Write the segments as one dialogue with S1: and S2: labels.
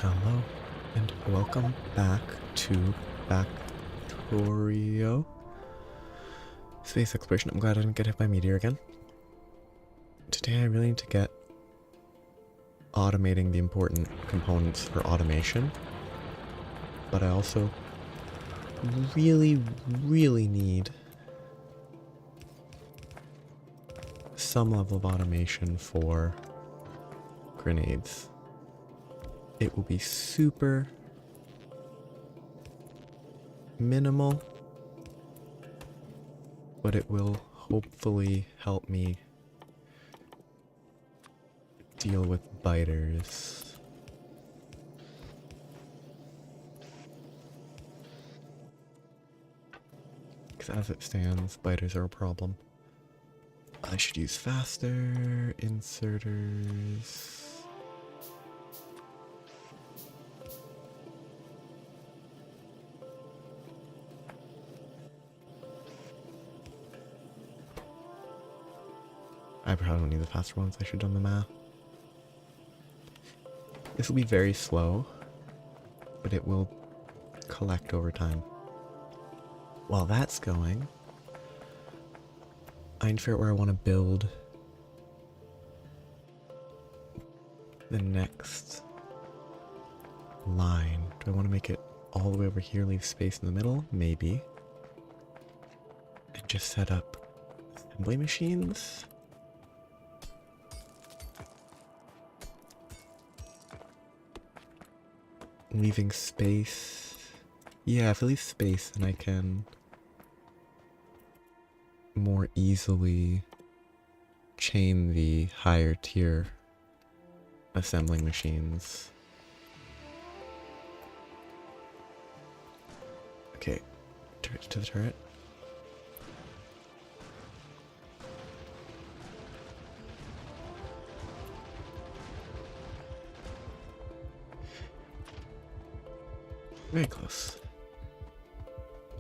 S1: Hello and welcome back to Factorio Space Exploration. I'm glad I didn't get hit by a meteor again. Today I really need to get automating the important components for automation, but I also really need some level of automation for grenades. It will be super minimal, but it will hopefully help me deal with biters. Because as it stands, biters are a problem. I should use faster inserters. I probably don't need the faster ones. I should have done the math. This will be very slow, but it will collect over time. While that's going, I need to figure out where I want to build the next line. Do I want to make it all the way over here, leave space in the middle? Maybe. And just set up assembly machines? Leaving space. Yeah, if I leave space, then I can more easily chain the higher tier assembling machines. Okay, turret to the turret. Very close.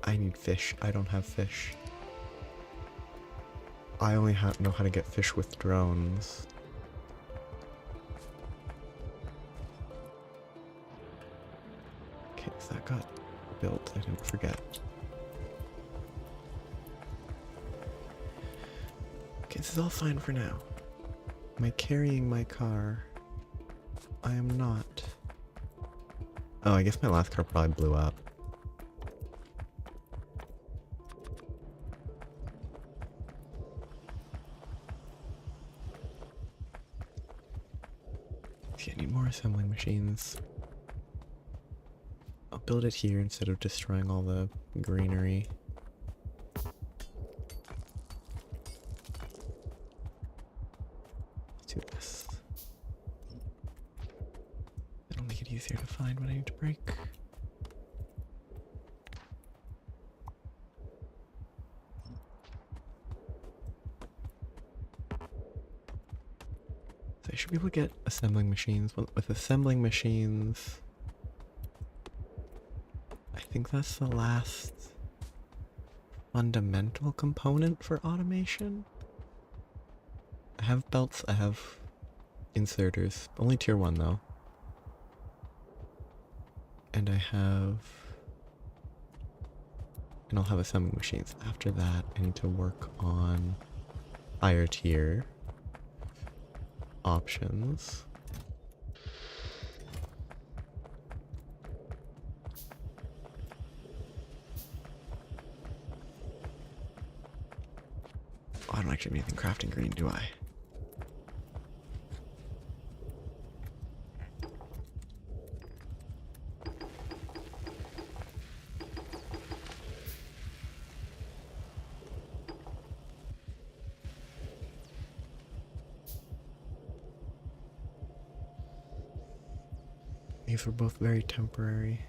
S1: I need fish. I don't have fish. I only know how to get fish with drones. Okay, so that got built. I didn't forget. Okay, this is all fine for now. Am I carrying my car? I am not. Oh, I guess my last car probably blew up. Okay, I need more assembling machines. I'll build it here instead of destroying all the greenery. Let's do this. It'll make it easier to find what I need to break. So I should be able to get assembling machines. With assembling machines, I think that's the last fundamental component for automation. I have belts, I have inserters. Only tier 1 though. And I'll have assembling machines. After that, I need to work on higher tier options. Oh, I don't actually have anything crafting green, do I? These were both very temporary.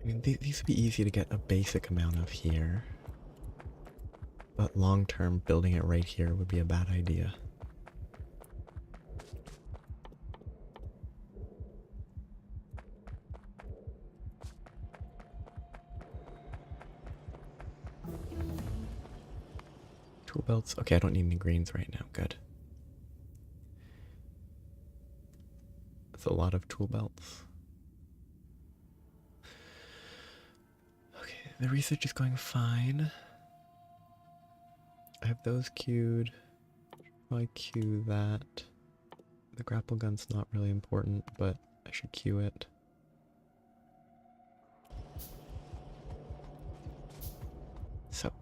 S1: I mean, these would be easy to get a basic amount of here. But long term, building it right here would be a bad idea. Tool belts. Okay, I don't need any greens right now. Good. That's a lot of tool belts. Okay, the research is going fine. I have those queued. I queue that. The grapple gun's not really important, but I should queue it. So.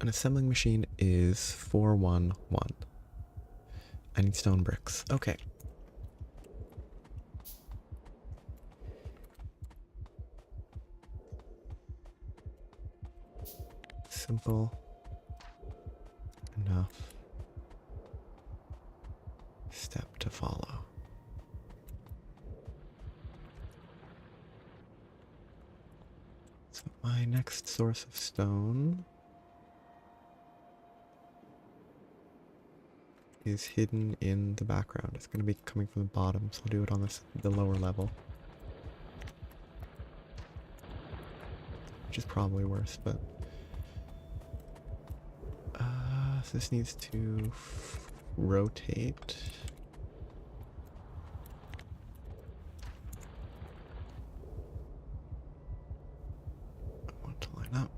S1: An assembling machine is 411. I need stone bricks. Okay. Simple enough step to follow. So my next source of stone is hidden in the background. It's going to be coming from the bottom, so I'll do it on the lower level. Which is probably worse, but... so this needs to rotate. I want to line up.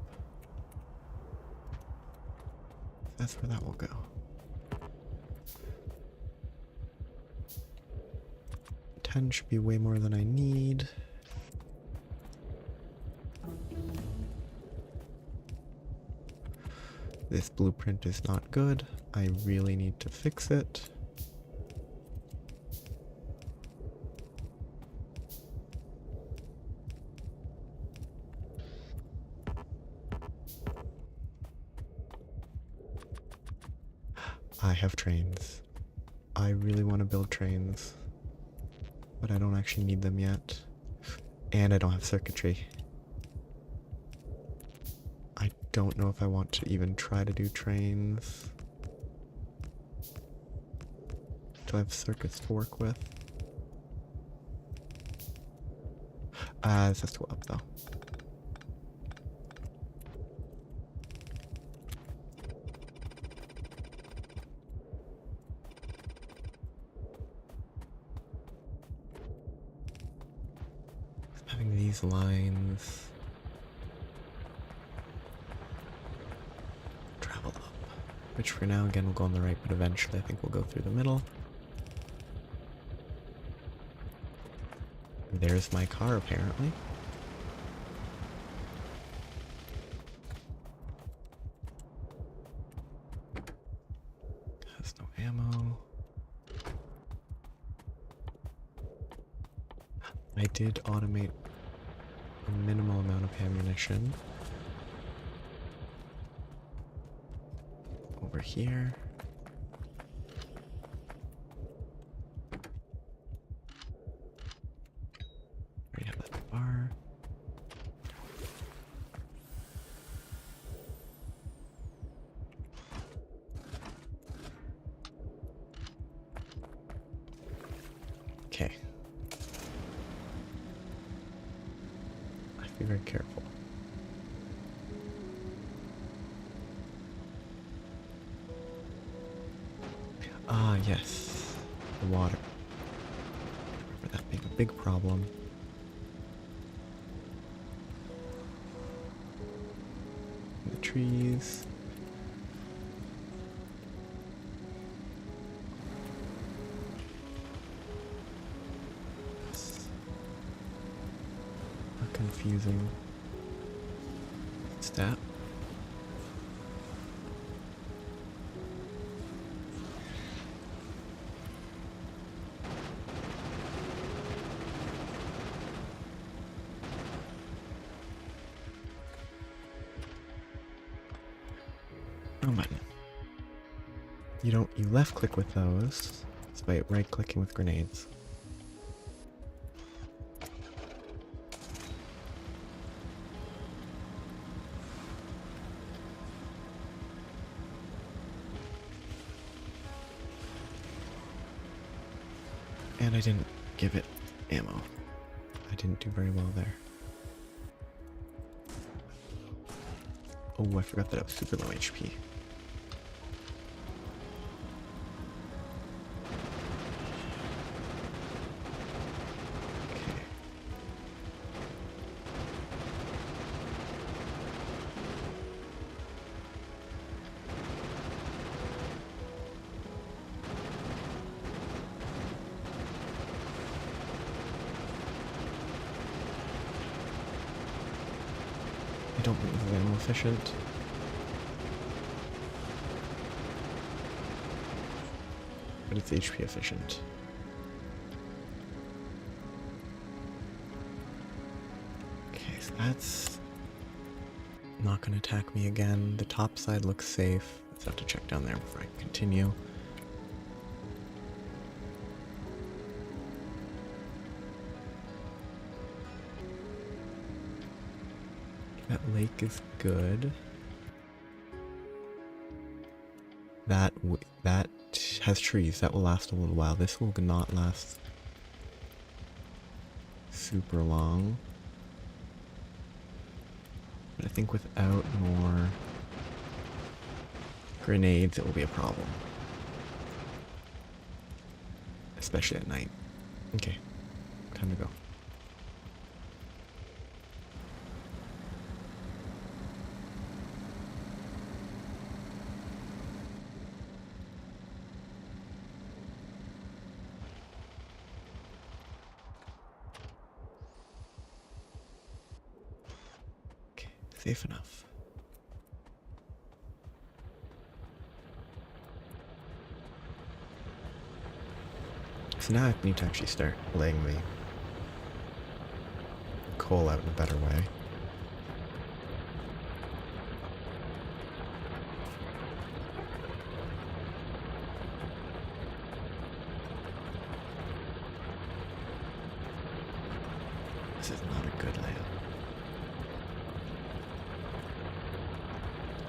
S1: That's where that will go. 10 should be way more than I need. This blueprint is not good. I really need to fix it. I have trains. I really want to build trains, but I don't actually need them yet. And I don't have circuitry. I don't know if I want to even try to do trains. Do I have circuits to work with? This has to go up though. Having these lines travel up, which for now again will go on the right, but eventually I think we'll go through the middle. There's my car apparently. Has no ammo. I did automate a minimal amount of ammunition. Over here. We have that bar. Okay. Be very careful. Ah, yes. The water. Remember that being a big problem. The trees. Confusing step. Wrong button. You left click with those. It's by right clicking with grenades. And I didn't give it ammo. I didn't do very well there. Oh, I forgot that I was super low HP. Okay. I don't think this is ammo efficient. But it's HP efficient. Okay, so that's not going to attack me again. The top side looks safe. Let's have to check down there before I continue. That lake is good. That has trees. That will last a little while. This will not last super long. But I think without more grenades, it will be a problem. Especially at night. Okay, time to go. Safe enough. So now I need to actually start laying the coal out in a better way. This is not a good layout.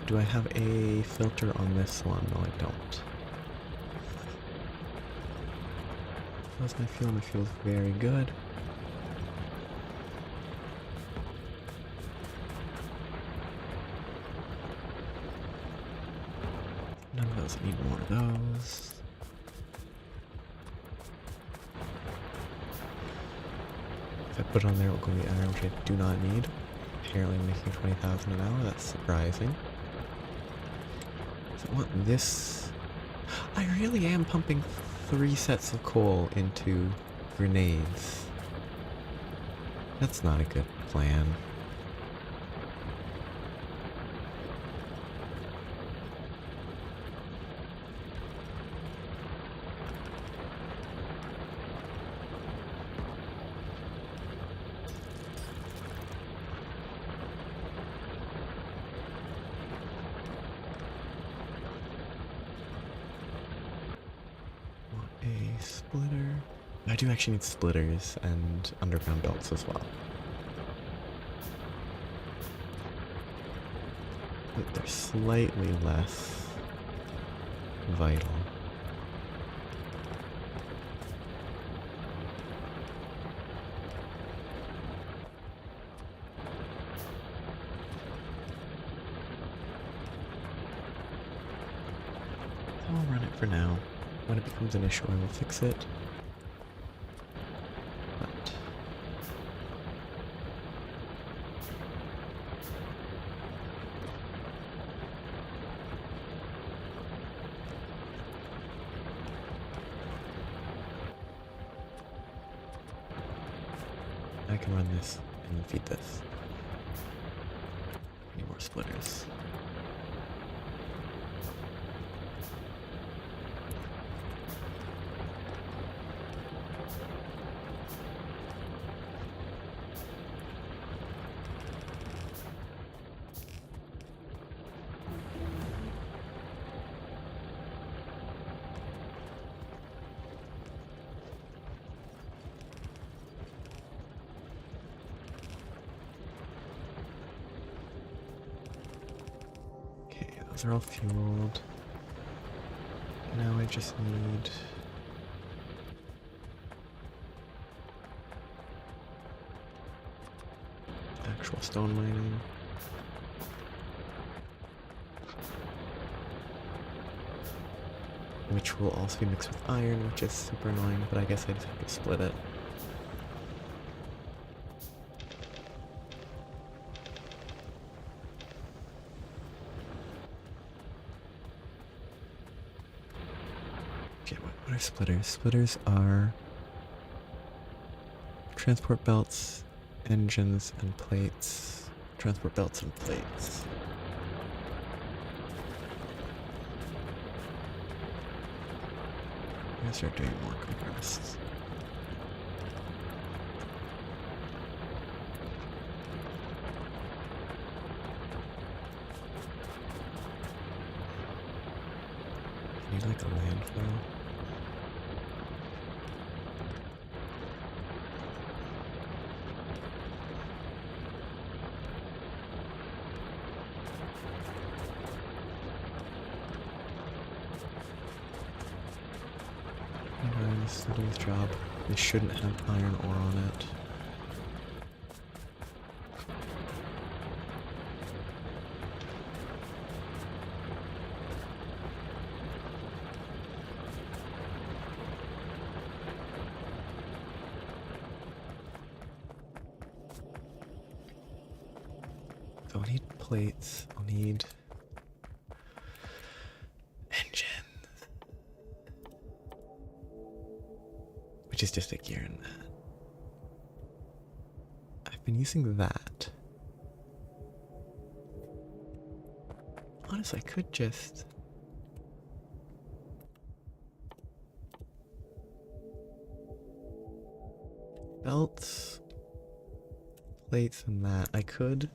S1: Do I have a filter on this one? No, I don't. How's my fuel? My fuel's very good. None of those. I need more of those. If I put it on there, it will go to the iron, which I do not need. Apparently I'm making 20,000 an hour. That's surprising. I want this. I really am pumping 3 sets of coal into grenades. That's not a good plan. Splitter. I do actually need splitters and underground belts as well. But they're slightly less vital. So I'll run it for now. When it becomes an issue, I will fix it. But I can run this and then feed this. I need more splitters. Those are all fueled. Now I just need actual stone mining. Which will also be mixed with iron, which is super annoying, but I guess I just have to split it. Okay, what are splitters? Splitters are transport belts, engines, and plates. Transport belts and plates. I'm gonna start doing more compressed. I need like a landfill. This is job. They shouldn't have iron ore on it. So I'll need plates. I'll need engines. Which is just a gear in that. I've been using that. Honestly, I could just... belts, plates, and that. I could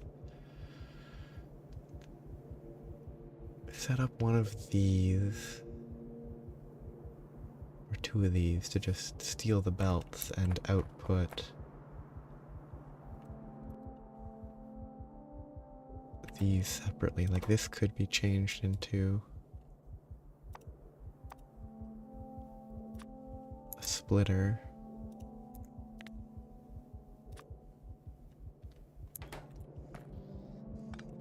S1: set up one of these, or two of these, to just steal the belts and output these separately. Like this could be changed into a splitter.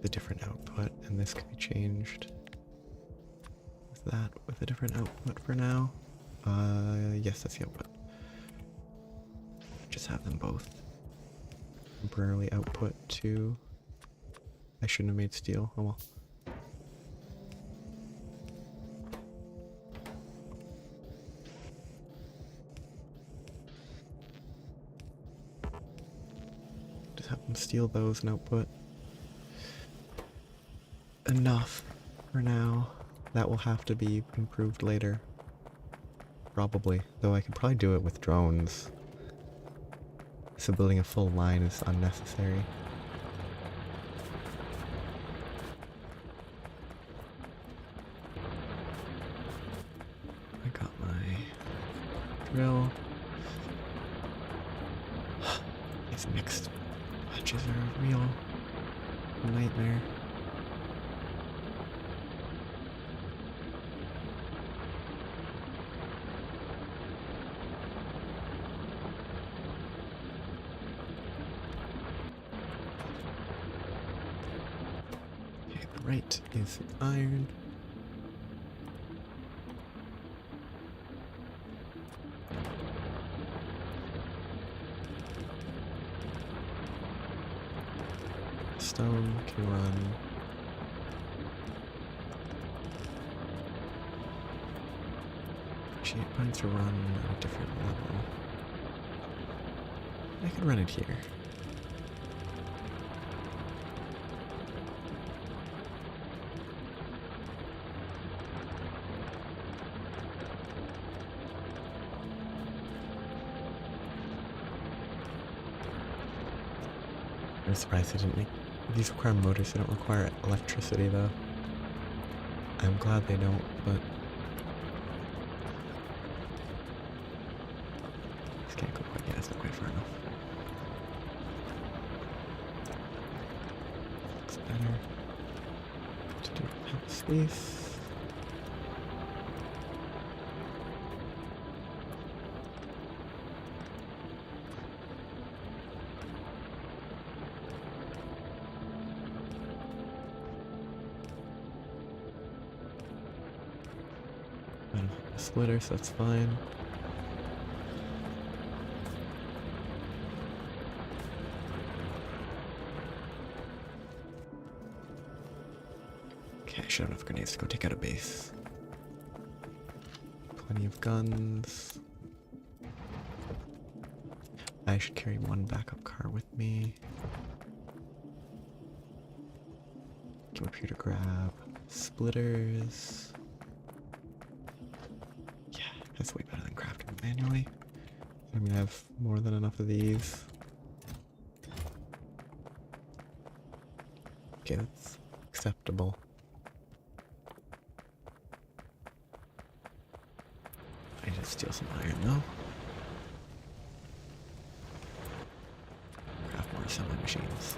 S1: The different output, and this could be changed with that with a different output for now. Yes, that's the output. Just have them both temporarily output to... I shouldn't have made steel. Oh well. Just have them steal those and output enough for now. That will have to be improved later. Probably. Though I could probably do it with drones. So building a full line is unnecessary. I got my drill. These mixed patches are a real nightmare. Right is iron. Stone can run. Actually, it needs to run at a different level. I could run it here. I'm surprised they didn't make... These require motors, they don't require electricity though. I'm glad they don't, but... This can't go quite... Yeah, it's not quite far enough. Looks better to do have space. a splitter, so that's fine. Okay, I should have enough grenades to go take out a base. Plenty of guns. I should carry one backup car with me. Come up here to grab splitters. Yeah, that's way better than crafting them manually. I'm gonna have more than enough of these. Okay, that's acceptable. I need to steal some iron though. Craft more assembly machines.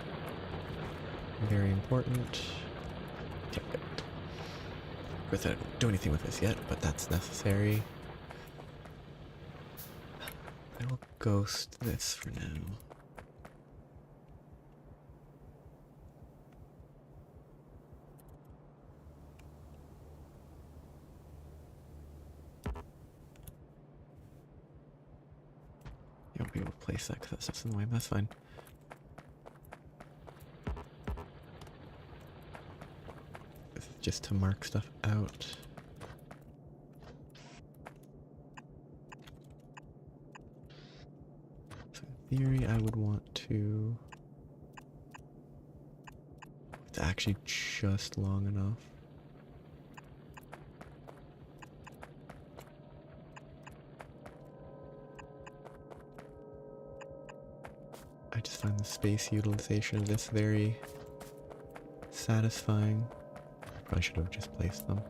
S1: Very important. Okay, good. Of course, I don't do anything with this yet, but that's necessary. I will ghost this for now. You won't be able to place that because that stuff's in the way, but that's fine. This is just to mark stuff out. So in theory, I would want to... It's actually just long enough. I just find the space utilization of this very satisfying. I probably should have just placed them.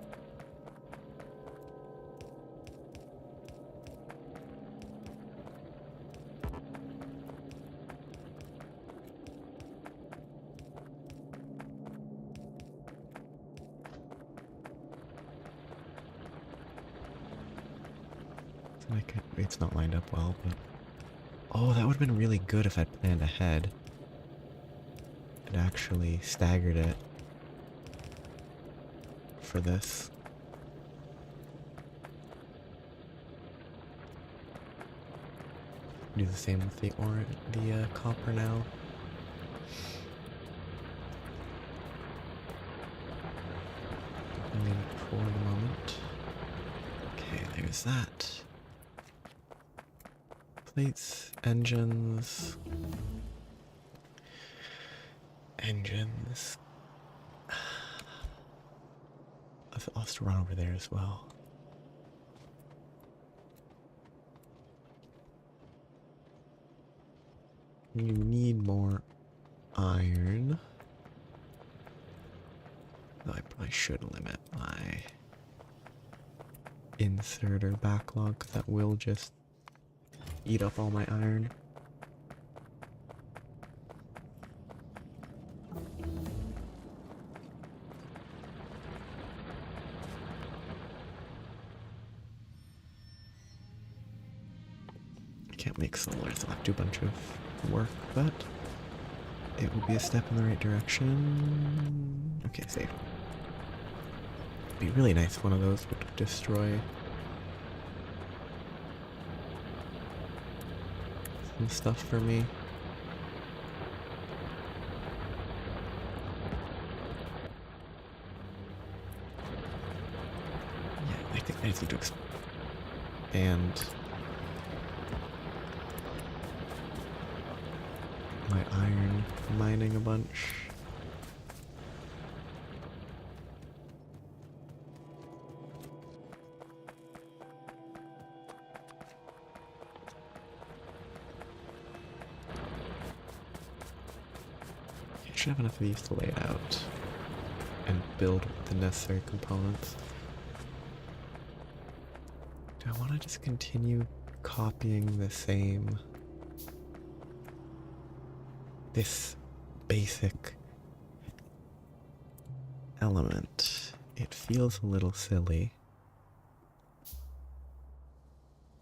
S1: It's not lined up well, but... Oh, that would have been really good if I'd planned ahead. And actually staggered it for this. Do the same with the copper now. I'll leave it for the moment. Okay, there's that. Plates, engines. Engines. I'll have to run over there as well. You need more iron. Though I probably should limit my inserter backlog, 'cause that will just eat up all my iron. I can't make solar, so I'll have to do a bunch of work, but it will be a step in the right direction. Okay, save. It'd be really nice if one of those would destroy some stuff for me. Yeah, I think I just need to expand my iron mining a bunch. I should have enough of these to lay it out and build the necessary components. Do I want to just continue copying the same, this basic element? It feels a little silly.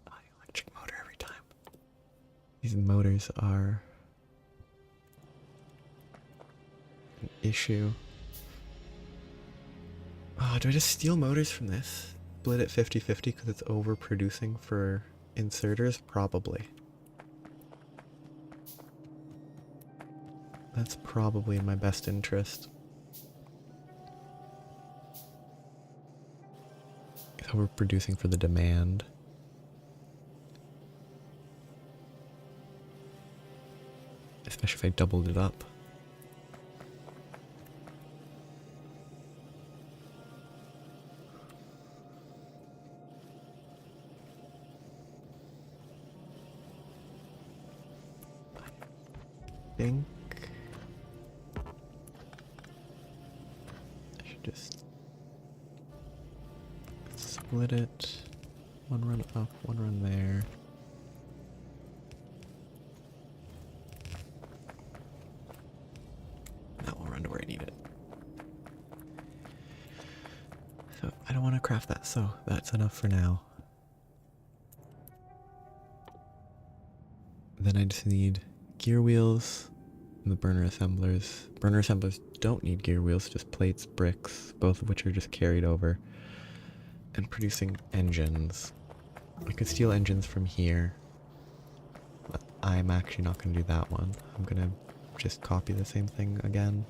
S1: Oh, electric motor every time. These motors are an issue. Oh, do I just steal motors from this? split it 50-50 because it's overproducing for inserters? Probably. That's probably in my best interest. It's overproducing for the demand. Especially if I doubled it up. I think I should just split it. One run up, one run there. That will run to where I need it. So I don't want to craft that, so that's enough for now. Then I just need gear wheels and the burner assemblers. Burner assemblers don't need gear wheels, just plates, bricks, both of which are just carried over. And producing engines. I could steal engines from here, but I'm actually not going to do that one. I'm going to just copy the same thing again.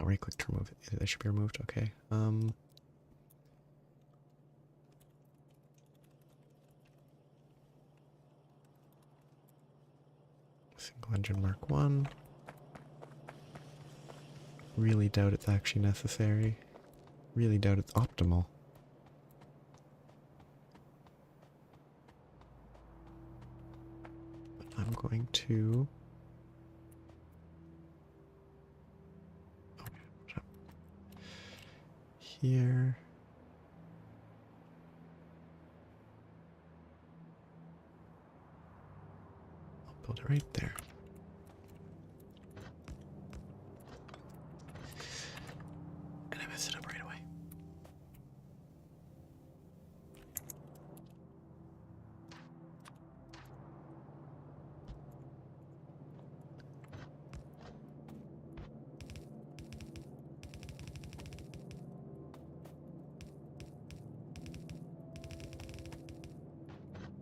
S1: Right click to remove it. It should be removed. Okay. Single engine Mark 1. Really doubt it's actually necessary. Really doubt it's optimal. But I'm going to... Here. I'll build it right there. And I messed it up right away.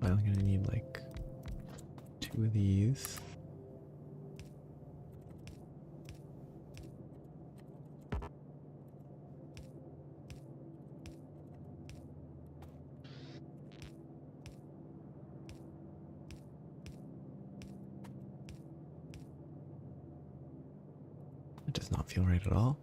S1: I'm gonna need like 2 of these. It does not feel right at all.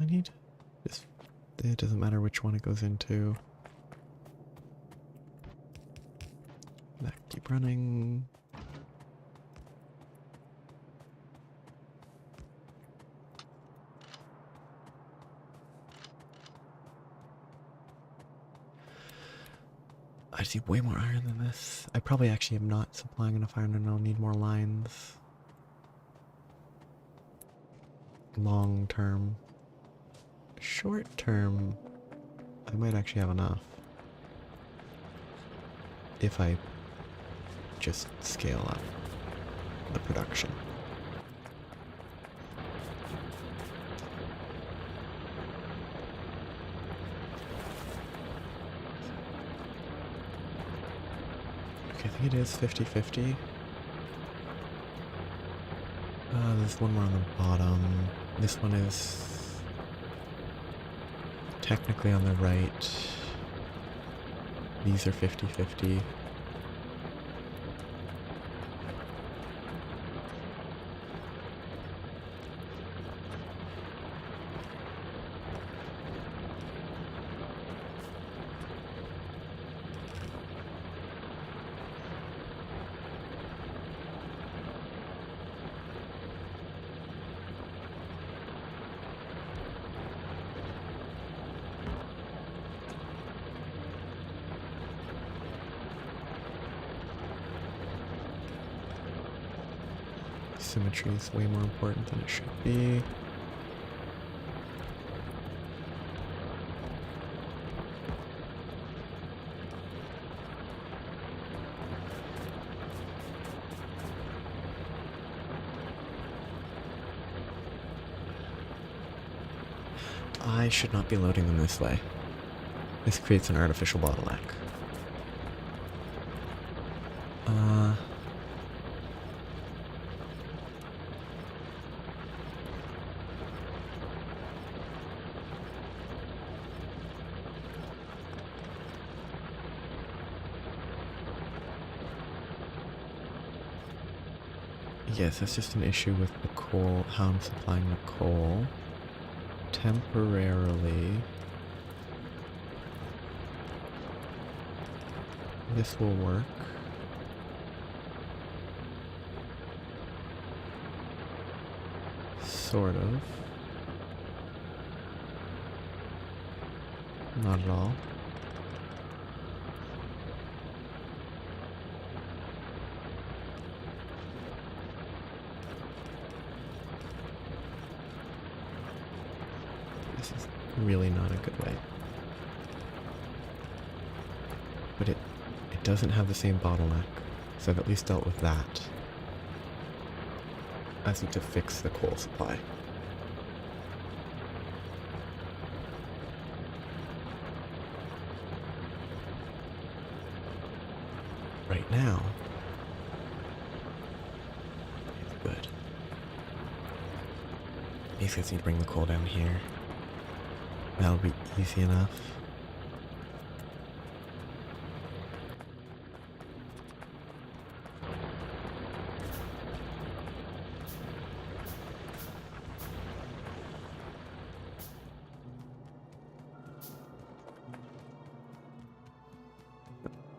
S1: I need just, it doesn't matter which one it goes into. That keep running. I just need way more iron than this. I probably actually am not supplying enough iron and I'll need more lines. Long term. Short term, I might actually have enough. If I just scale up the production. Okay, I think it is 50-50. There's one more on the bottom. This one is technically on the right. These are 50-50. symmetry is way more important than it should be. I should not be loading them this way. This creates an artificial bottleneck. Yes, that's just an issue with the coal, how I'm supplying the coal. Temporarily. This will work. Sort of. Not at all. This is really not a good way. But it doesn't have the same bottleneck, so I've at least dealt with that. I need to fix the coal supply. Right now, it's good. Basically, I just need to bring the coal down here. That'll be easy enough.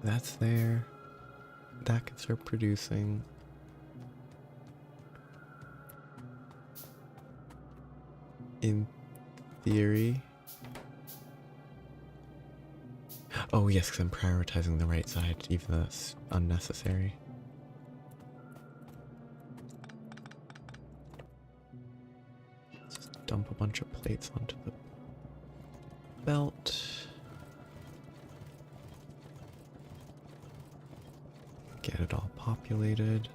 S1: That's there. That can start producing. In theory. Oh yes, because I'm prioritizing the right side, even though that's unnecessary. Let's just dump a bunch of plates onto the belt. Get it all populated.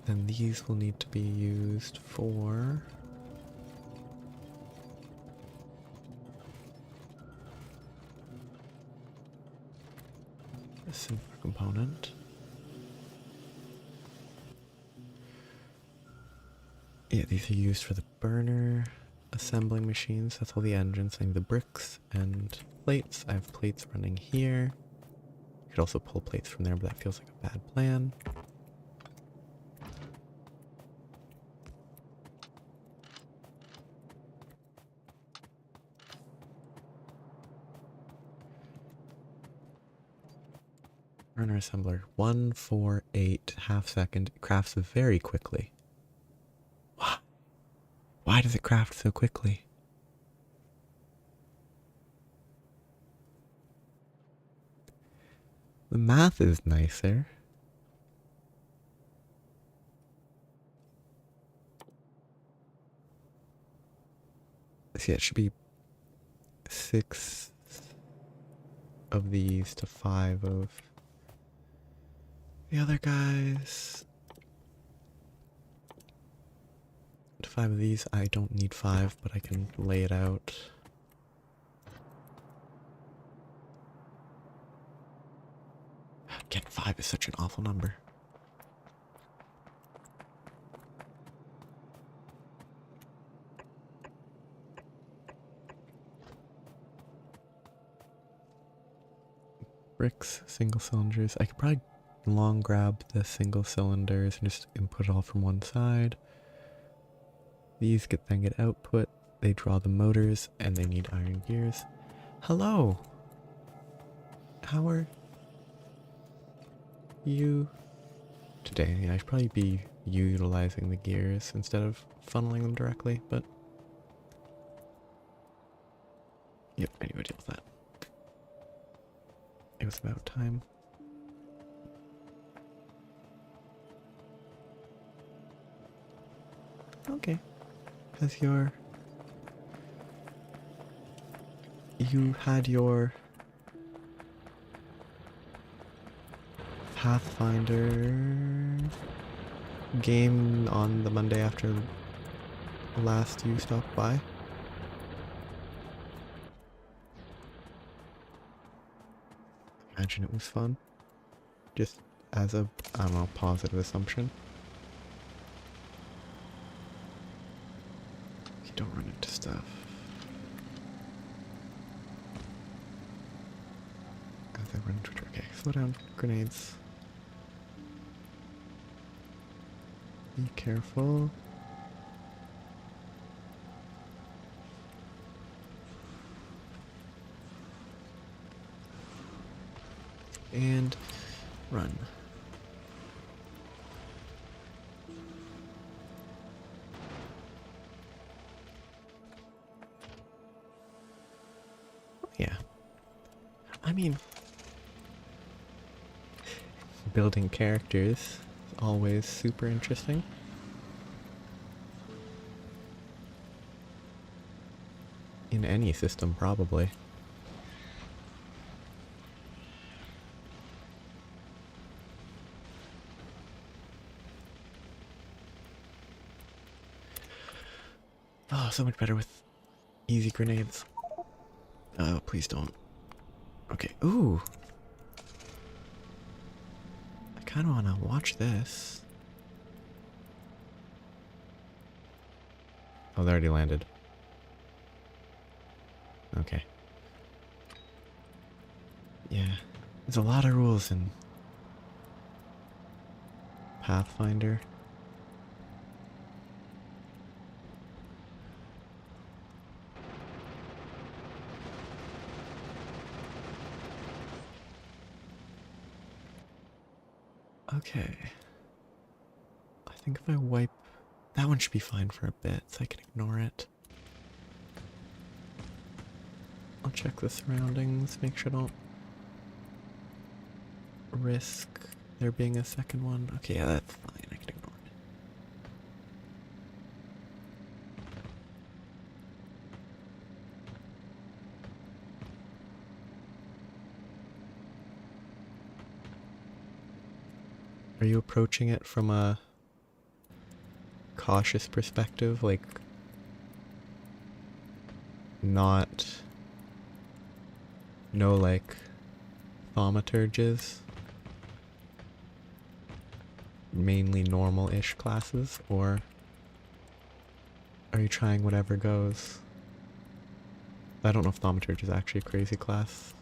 S1: Then these will need to be used for a simpler component. Yeah, these are used for the burner assembling machines. That's all the engines. I need the bricks and plates. I have plates running here. I could also pull plates from there, but that feels like a bad plan. Burner assembler 148 half second. It crafts very quickly. Why does it craft so quickly? The math is nicer. See, it should be 6 of these to 5 of the other guys. To 5 of these, I don't need 5, but I can lay it out. Again, 5 is such an awful number. Bricks, single cylinders. I could probably long grab the single cylinders and just input it all from one side. These then get output. They draw the motors and they need iron gears. Hello! How are you today? Yeah, I should probably be utilizing the gears instead of funneling them directly, but yep, anyway, deal with that. It was about time. Okay. Has your... You had your... Pathfinder... game on the Monday after last you stopped by? Imagine it was fun. Just as a, I don't know, positive assumption. You don't run into stuff. As I run into... Okay, slow down. Grenades. Be careful. And run. Yeah. I mean, building characters is always super interesting. In any system, probably. Oh, so much better with easy grenades. Oh, please don't. Okay, ooh. I kind of want to watch this. Oh, they already landed. Okay. Yeah, there's a lot of rules in Pathfinder. Okay. I think if I wipe... That one should be fine for a bit, so I can ignore it. I'll check the surroundings, make sure I don't risk there being a second one. Okay, yeah, that's fine, I can ignore it. Are you approaching it from a cautious perspective, like not... No, like, thaumaturges? Mainly normal-ish classes, or are you trying whatever goes? I don't know if thaumaturge is actually a crazy class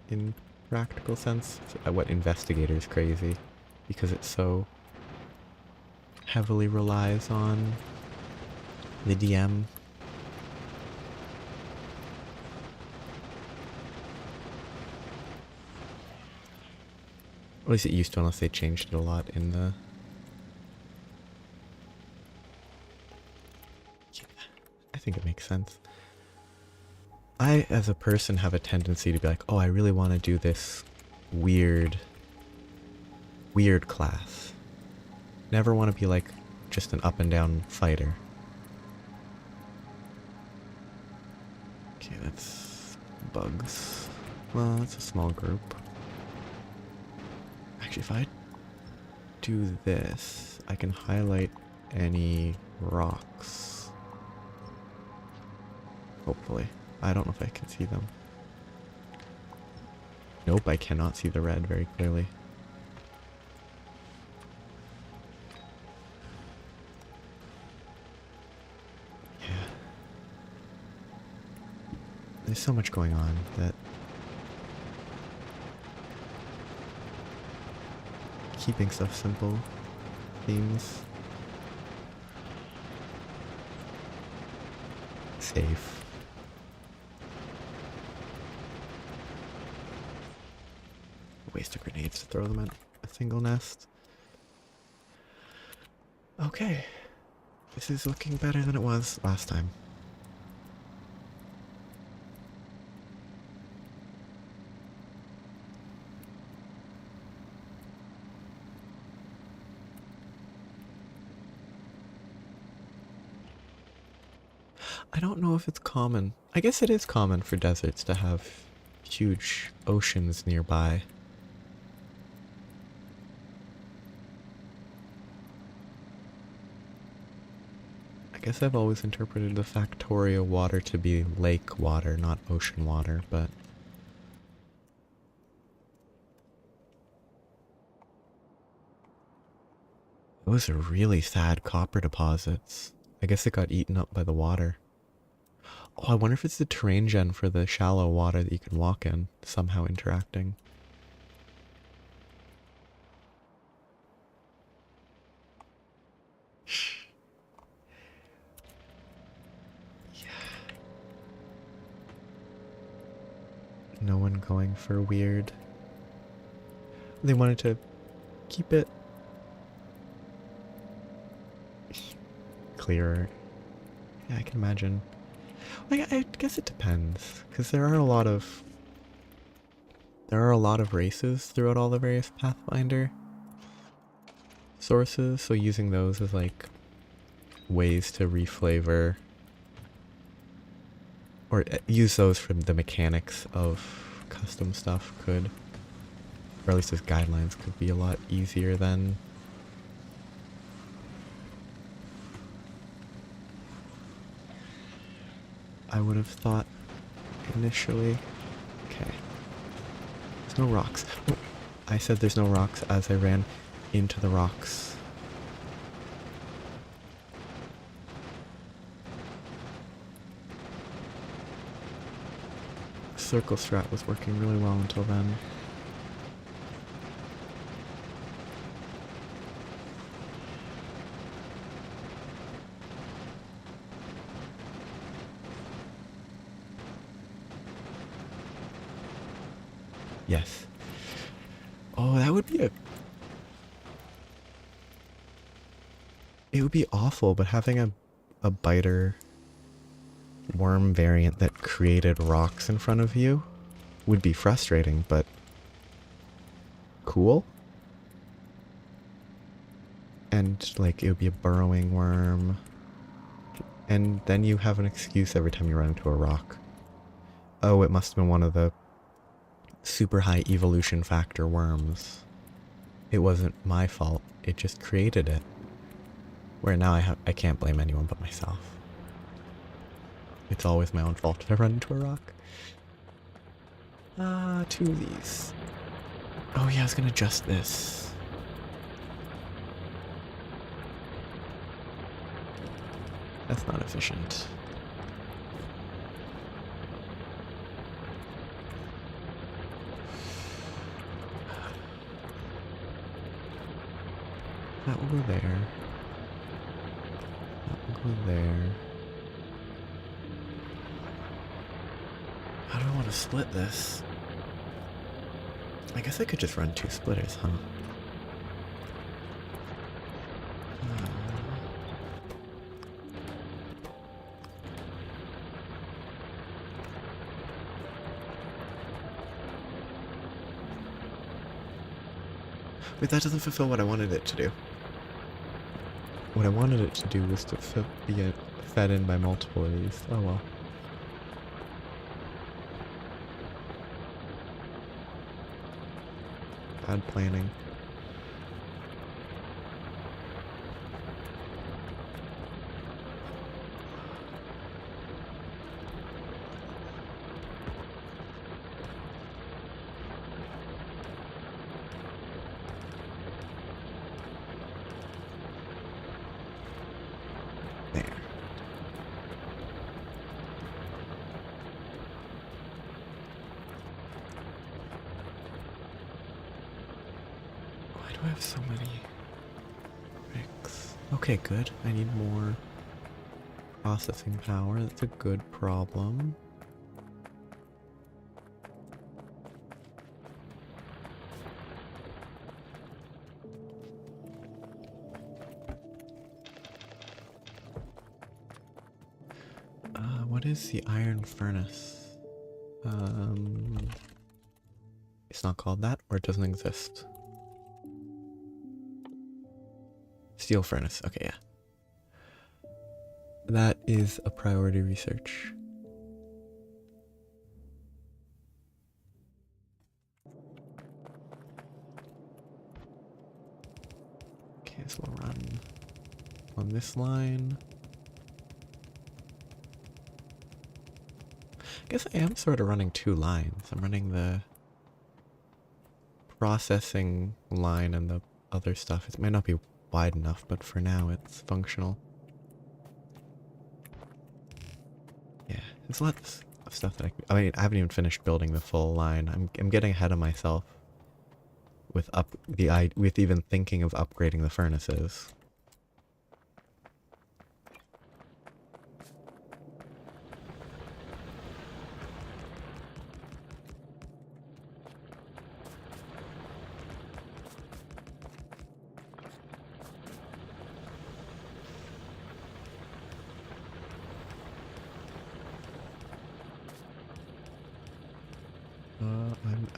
S1: in practical sense. What investigator is crazy because it so heavily relies on the DM. At least it used to, unless they changed it a lot in the... Yeah, I think it makes sense. I, as a person, have a tendency to be like, oh, I really want to do this weird class. Never want to be like just an up and down fighter. Okay, that's bugs. Well, that's a small group. Actually, if I do this, I can highlight any rocks. Hopefully. I don't know if I can see them. Nope, I cannot see the red very clearly. Yeah. There's so much going on that keeping stuff simple seems safe. Waste of grenades to throw them at a single nest. Okay. This is looking better than it was last time. I don't know if it's common. I guess it is common for deserts to have huge oceans nearby. I guess I've always interpreted the Factorio water to be lake water, not ocean water, but... Those are really sad copper deposits. I guess it got eaten up by the water. Oh, I wonder if it's the terrain gen for the shallow water that you can walk in, somehow interacting. Yeah. No one going for weird. They wanted to keep it clearer. Yeah, I can imagine. Like, I guess it depends, because there are a lot of races throughout all the various Pathfinder sources, so using those as like ways to reflavor or use those for the mechanics of custom stuff could, or at least as guidelines, could be a lot easier than I would have thought initially. Okay. There's no rocks. Oh, I said there's no rocks as I ran into the rocks. Circle strat was working really well until then. Yes. Oh, that would be it would be awful, but having a biter worm variant that created rocks in front of you would be frustrating, but cool. And like it would be a burrowing worm. And then you have an excuse every time you run into a rock. Oh, it must have been one of the super high evolution factor worms. It wasn't my fault. It just created it. Where now I can't blame anyone but myself. It's always my own fault if I run into a rock. Two of these. Oh yeah, I was gonna adjust this. That's not efficient. That will go there. That will go there. How do I want to split this? I guess I could just run two splitters, huh? Wait, that doesn't fulfill what I wanted it to do. What I wanted it to do was to be fed in by multiple of these. Oh well. Bad planning. There. Why do I have so many bricks? Okay, good. I need more processing power. That's a good problem. What is the iron furnace? It's not called that, or it doesn't exist. Steel furnace, okay, yeah. That is a priority research. Okay, so we'll run on this line. I guess I am sort of running two lines. I'm running the processing line and the other stuff. It might not be wide enough, but for now it's functional. Yeah, there's lots of stuff that I mean, I haven't even finished building the full line. I'm getting ahead of myself with with even thinking of upgrading the furnaces.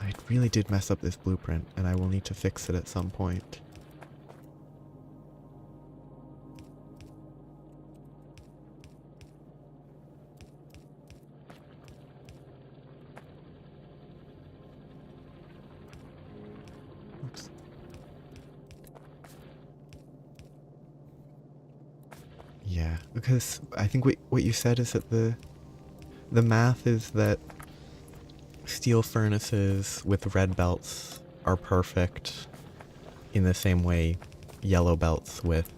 S1: I really did mess up this blueprint, and I will need to fix it at some point. Oops. Yeah, because I think what you said is that the math is that steel furnaces with red belts are perfect in the same way yellow belts with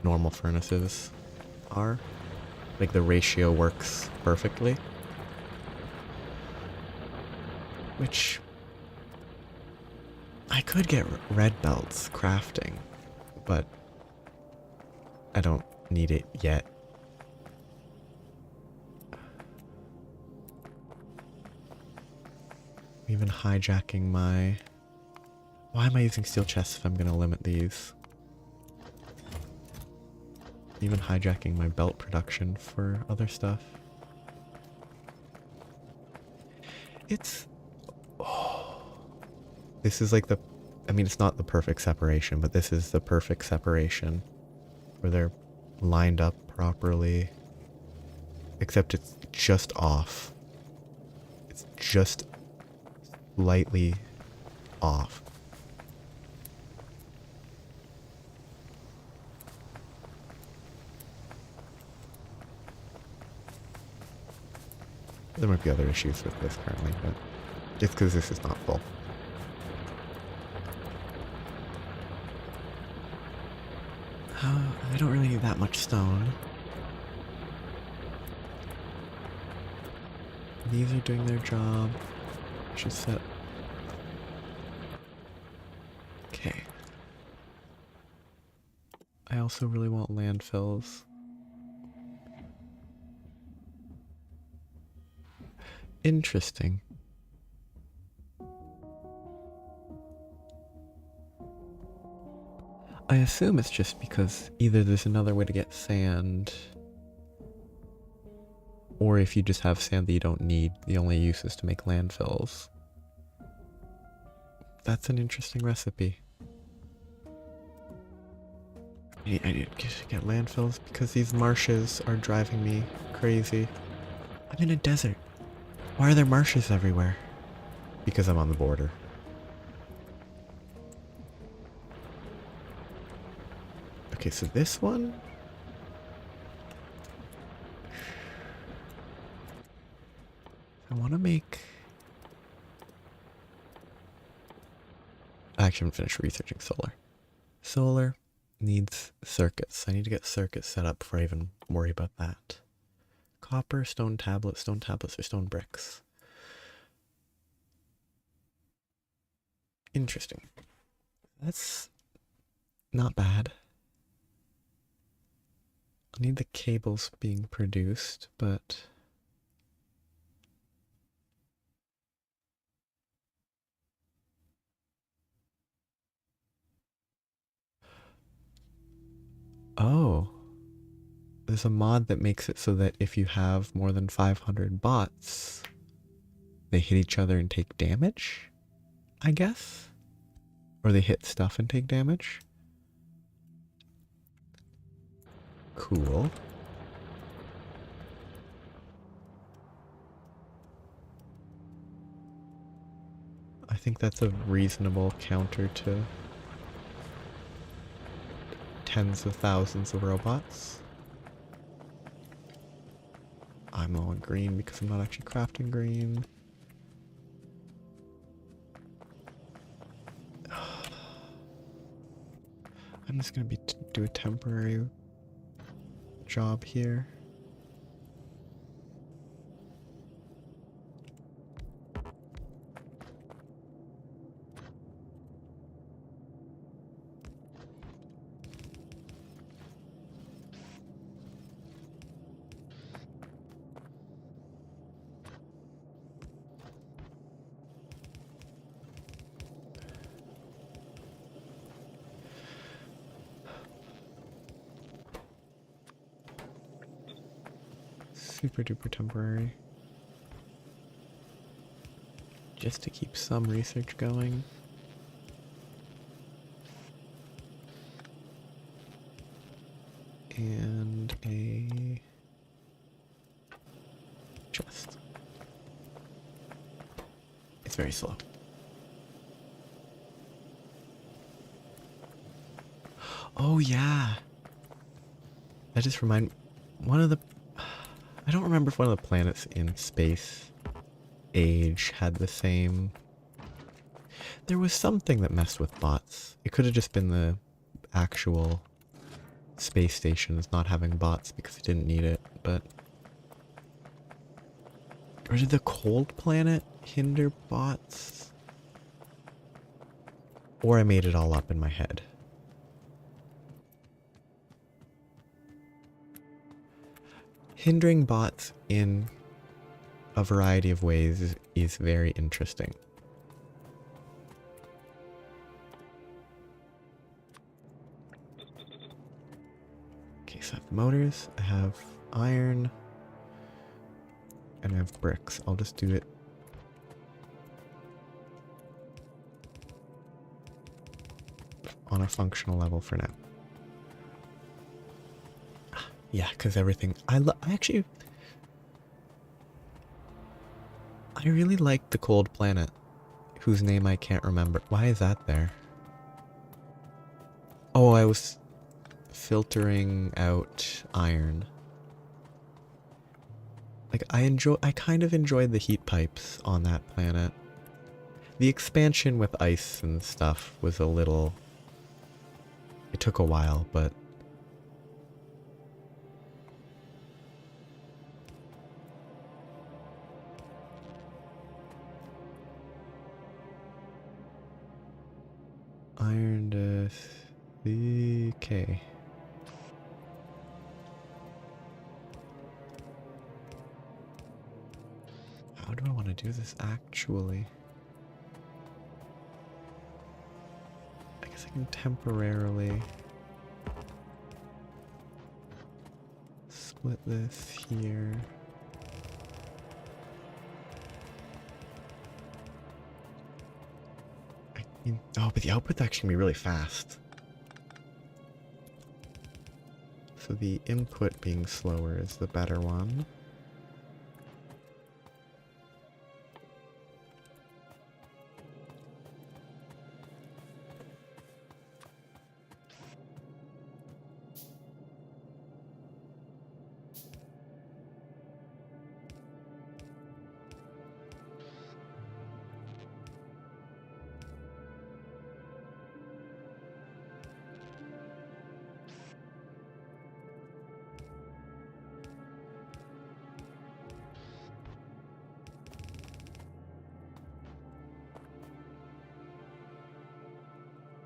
S1: normal furnaces are. Like the ratio works perfectly. Which I could get red belts crafting, but I don't need it yet. Even hijacking my... Why am I using steel chests if I'm going to limit these? Even hijacking my belt production for other stuff. It's... Oh. This is like the... I mean, it's not the perfect separation, but this is the perfect separation. Where they're lined up properly. Except it's just off. It's just slightly off. There might be other issues with this currently, but just because this is not full. I don't really need that much stone. These are doing their job. I should set... Okay. I also really want landfills. Interesting. I assume it's just because either there's another way to get sand, or if you just have sand that you don't need, the only use is to make landfills. That's an interesting recipe. I need to get landfills because these marshes are driving me crazy. I'm in a desert. Why are there marshes everywhere? Because I'm on the border. Okay, so this one... I want to make... I actually haven't finished researching solar. Solar needs circuits. I need to get circuits set up before I even worry about that. Copper, stone tablets, or stone bricks. Interesting. That's not bad. I need the cables being produced, but... Oh. There's a mod that makes it so that if you have more than 500 bots, they hit each other and take damage, I guess? Or they hit stuff and take damage? Cool. think that's a reasonable counter to tens of thousands of robots. I'm low on green because I'm not actually crafting green. I'm just gonna do a temporary job here. Super duper temporary. Just to keep some research going. And a chest. It's very slow. Oh yeah. That just remind one of the I don't remember if one of the planets in Space Age had the same. There was something that messed with bots. It could have just been the actual space stations not having bots because it didn't need it, but... Or did the cold planet hinder bots? Or I made it all up in my head. Hindering bots in a variety of ways is very interesting. Okay, so I have motors, I have iron, and I have bricks. I'll just do it on a functional level for now. Yeah, because everything... I really like the cold planet, whose name I can't remember. Why is that there? Oh, I was filtering out iron. Like, I kind of enjoyed the heat pipes on that planet. The expansion with ice and stuff was a little... It took a while, but... Iron to CK. How do I want to do this actually? I guess I can temporarily split this here. Oh, but the output's actually gonna be really fast. So the input being slower is the better one.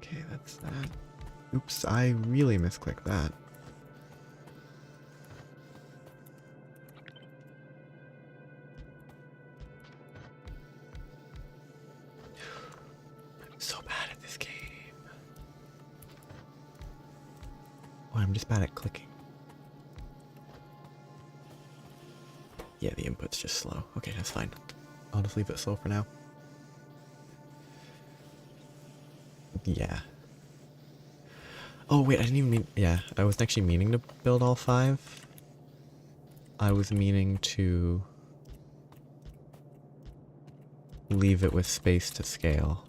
S1: Okay, that's that. Oops, I really misclicked that. I'm so bad at this game. Oh, I'm just bad at clicking. Yeah, the input's just slow. Okay, that's fine. I'll just leave it slow for now. Yeah. Oh wait, I didn't even mean... Yeah, I wasn't actually meaning to build all 5. I was meaning to... leave it with space to scale.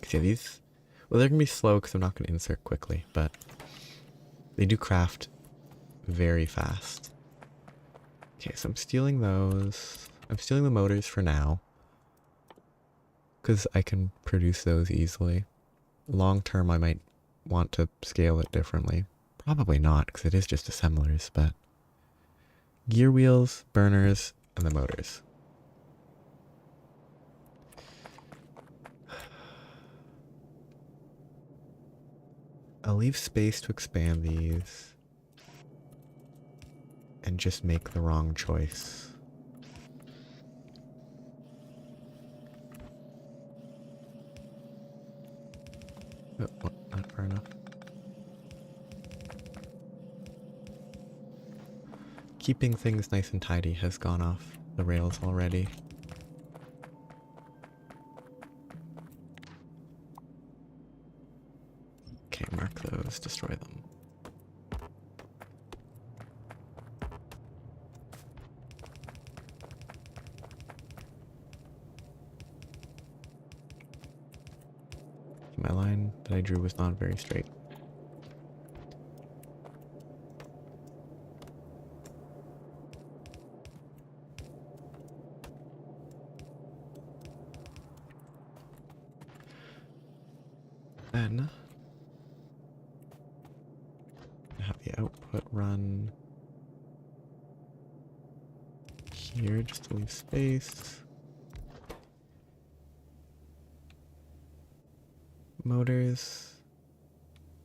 S1: Cause yeah, these, well, they're gonna be slow because I'm not gonna insert quickly, but they do craft very fast. Okay, so I'm stealing those. I'm stealing the motors for now, because I can produce those easily. Long term, I might want to scale it differently. Probably not, because it is just assemblers, but gear wheels, burners, and the motors. I'll leave space to expand these and just make the wrong choice. Oh, not far enough. Keeping things nice and tidy has gone off the rails already. Okay, mark those, destroy them. My line that I drew was not very straight. Then have the output run here just to leave space. Motors,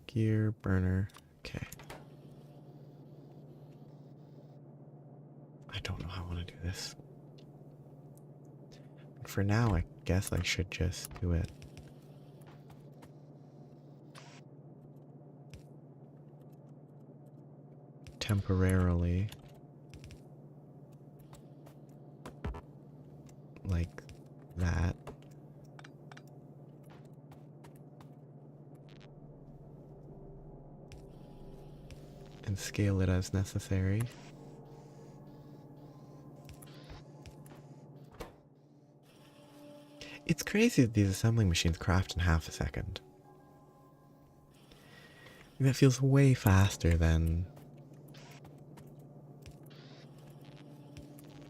S1: gear, burner. Okay. I don't know how I want to do this. For now, I guess I should just do it. Temporarily. Like that. And scale it as necessary. It's crazy that these assembling machines craft in half a second. That feels way faster than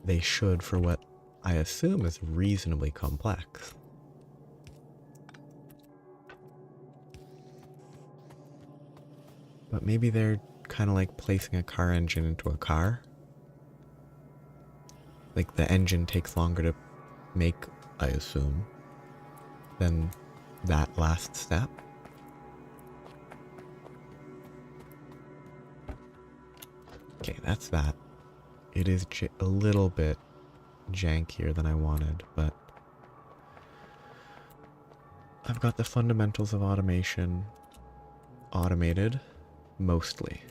S1: they should for what I assume is reasonably complex. But maybe they're kind of like placing a car engine into a car. Like the engine takes longer to make, I assume, than that last step. Okay, that's that. It is a little bit jankier than I wanted, but I've got the fundamentals of automation automated, mostly.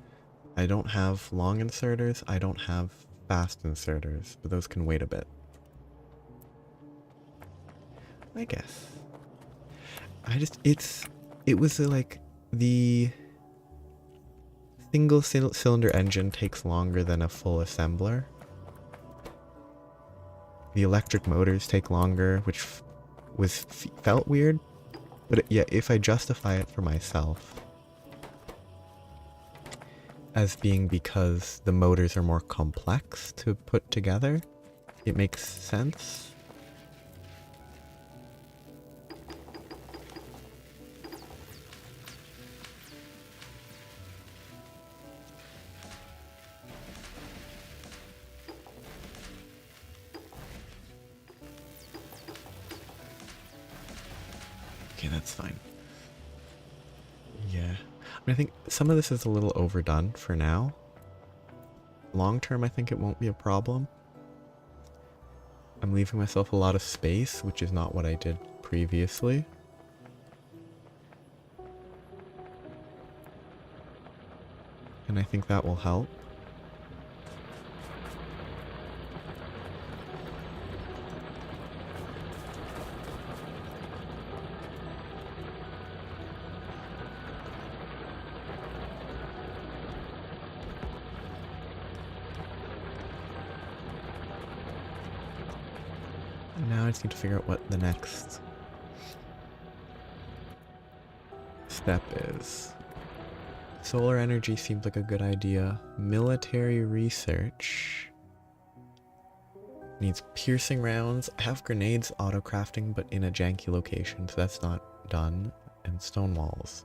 S1: I don't have long inserters, I don't have fast inserters, but those can wait a bit. I guess. It was like the single cylinder engine takes longer than a full assembler. The electric motors take longer, which felt weird, but yeah, if I justify it for myself as being because the motors are more complex to put together, it makes sense. Okay, that's fine. Yeah. I think some of this is a little overdone for now. Long term, I think it won't be a problem. I'm leaving myself a lot of space, which is not what I did previously. And I think that will help. Now I just need to figure out what the next step is. Solar energy seems like a good idea. Military research needs piercing rounds. I have grenades auto-crafting, but in a janky location, so that's not done. And stone walls.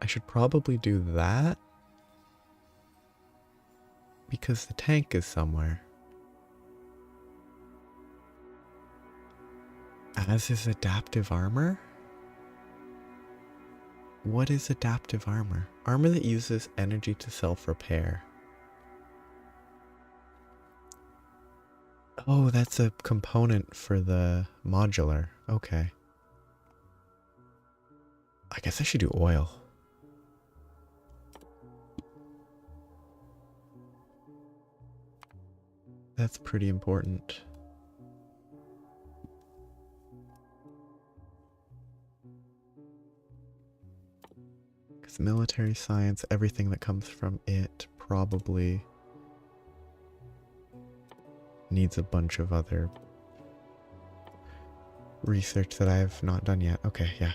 S1: I should probably do that, because the tank is somewhere. As is adaptive armor? What is adaptive armor? Armor that uses energy to self-repair. Oh, that's a component for the modular. Okay. I guess I should do oil. That's pretty important. Because military science, everything that comes from it probably needs a bunch of other research that I have not done yet. Okay, yeah.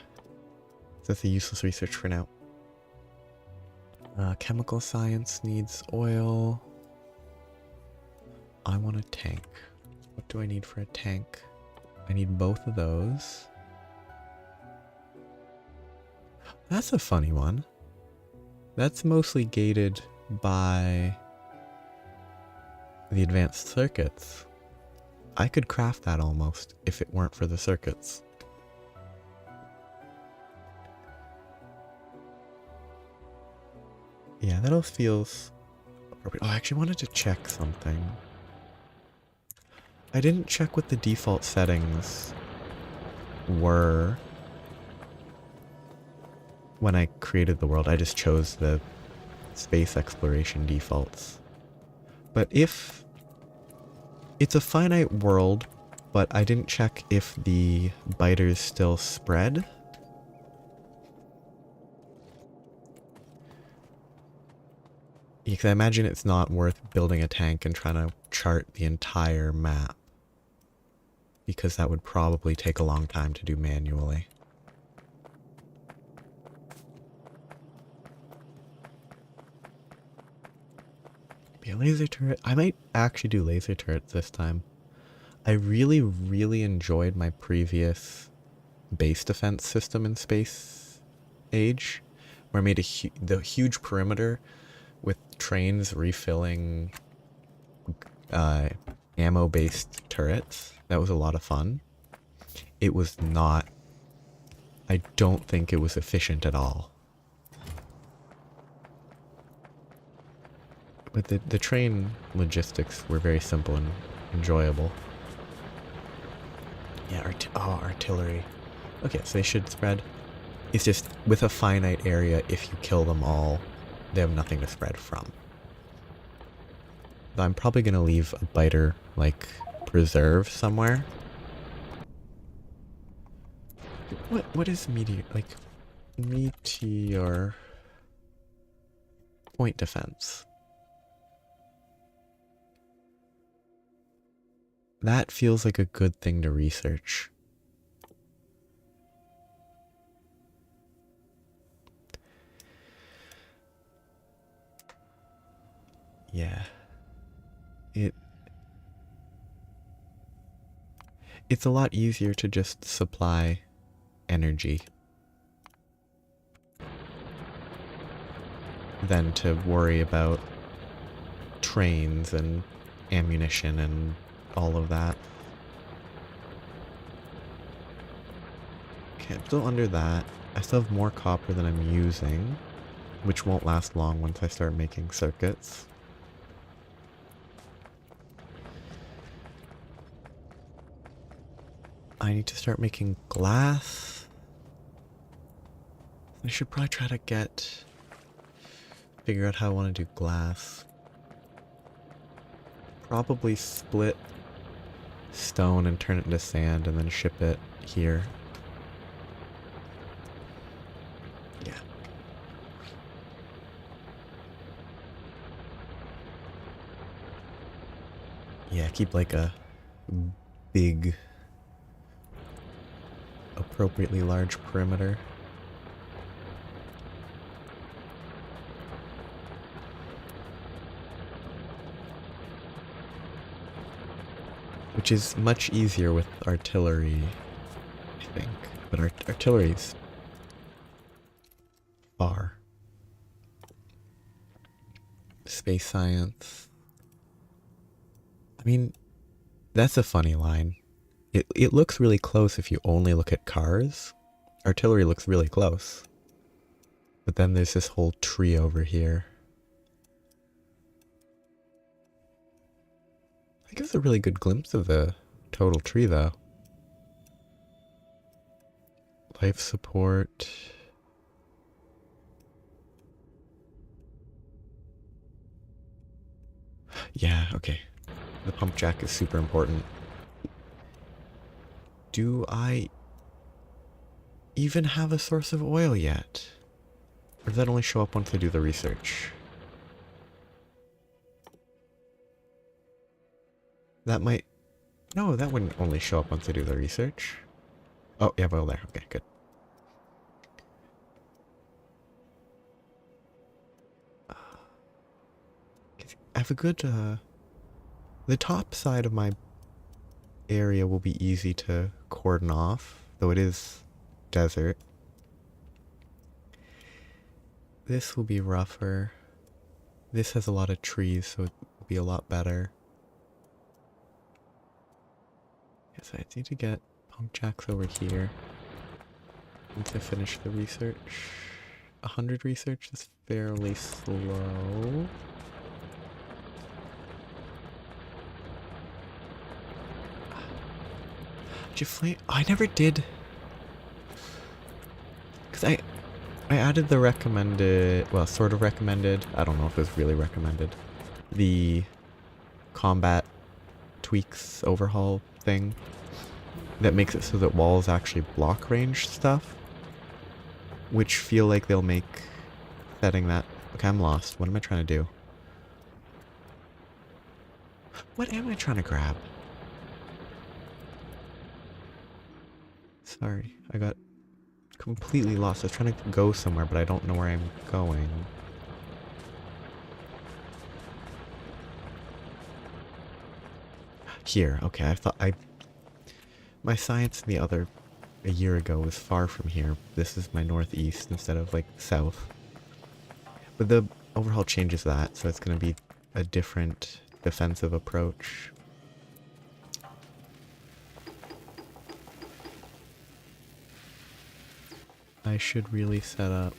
S1: That's a useless research for now. Chemical science needs oil. I want a tank. What do I need for a tank? I need both of those. That's a funny one. That's mostly gated by the advanced circuits. I could craft that almost if it weren't for the circuits. Yeah, that all feels appropriate. Oh, I actually wanted to check something. I didn't check what the default settings were when I created the world. I just chose the space exploration defaults. But if it's a finite world, but I didn't check if the biters still spread. Because I imagine it's not worth building a tank and trying to chart the entire map, because that would probably take a long time to do manually. Be a laser turret. I might actually do laser turrets this time. I really, really enjoyed my previous base defense system in Space Age, where I made the huge perimeter with trains refilling ammo-based turrets. That was a lot of fun. It was not... I don't think it was efficient at all. But the train logistics were very simple and enjoyable. Yeah, artillery. Okay, so they should spread. It's just, with a finite area, if you kill them all, they have nothing to spread from. I'm probably going to leave a biter, like, preserve somewhere. What is meteor? Like, meteor... Point defense. That feels like a good thing to research. Yeah. It's a lot easier to just supply energy than to worry about trains and ammunition and all of that. Okay, I'm still under that. I still have more copper than I'm using, which won't last long once I start making circuits. I need to start making glass. I should probably try to figure out how I want to do glass. Probably split stone and turn it into sand and then ship it here. Yeah. Yeah, keep like a big, appropriately large perimeter. Which is much easier with artillery, I think. But artillery's far. Space science. I mean, that's a funny line. It looks really close if you only look at cars. Artillery looks really close. But then there's this whole tree over here. It gives a really good glimpse of the total tree, though. Life support. Yeah, okay. The pump jack is super important. Do I even have a source of oil yet? Or does that only show up once I do the research? That might... No, that wouldn't only show up once I do the research. Oh, you have oil there. Okay, good. I have a good, the top side of my area will be easy to cordon off, though it is desert. This will be rougher. This has a lot of trees, so it will be a lot better. Yes, I need to get pump jacks over here. Once I finish the research. 100 research is fairly slow. Did you flame? Oh, I never did. Because I added the recommended, well, sort of recommended. I don't know if it was really recommended. The combat tweaks overhaul thing that makes it so that walls actually block range stuff, which feel like they'll make setting that... Okay, I'm lost. What am I trying to do? What am I trying to grab? Sorry, I got completely lost. I was trying to go somewhere, but I don't know where I'm going. Here, okay, I thought my science a year ago was far from here. This is my northeast instead of like south. But the overhaul changes that, so it's gonna be a different defensive approach. I should really set up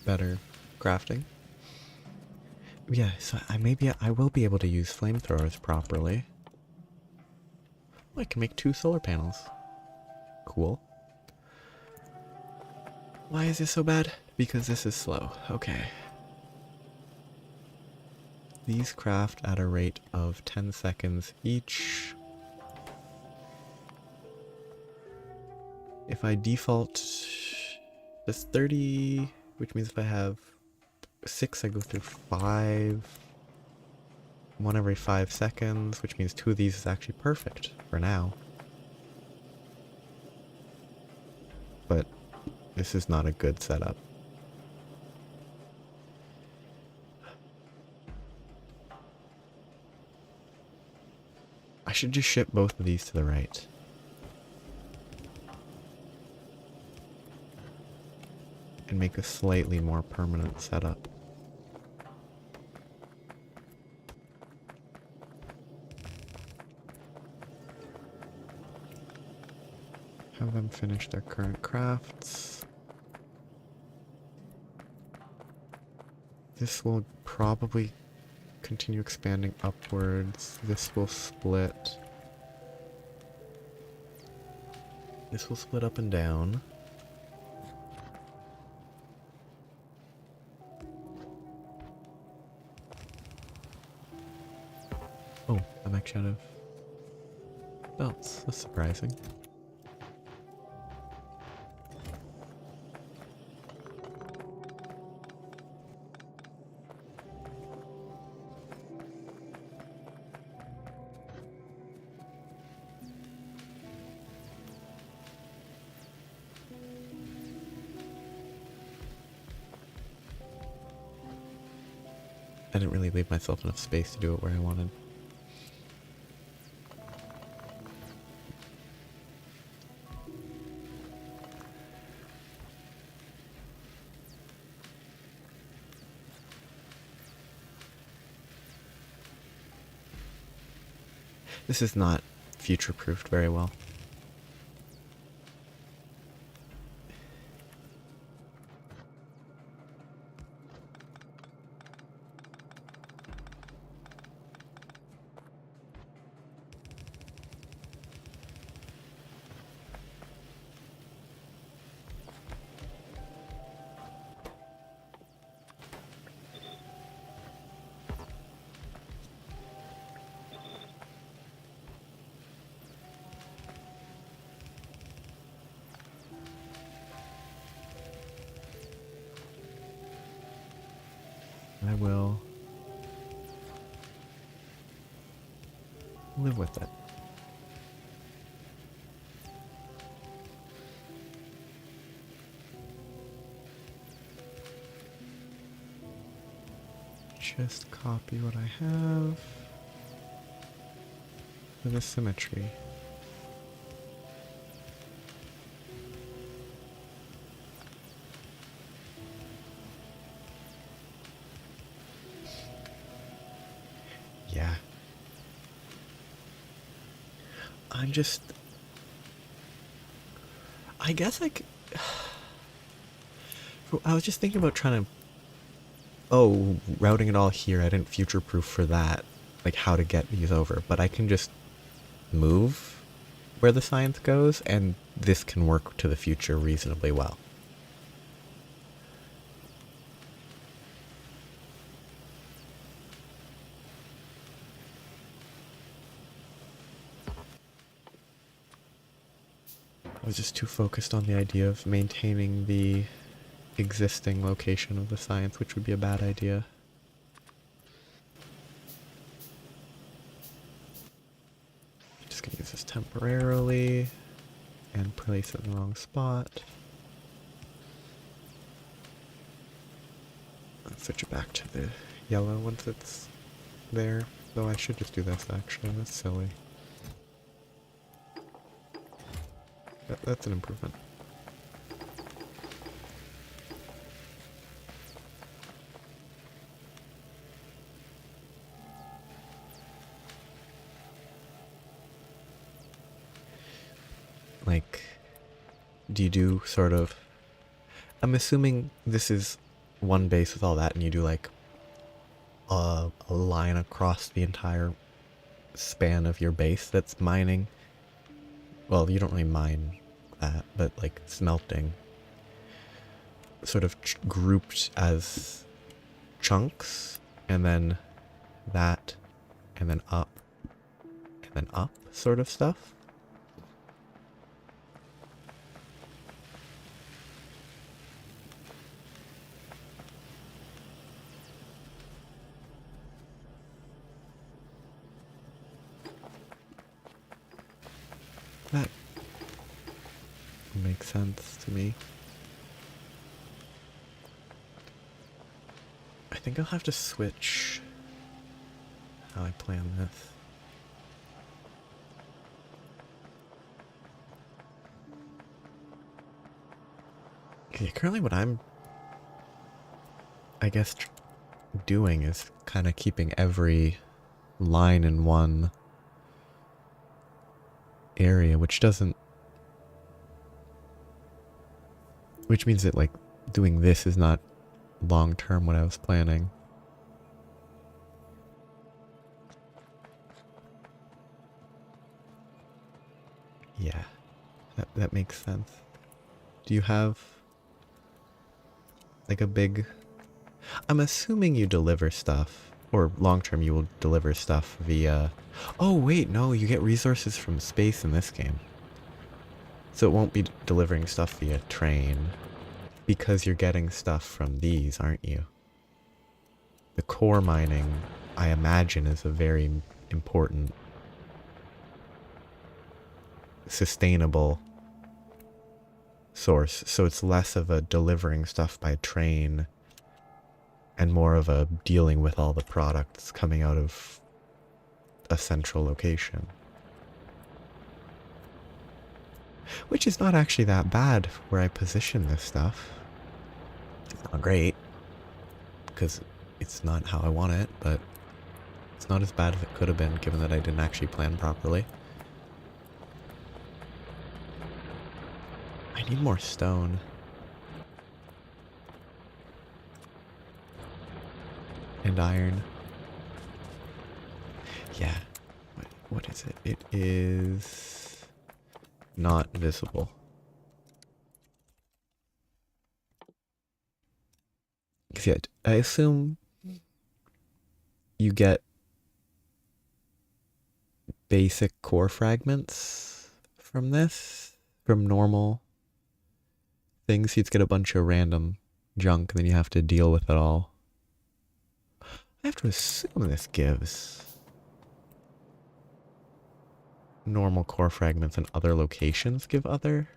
S1: better crafting. Yeah, so I will be able to use flamethrowers properly. Oh, I can make 2 solar panels. Cool. Why is this so bad? Because this is slow. Okay. These craft at a rate of 10 seconds each. If I default, that's 30, which means if I have 6, I go through 5. 1 every 5 seconds, which means 2 of these is actually perfect for now. But this is not a good setup. I should just ship both of these to the right. And make a slightly more permanent setup. Have them finish their current crafts. This will probably continue expanding upwards. This will split. This will split up and down. Oh, I'm actually out of belts. That's surprising. I didn't really leave myself enough space to do it where I wanted. This is not future-proofed very well. I will live with it. Just copy what I have for the symmetry. Yeah. I guess I was just thinking about trying to, routing it all here. I didn't future-proof for that, like how to get these over, but I can just move where the science goes, and this can work to the future reasonably well. I was just too focused on the idea of maintaining the existing location of the science, which would be a bad idea. Just gonna use this temporarily and place it in the wrong spot. I'll switch it back to the yellow once it's there. Though I should just do this actually, that's silly. That's an improvement. Like, do you do sort of... I'm assuming this is one base with all that, and you do like a line across the entire span of your base that's mining. Well, you don't really mine that, but like smelting. Sort of grouped as chunks, and then that, and then up, sort of stuff. That makes sense to me. I think I'll have to switch how I plan this. Okay, currently what I'm, I guess, doing is kind of keeping every line in one area, which means that like doing this is not long term what I was planning. Yeah, that makes sense. Do you have like a big... I'm assuming you deliver stuff, or long term you will deliver stuff via... Oh wait, no, you get resources from space in this game. So it won't be delivering stuff via train, because you're getting stuff from these, aren't you? The core mining, I imagine, is a very important, sustainable source. So it's less of a delivering stuff by train and more of a dealing with all the products coming out of a central location. Which is not actually that bad where I position this stuff. It's not great, because it's not how I want it, but it's not as bad as it could have been given that I didn't actually plan properly. I need more stone. And iron. Yeah. What is it? It is not visible. Because yeah, I assume you get basic core fragments from this, from normal things. You'd get a bunch of random junk, and then you have to deal with it all. I have to assume this gives normal core fragments and other locations give other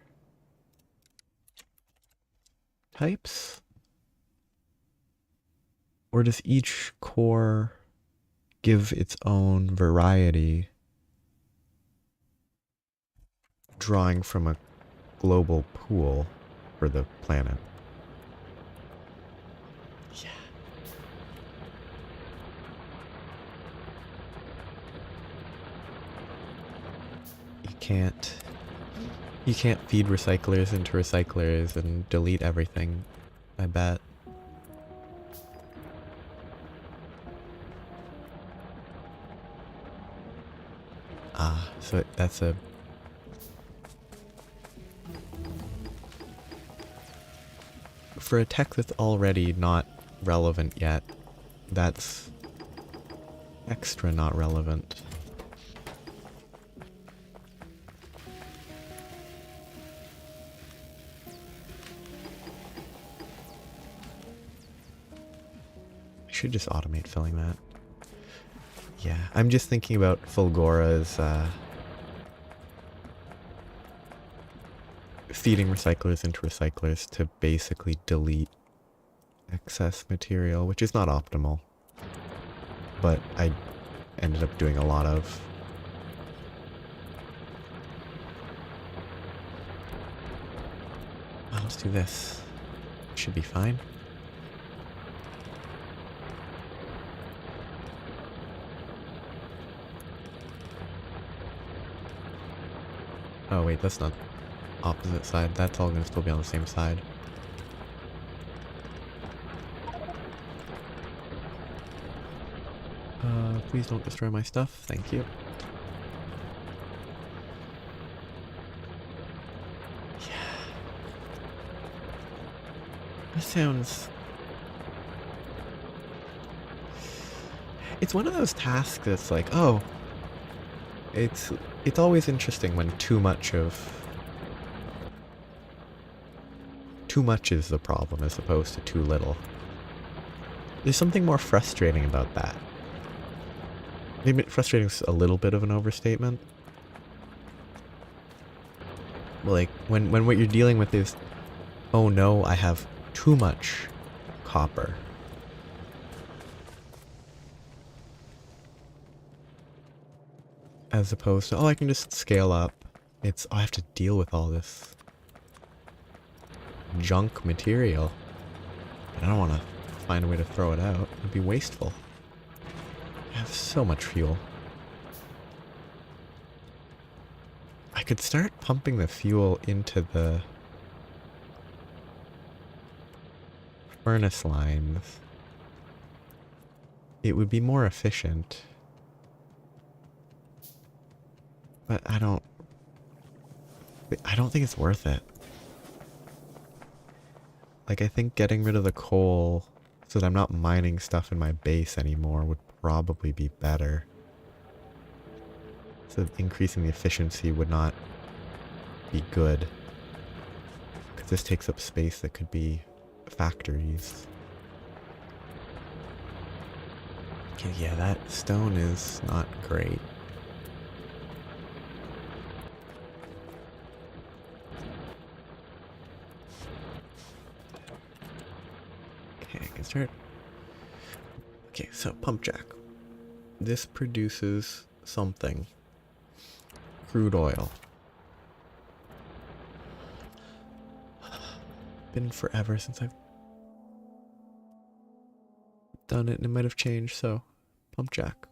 S1: types? Or does each core give its own variety, drawing from a global pool for the planet? Yeah. You can't feed recyclers into recyclers and delete everything, I bet. Ah, so that's a... For a tech that's already not relevant yet, that's extra not relevant. I should just automate filling that. Yeah, I'm just thinking about Fulgora's feeding recyclers into recyclers to basically delete excess material, which is not optimal. But I ended up doing a lot of. Oh, let's do this. Should be fine. Oh wait, that's not opposite side. That's all gonna still be on the same side. Please don't destroy my stuff. Thank you. Yeah. This sounds... It's one of those tasks that's like, oh, it's always interesting when too much is the problem as opposed to too little. There's something more frustrating about that. Maybe frustrating is a little bit of an overstatement. Like, when what you're dealing with is, oh no, I have too much copper. As opposed to, oh, I can just scale up. It's, oh, I have to deal with all this junk material. And I don't want to find a way to throw it out. It'd be wasteful. I have so much fuel. I could start pumping the fuel into the furnace lines. It would be more efficient. But I don't think it's worth it. Like, I think getting rid of the coal so that I'm not mining stuff in my base anymore would probably be better. So increasing the efficiency would not be good. Because this takes up space that could be factories. Okay, yeah, that stone is not great. Okay, I can start Okay, so pump jack. This produces something. Crude oil. Been forever since I've done it, and it might have changed, so pump jack.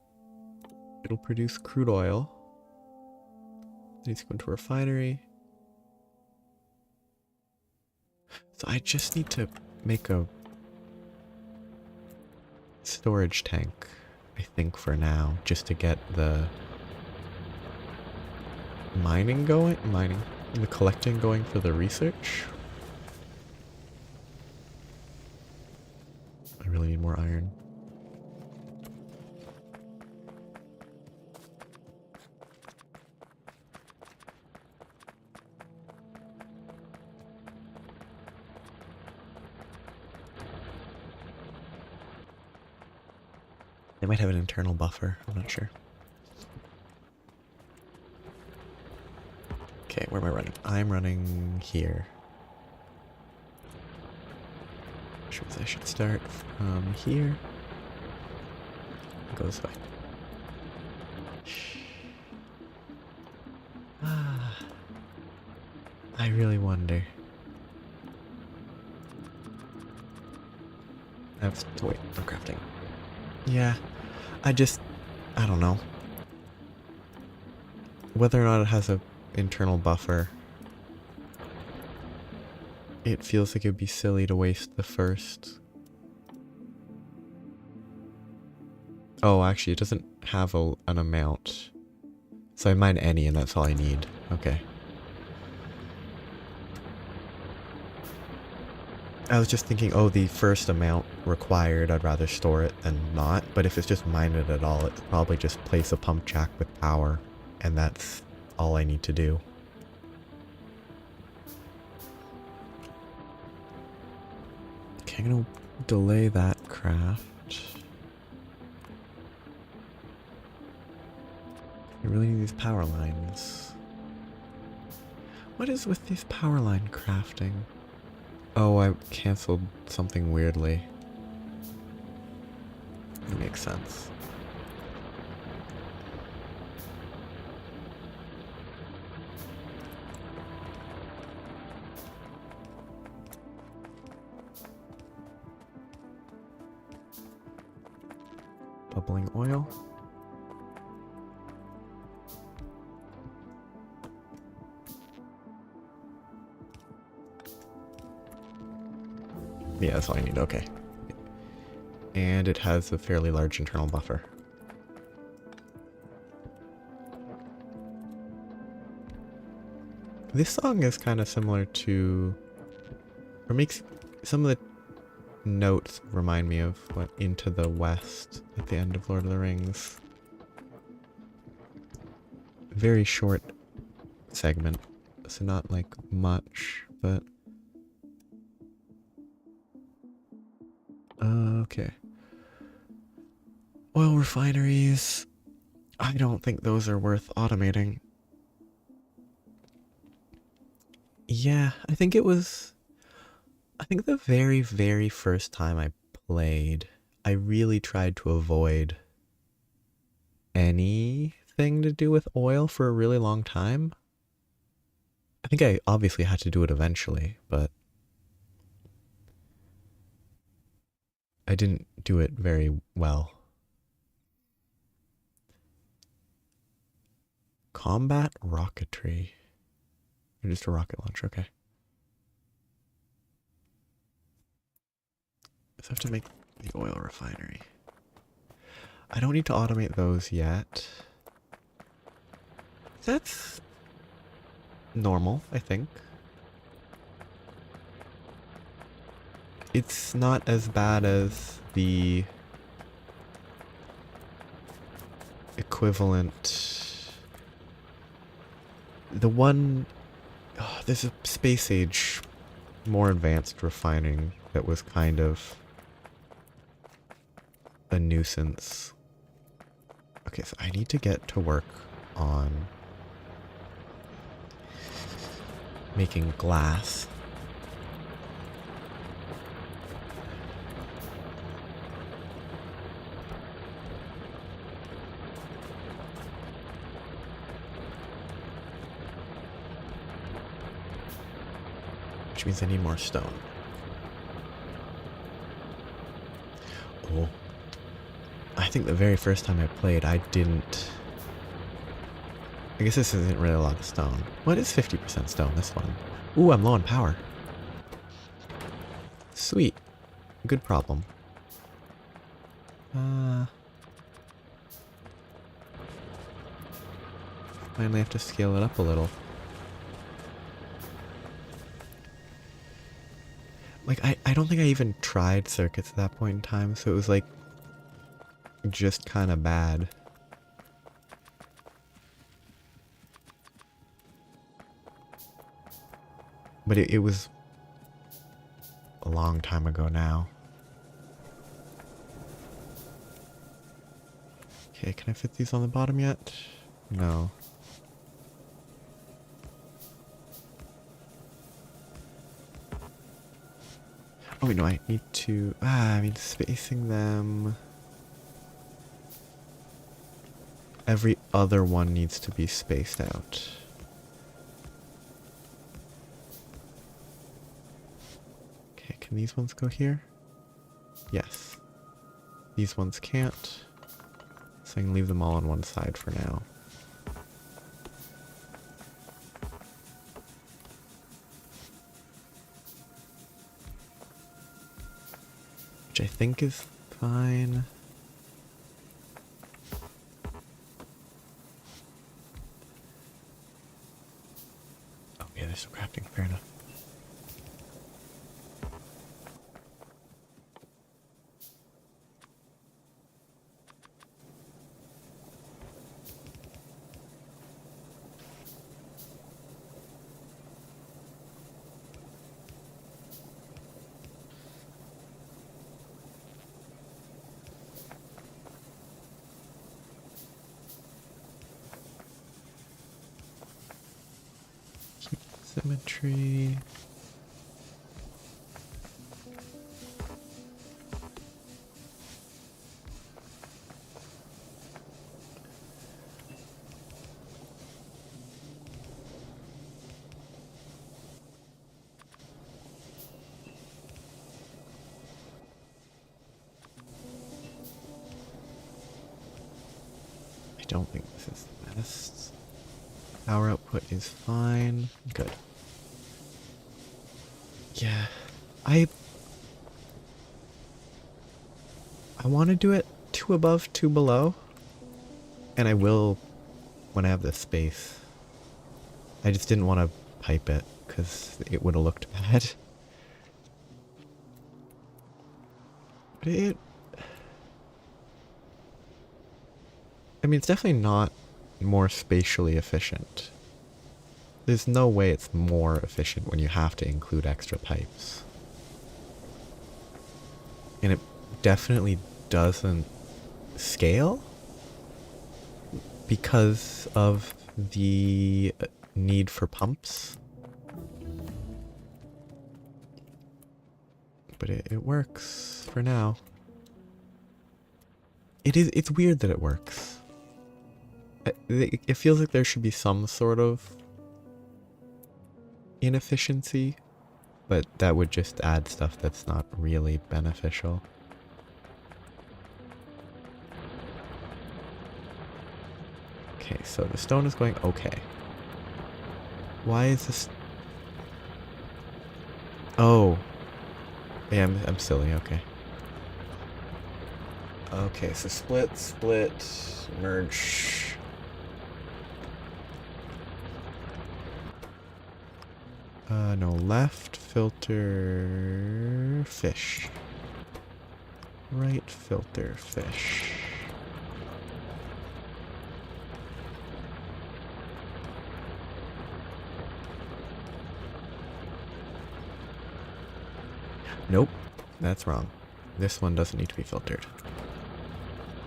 S1: It'll produce crude oil. It needs to go into a refinery. So I just need to make a storage tank, I think, for now, just to get the mining going, and the collecting going for the research. I really need more iron. They might have an internal buffer, I'm not sure. Okay, where am I running? I'm running here. I should start from here. Go this way. I really wonder. I have to wait for crafting. Yeah, I don't know. Whether or not it has a internal buffer, it feels like it would be silly to waste the first. Oh, actually, it doesn't have an amount. So I mine any and that's all I need. Okay. I was just thinking, oh, the first amount required, I'd rather store it than not. But if it's just mine it at all, it's probably just place a pump jack with power. And that's all I need to do. Okay, I'm gonna delay that craft. I really need these power lines. What is with these power line crafting? Oh, I canceled something weirdly. It makes sense. Bubbling oil. Yeah, that's all I need. Okay. And it has a fairly large internal buffer. This song is kind of similar to, or makes some of the notes remind me of what Into the West at the end of Lord of the Rings. Very short segment, so not like much, but okay. Oil refineries. I don't think those are worth automating. Yeah, I think the very, very first time I played, I really tried to avoid anything to do with oil for a really long time. I think I obviously had to do it eventually, but I didn't do it very well. Combat rocketry. Or just a rocket launcher, okay. So I have to make the oil refinery. I don't need to automate those yet. That's normal, I think. It's not as bad as the equivalent. The one, oh, there's a space age, more advanced refining that was kind of a nuisance. Okay, so I need to get to work on making glass. which means I need more stone. Oh. I think the very first time I played, I didn't... I guess this isn't really a lot of stone. What is 50% stone, this one? Ooh, I'm low on power. Sweet. Good problem. Finally have to scale it up a little. Like, I don't think I even tried circuits at that point in time, so it was like just kind of bad. But it was a long time ago now. Okay, can I fit these on the bottom yet? No. Oh wait, no, I need to... I mean, spacing them... Every other one needs to be spaced out. Okay, can these ones go here? Yes. These ones can't. So I can leave them all on one side for now. Which I think is fine. Oh yeah, there's some crafting, fair enough. Symmetry. I don't think this is the best. Power output is fine. Good. Yeah, I want to do it 2 above, 2 below, and I will when I have the space. I just didn't want to pipe it because it would have looked bad. But I mean, it's definitely not more spatially efficient. There's no way it's more efficient when you have to include extra pipes. And it definitely doesn't scale because of the need for pumps. But it works for now. It's weird that it works. It feels like there should be some sort of inefficiency, but that would just add stuff that's not really beneficial. Okay, so the stone is going okay. Why is this? Oh. Yeah, I'm silly, okay. Okay, so split, merge. No, left filter fish. Right filter fish. Nope, that's wrong. This one doesn't need to be filtered.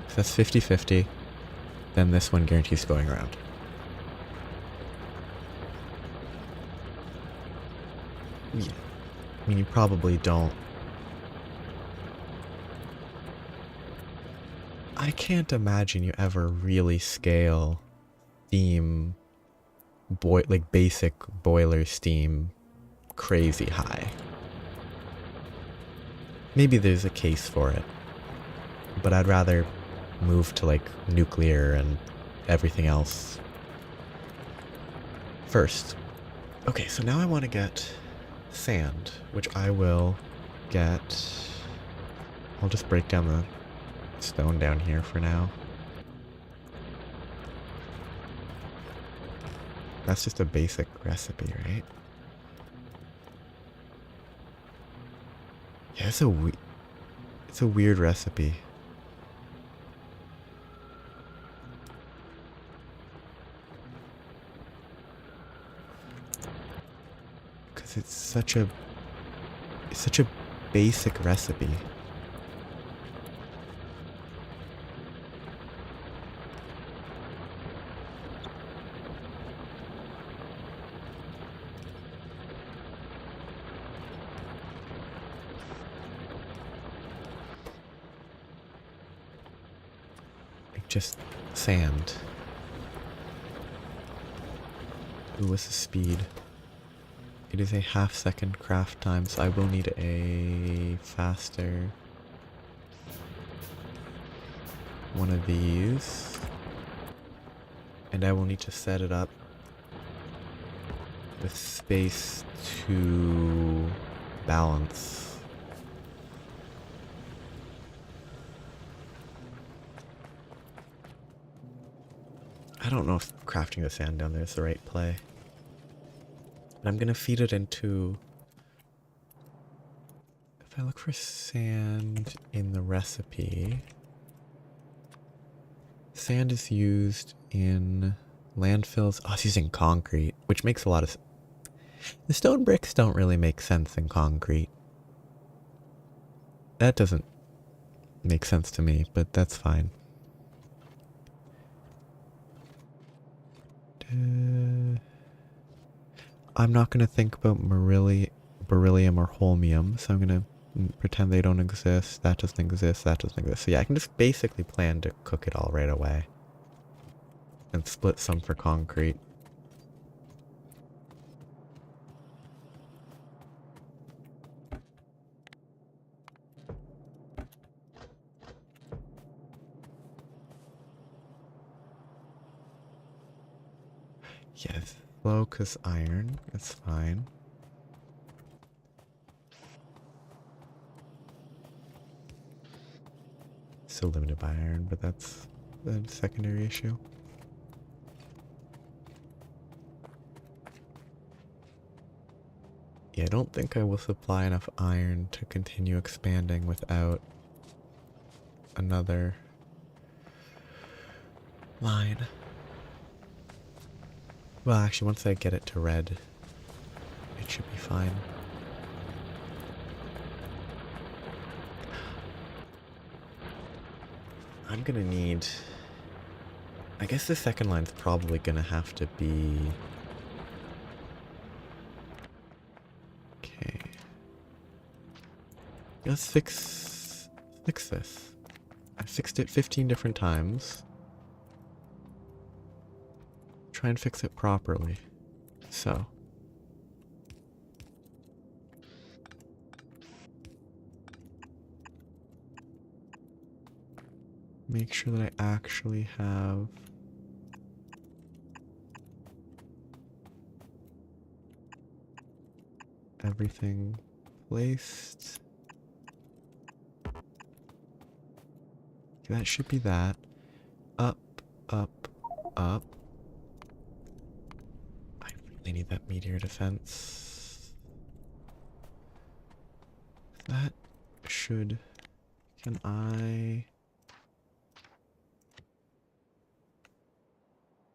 S1: So that's 50-50. Then this one guarantees going around. Yeah. I mean, you probably don't. I can't imagine you ever really scale steam, like basic boiler steam crazy high. Maybe there's a case for it, but I'd rather move to like nuclear and everything else first. Okay, so now I want to get sand, which I will get. I'll just break down the stone down here for now. That's just a basic recipe, right? Yeah, it's a weird recipe. Cause it's such a basic recipe. Just sand. Ooh, what's the speed? It is a half-second craft time, so I will need a faster one of these. And I will need to set it up with space to balance. I don't know if crafting the sand down there is the right play. But I'm gonna feed it into... If I look for sand in the recipe... Sand is used in landfills. Oh, it's using concrete, which makes a lot of... The stone bricks don't really make sense in concrete. That doesn't make sense to me, but that's fine. I'm not going to think about beryllium or holmium, so I'm going to pretend they don't exist. That doesn't exist, that doesn't exist. So yeah, I can just basically plan to cook it all right away. And split some for concrete. Yes, low cause iron, that's fine. Still limited by iron, but that's a secondary issue. Yeah, I don't think I will supply enough iron to continue expanding without another line. Well, actually, once I get it to red, it should be fine. I'm gonna need... I guess the second line's probably gonna have to be... Okay. Let's fix this. I fixed it 15 different times. Try and fix it properly. So. Make sure that I actually have everything placed. Okay, that should be that. Up, up, up. I really need that meteor defense. That should... Can I...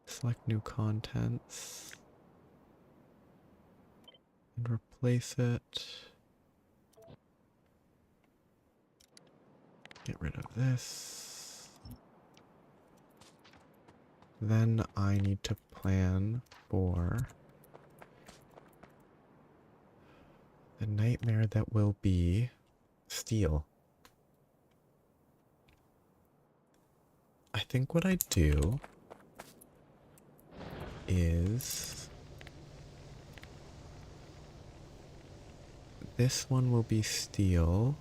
S1: Select new contents. And replace it. Get rid of this. Then I need to plan for the nightmare that will be steel. I think what I do is This one will be steel.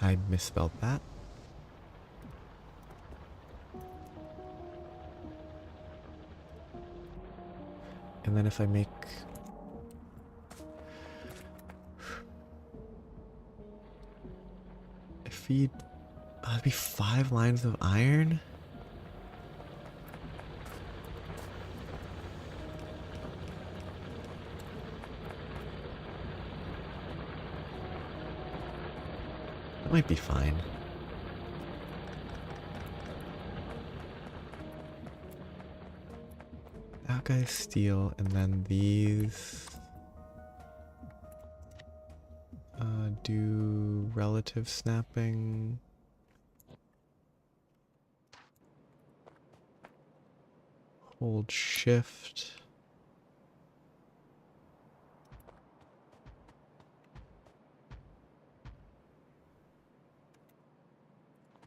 S1: I misspelled that. And then if I make... I feed... that'd be 5 lines of iron? That might be fine. That guy's steel, and then these do relative snapping. Hold shift.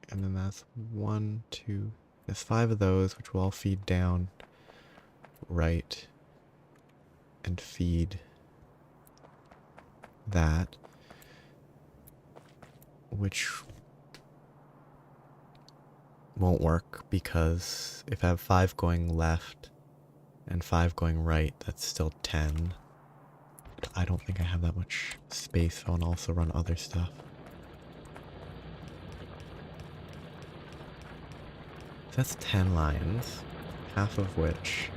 S1: And then that's 1, 2. There's 5 of those, which will all feed down, right, and feed that, which won't work because if I have 5 going left and 5 going right, that's still 10. I don't think I have that much space. I want to also run other stuff. That's 10 lines, half of which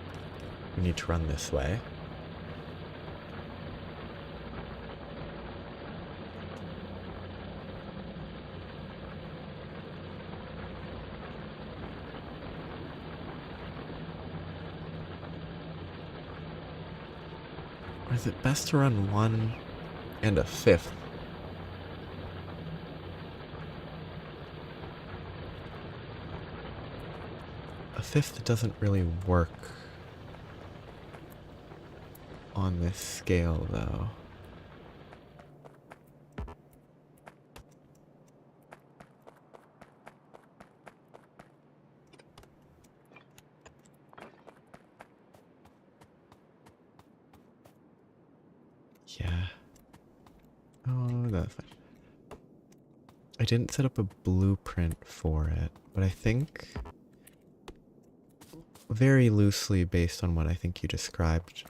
S1: we need to run this way. Or is it best to run 1 and a 5th? A 5th doesn't really work on this scale, though. Yeah. Oh, that's fine. I didn't set up a blueprint for it, but I think very loosely based on what I think you described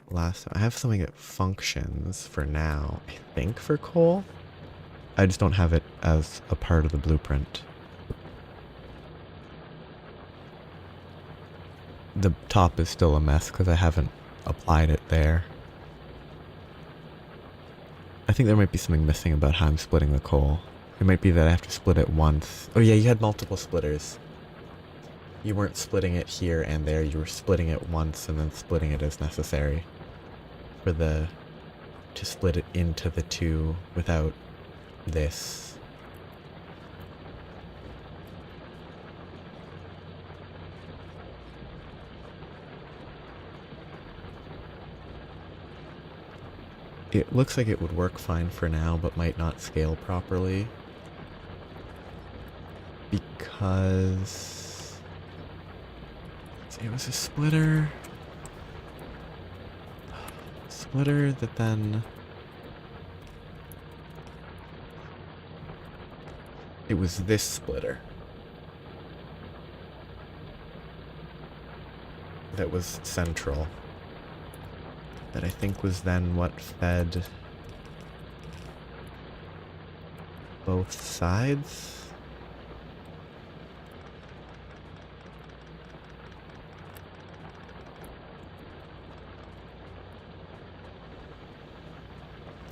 S1: last time. I have something that functions for now, I think, for coal. I just don't have it as a part of the blueprint. The top is still a mess because I haven't applied it there. I think there might be something missing about how I'm splitting the coal. It might be that I have to split it once. Oh yeah, you had multiple splitters. You weren't splitting it here and there, you were splitting it once and then splitting it as necessary. To split it into the 2 without this. It looks like it would work fine for now, but might not scale properly. Because it was a splitter. Splitter that then... It was this splitter that was central. That I think was then what fed both sides.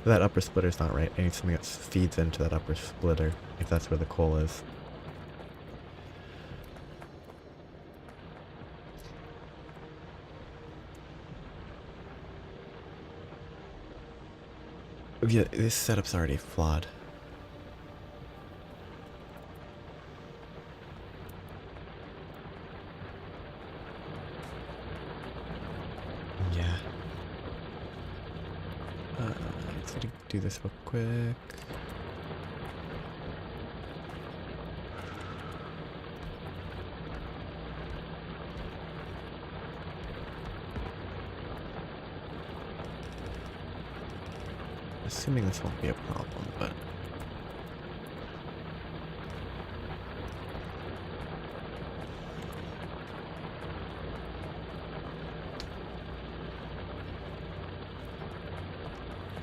S1: That upper splitter's not right. I need something that feeds into that upper splitter, if that's where the coal is. Yeah, this setup's already flawed. Yeah. Let's do this real quick. Assuming this won't be a problem, but...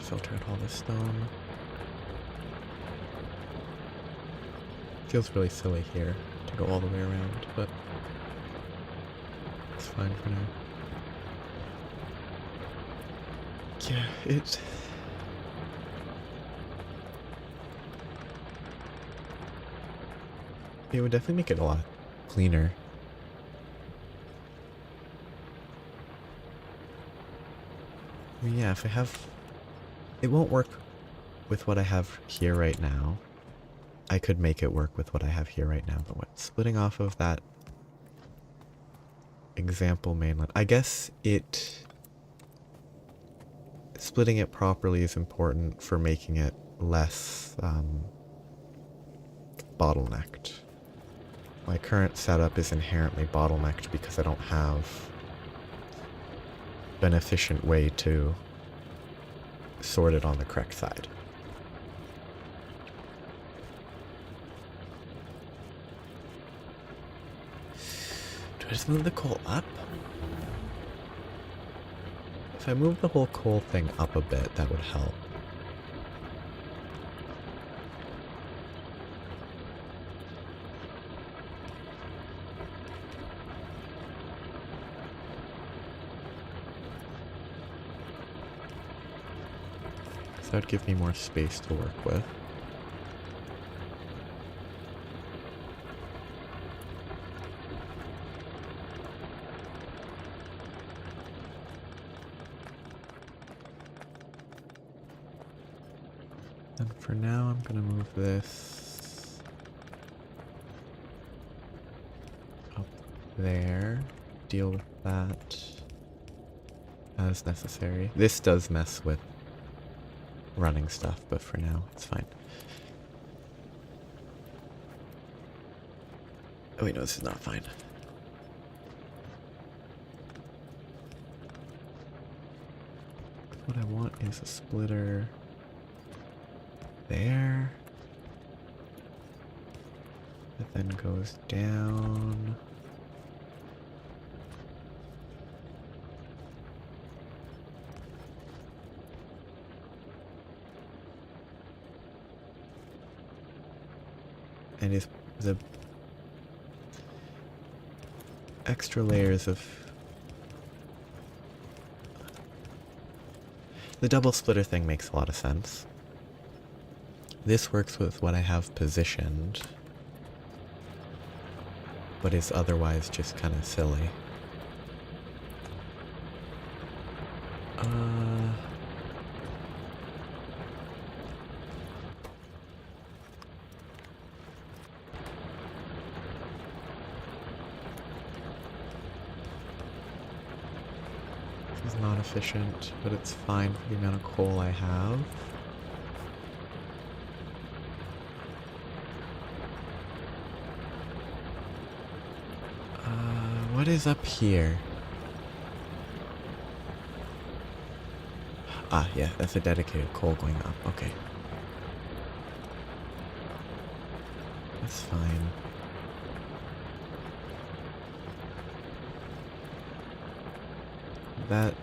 S1: filter out all this stone. Feels really silly here to go all the way around, but it's fine for now. Yeah, it would definitely make it a lot cleaner. I mean, yeah, if I have... It won't work with what I have here right now. I could make it work with what I have here right now, but what? Splitting off of that example mainland. I guess splitting it properly is important for making it less bottlenecked. My current setup is inherently bottlenecked because I don't have an efficient way to sort it on the correct side. Do I just move the coal up? If I move the whole coal thing up a bit, that would help. So that would give me more space to work with. And for now, I'm gonna move this up there, deal with that as necessary. This does mess with running stuff, but for now, it's fine. Oh wait, no, this is not fine. What I want is a splitter there. That then goes down. And is the extra layers of the double splitter thing makes a lot of sense. This works with what I have positioned, but is otherwise just kind of silly. This is not efficient, but it's fine for the amount of coal I have. What is up here? Ah, yeah, that's a dedicated coal going up. Okay. That's fine. That...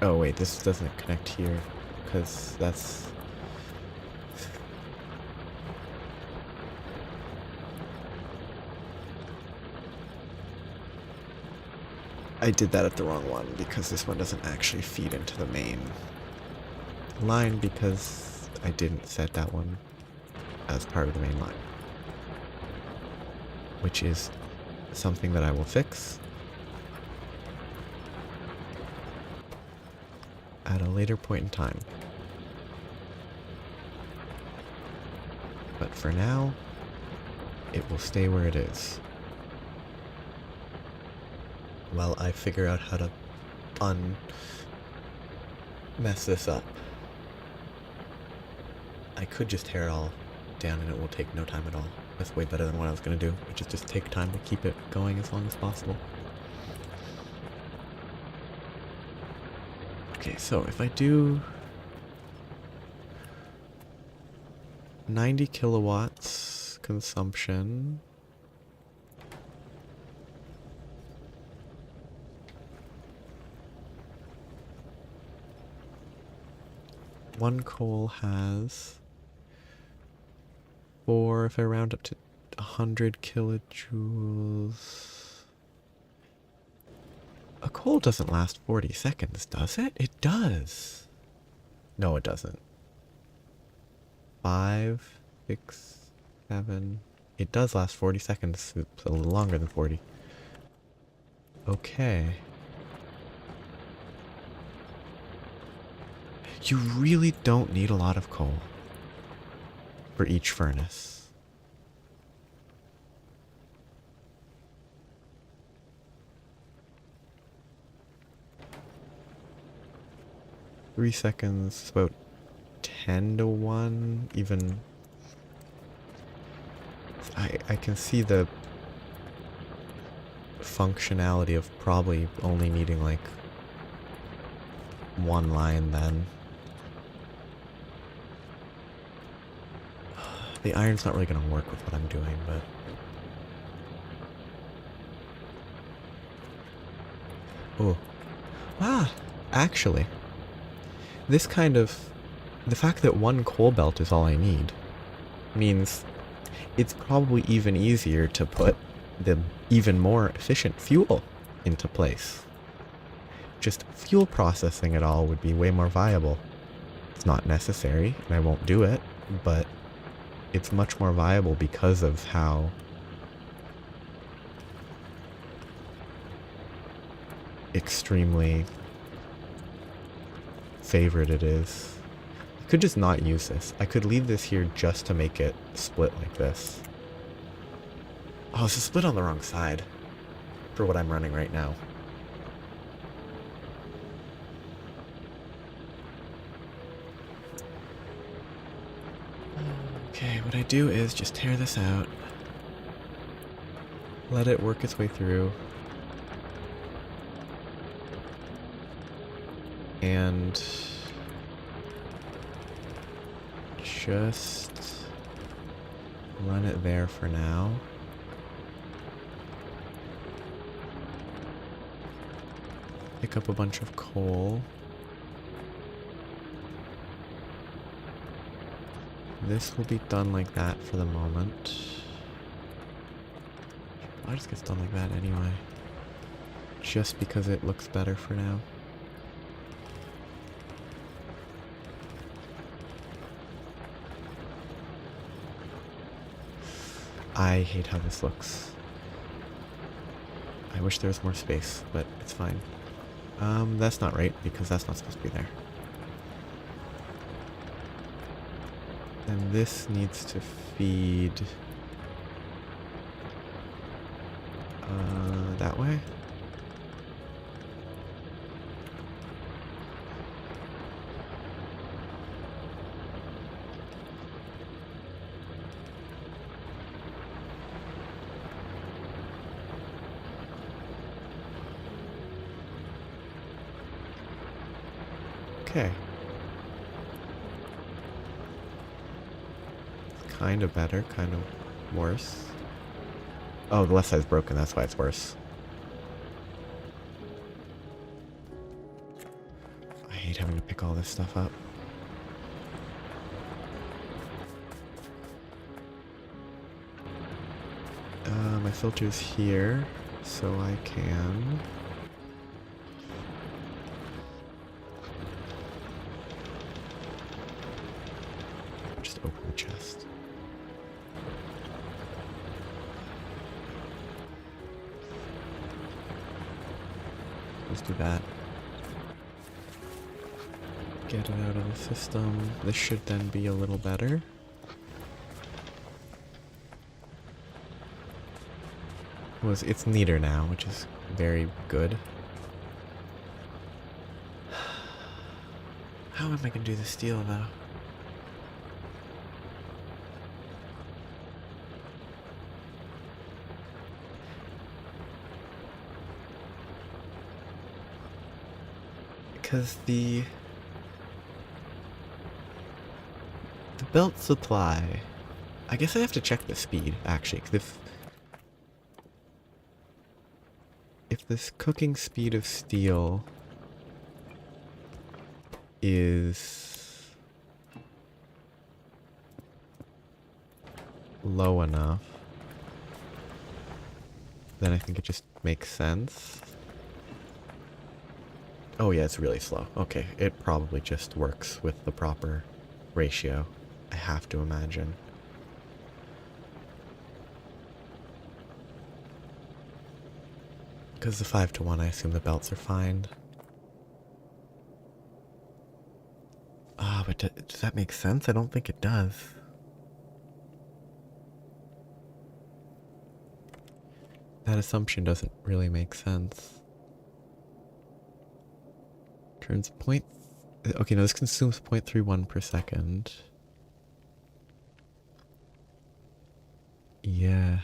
S1: Oh wait, this doesn't connect here, because that's... I did that at the wrong one, because this one doesn't actually feed into the main line, because I didn't set that one as part of the main line. Which is something that I will fix at a later point in time. But for now, it will stay where it is. While I figure out how to mess this up. I could just tear it all down and it will take no time at all. That's way better than what I was going to do, which is just take time to keep it going as long as possible. Okay, so if I do 90 kilowatts consumption. One coal has 4, if I round up to 100 kilojoules. A coal doesn't last 40 seconds, does it? It does. No, it doesn't. 5, 6, 7. It does last 40 seconds. It's a little longer than 40. Okay. You really don't need a lot of coal for each furnace. Three seconds, about 10 to 1, even. I can see the functionality of probably only needing like one line then. The iron's not really going to work with what I'm doing, but... Oh. Ah! Actually, this kind of... The fact that one coal belt is all I need means it's probably even easier to put the even more efficient fuel into place. Just fuel processing it all would be way more viable. It's not necessary, and I won't do it, but it's much more viable because of how extremely favored it is. I could just not use this. I could leave this here just to make it split like this. Oh, it's a split on the wrong side for what I'm running right now. Okay, what I do is just tear this out. Let it work its way through. And just run it there for now. Pick up a bunch of coal. This will be done like that for the moment. I just gets done like that anyway. Just because it looks better for now. I hate how this looks. I wish there was more space, but it's fine. That's not right, because that's not supposed to be there. And this needs to feed... that way? Okay. Kind of better, kind of worse. Oh, the left side's broken, that's why it's worse. I hate having to pick all this stuff up. My filter's here, so I can... just open the chest. Let's do that. Get it out of the system. This should then be a little better. It's neater now, which is very good. How am I gonna do the steel though? Because the belt supply, I guess I have to check the speed actually, because if this cooking speed of steel is low enough, then I think it just makes sense. Oh yeah, it's really slow. Okay, it probably just works with the proper ratio, I have to imagine. Because the 5-to-1, I assume the belts are fine. Ah, but does that make sense? I don't think it does. That assumption doesn't really make sense. Turns point... Okay, no, this consumes 0.31 per second. Yeah.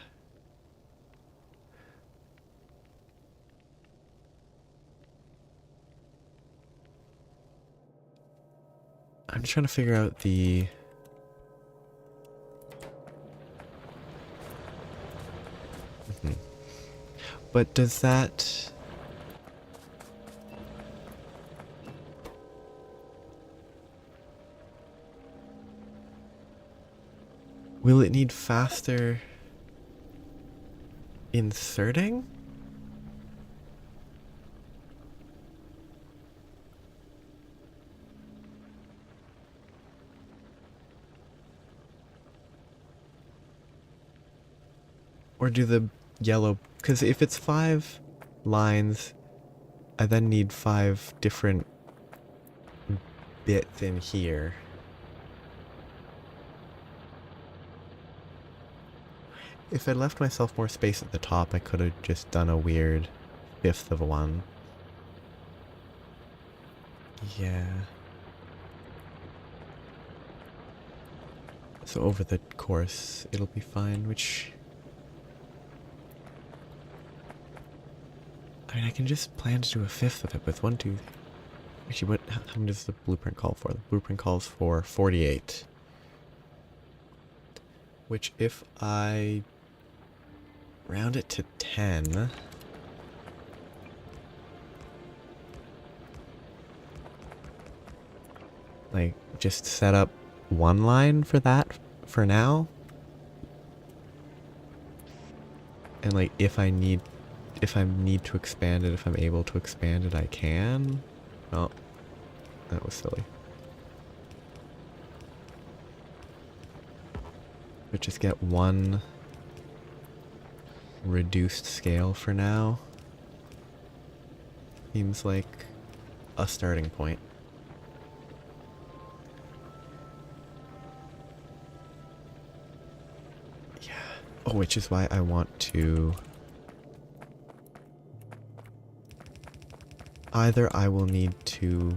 S1: I'm just trying to figure out the... But does that... Will it need faster inserting? Or do the yellow... Because if it's 5 lines, I then need 5 different bits in here. If I left myself more space at the top, I could have just done a weird 1/5 of one. Yeah. So over the course, it'll be fine, which... I mean, I can just plan to do a 1/5 of it with 1, 2... Actually, how many does the blueprint call for? The blueprint calls for 48. Which, if I round it to 10... Like, just set up 1 line for that for now. And like, if I need to expand it, if I'm able to expand it, I can. Oh, that was silly. But just get 1 reduced scale for now. Seems like a starting point. Yeah. Oh, which is why I want to... Either I will need to...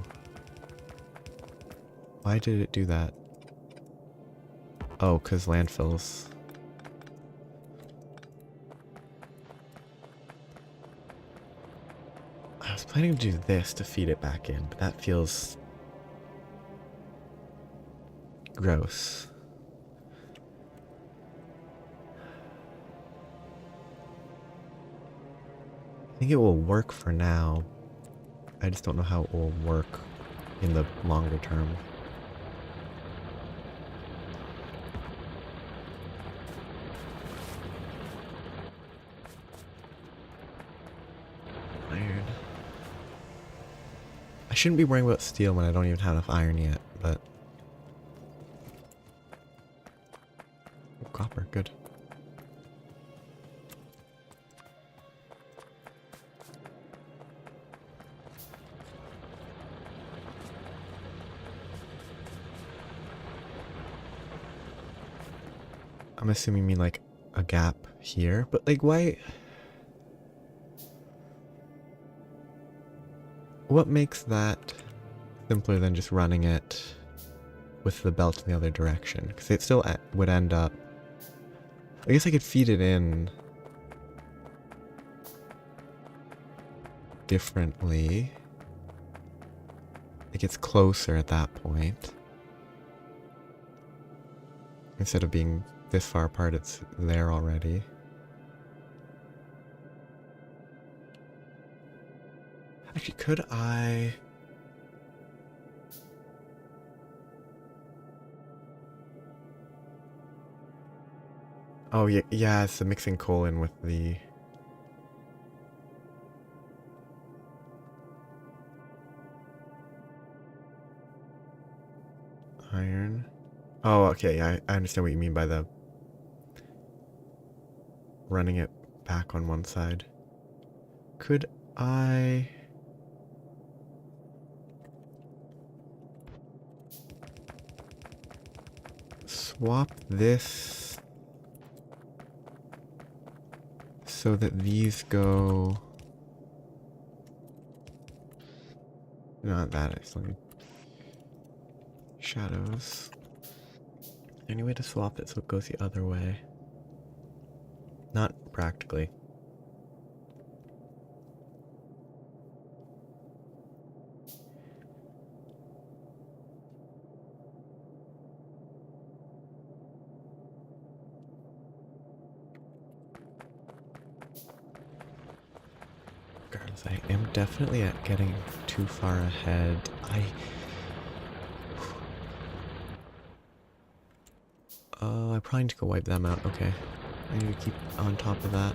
S1: Why did it do that? Oh, because landfills. I was planning to do this to feed it back in, but that feels... gross. I think it will work for now. I just don't know how it will work in the longer term. Iron. I shouldn't be worrying about steel when I don't even have enough iron yet, but... Oh, copper, good. I'm assuming you mean like a gap here, but like why... What makes that simpler than just running it with the belt in the other direction? Because it still would end up... I guess I could feed it in differently. it gets closer at that point. Instead of being this far apart, it's there already. Actually, could I... Oh, yeah, yeah, it's the mixing coal in with the... iron. Oh, okay, yeah, I understand what you mean by the... running it back on one side. Could I... swap this so that these go... Not that, it's like shadows. Any way to swap it so it goes the other way? Not practically. Regardless, I am definitely at getting too far ahead. I probably need to go wipe them out. Okay. I need to keep on top of that.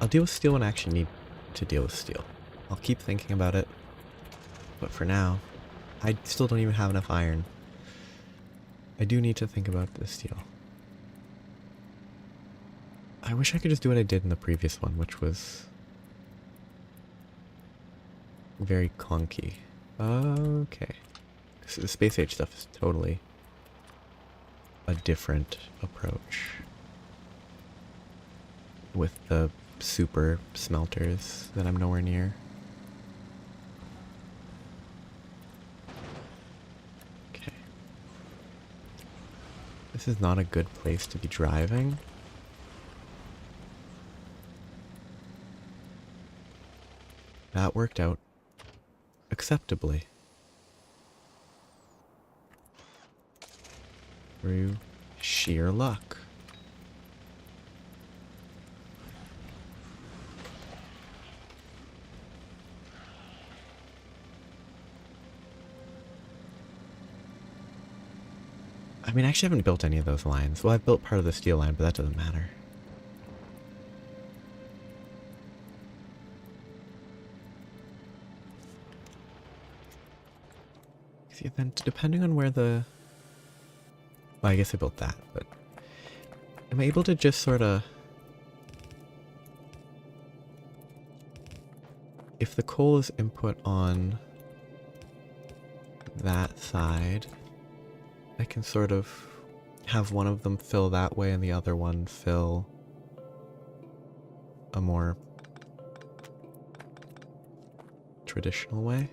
S1: I'll deal with steel when I actually need to deal with steel. I'll keep thinking about it. But for now, I still don't even have enough iron. I do need to think about the steel. I wish I could just do what I did in the previous one, which was very clunky. Okay. So the space age stuff is totally a different approach. With the super smelters that I'm nowhere near. Okay. This is not a good place to be driving. That worked out acceptably. Through sheer luck. I mean, I actually haven't built any of those lines. Well, I've built part of the steel line, but that doesn't matter. See, then depending on where the... Well, I guess I built that, but... Am I able to just sort of... If the coal is input on that side, I can sort of have one of them fill that way and the other one fill a more traditional way.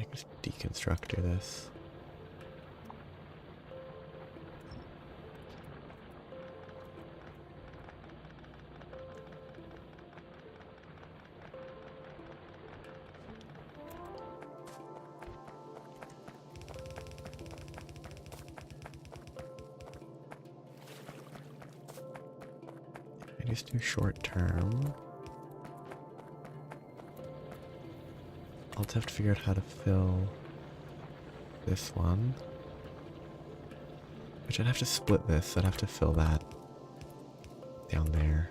S1: I can just deconstructor this. I just do short term. I'll just have to figure out how to fill this one. Which I'd have to split this, I'd have to fill that down there.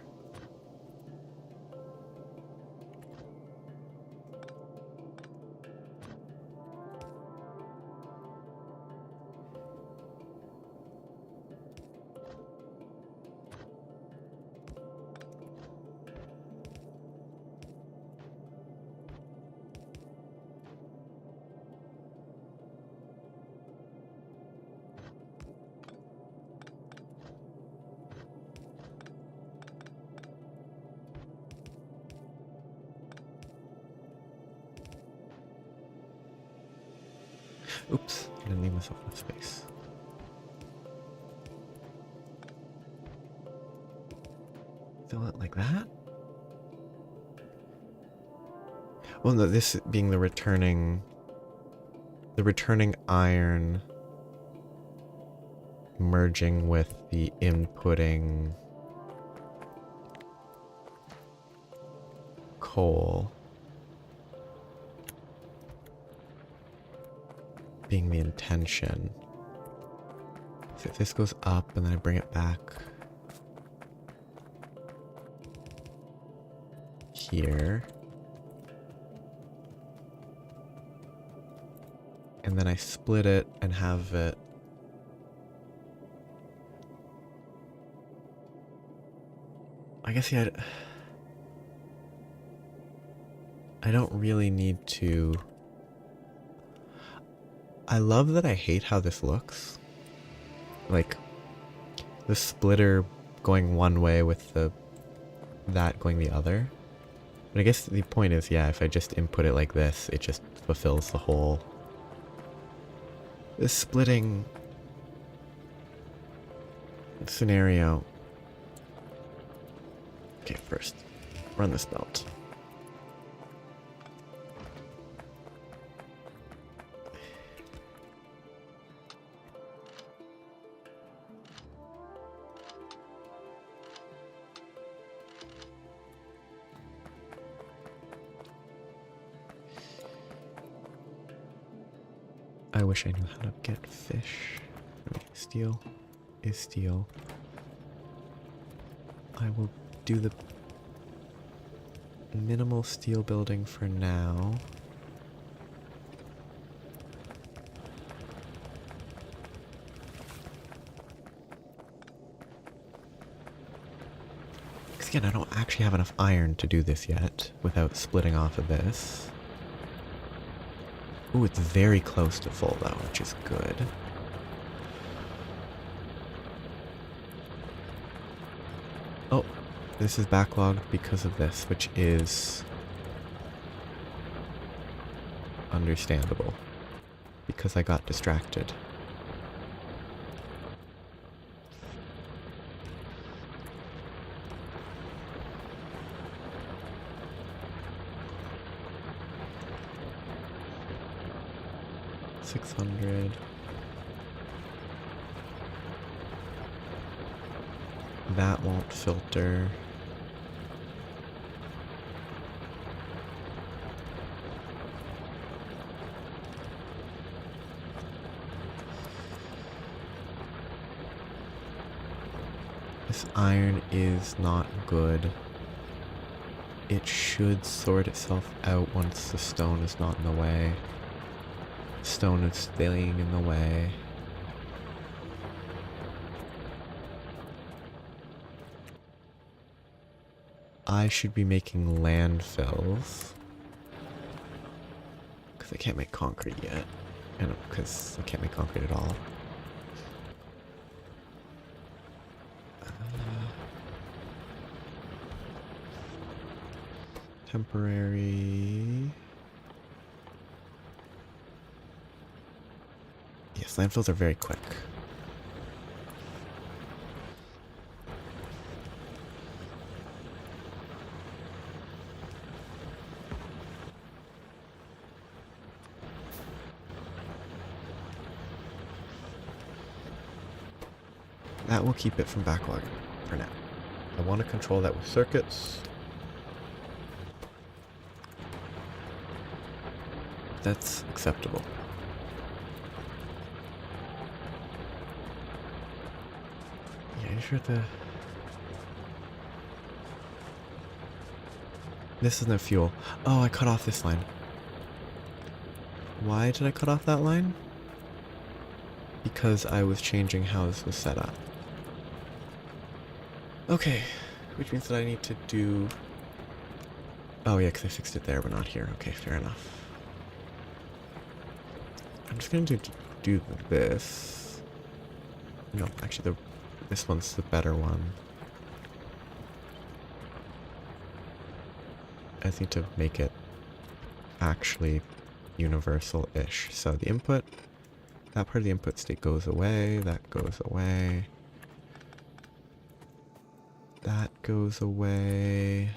S1: Oops, I didn't leave myself enough space. Fill it like that? Well, no, this being the returning iron merging with the inputting coal being the intention. So if this goes up and then I bring it back here, and then I split it and have it I guess, yeah, I don't really need to. I love that I hate how this looks. Like, the splitter going one way with that going the other. But I guess the point is, yeah, if I just input it like this, it just fulfills the whole... This splitting scenario. Okay, first, run this belt. I wish I knew how to get fish. Okay, steel is steel. I will do the minimal steel building for now. Because again, I don't actually have enough iron to do this yet without splitting off of this. Ooh, it's very close to full though, which is good. Oh, this is backlogged because of this, which is understandable. Because I got distracted. $600. That won't filter. This iron is not good. It should sort itself out once the stone is not in the way. Stone is staying in the way. I should be making landfills. Because I can't make concrete yet. And because I can't make concrete at all. Temporary. Yes, landfills are very quick. That will keep it from backlogging for now. I want to control that with circuits. That's acceptable. Yeah, you sure this isn't fuel. Oh, I cut off this line. Why did I cut off that line? Because I was changing how this was set up. Okay, which means that I need to do... Oh yeah, because I fixed it there, but not here. Okay, fair enough. I'm just going to do this. No, actually, this one's the better one. I just need to make it actually universal-ish. So the input That part of the input state goes away, that goes away. That goes away.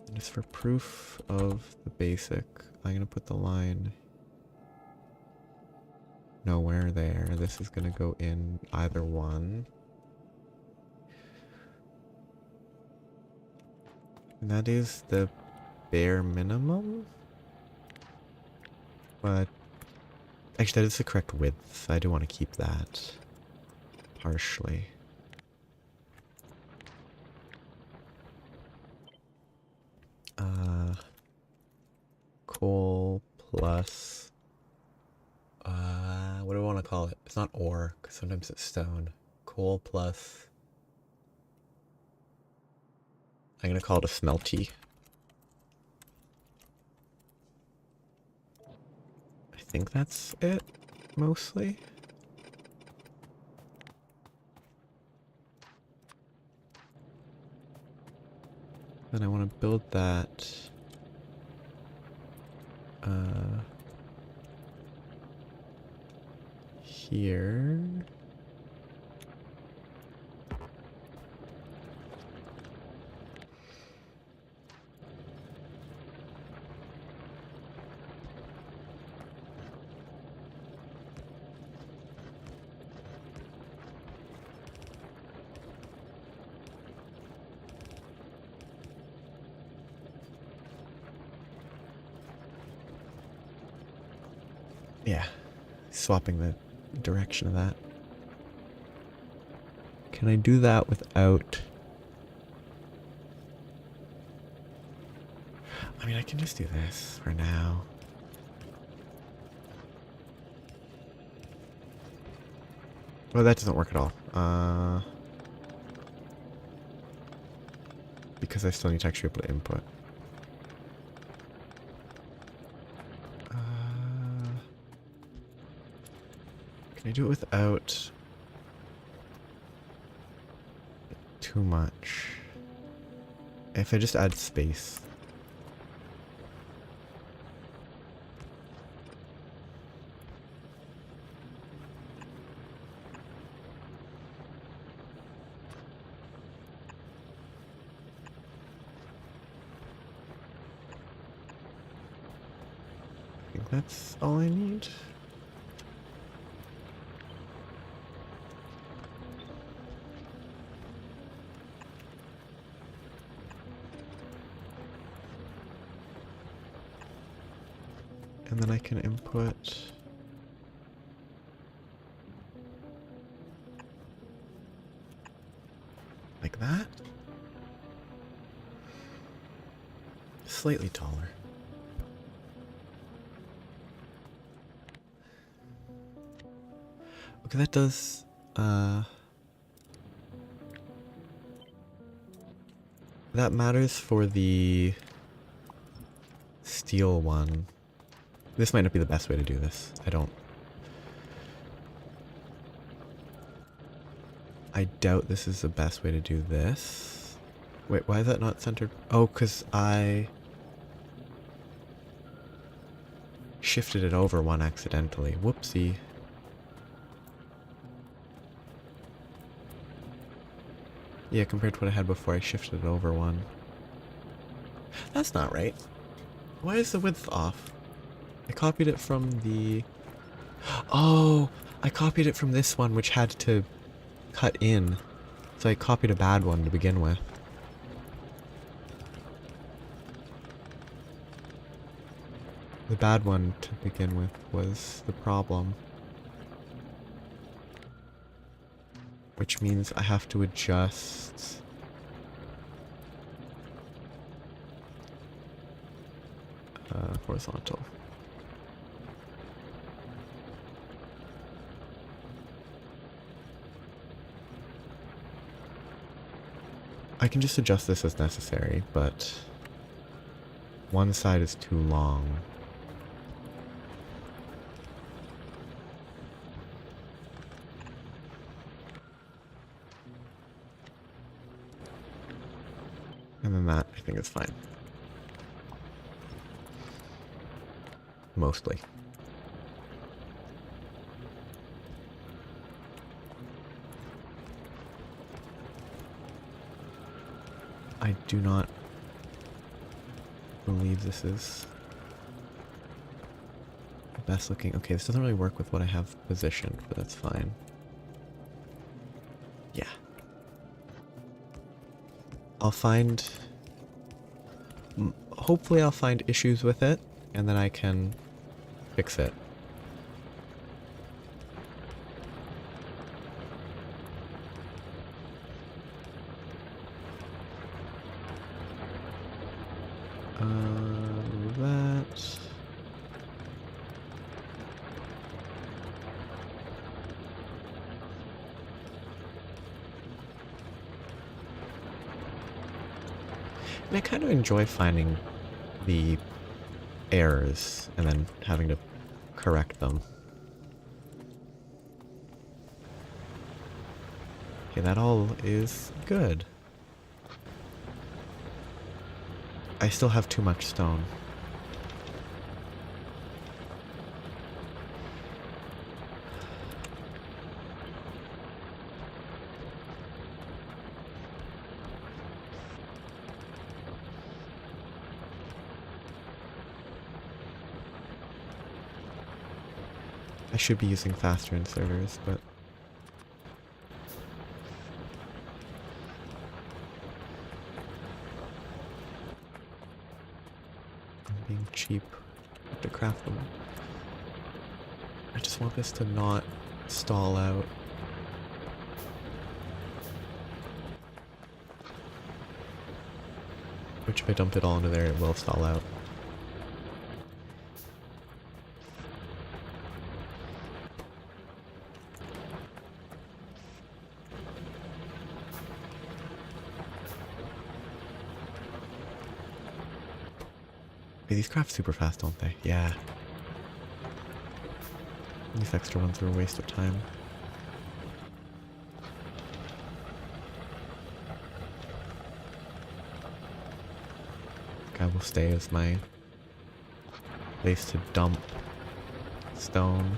S1: And just for proof of the basic, I'm gonna put the line nowhere there. This is gonna go in either one. And that is the bare minimum. But actually that is the correct width. I do want to keep that partially. Coal plus what do I want to call it? It's not ore, because sometimes it's stone. Coal plus, I'm gonna call it a smelty. I think that's it, mostly. Then I want to build that here. Yeah, swapping the direction of that. Can I do that without... I mean, I can just do this for now. Well, that doesn't work at all. Because I still need to actually be able to input. Can I do it without too much? If I just add space. I think that's all I need. And then I can input like that. Slightly taller. Okay, that does that matters for the steel one. This might not be the best way to do this. I doubt this is the best way to do this. Wait, why is that not centered? Oh, because I shifted it over one accidentally. Whoopsie. Yeah, compared to what I had before, I shifted it over one. That's not right. Why is the width off? I copied it from the... Oh! I copied it from this one, which had to cut in. So I copied a bad one to begin with. The bad one to begin with was the problem. Which means I have to adjust... horizontal. I can just adjust this as necessary, but one side is too long. And then that, I think, is fine. mostly. I do not believe this is the best looking. Okay, this doesn't really work with what I have positioned, but that's fine. Yeah. I'll find... hopefully I'll find issues with it, and then I can fix it. That... And I kind of enjoy finding the errors and then having to correct them. Okay, that all is good. I still have too much stone. I should be using faster inserters, but... I'm being cheap to craft them. I just want this to not stall out. Which if I dump it all into there, it will stall out. These craft super fast, don't they? Yeah. These extra ones are a waste of time. I will stay as my place to dump stone.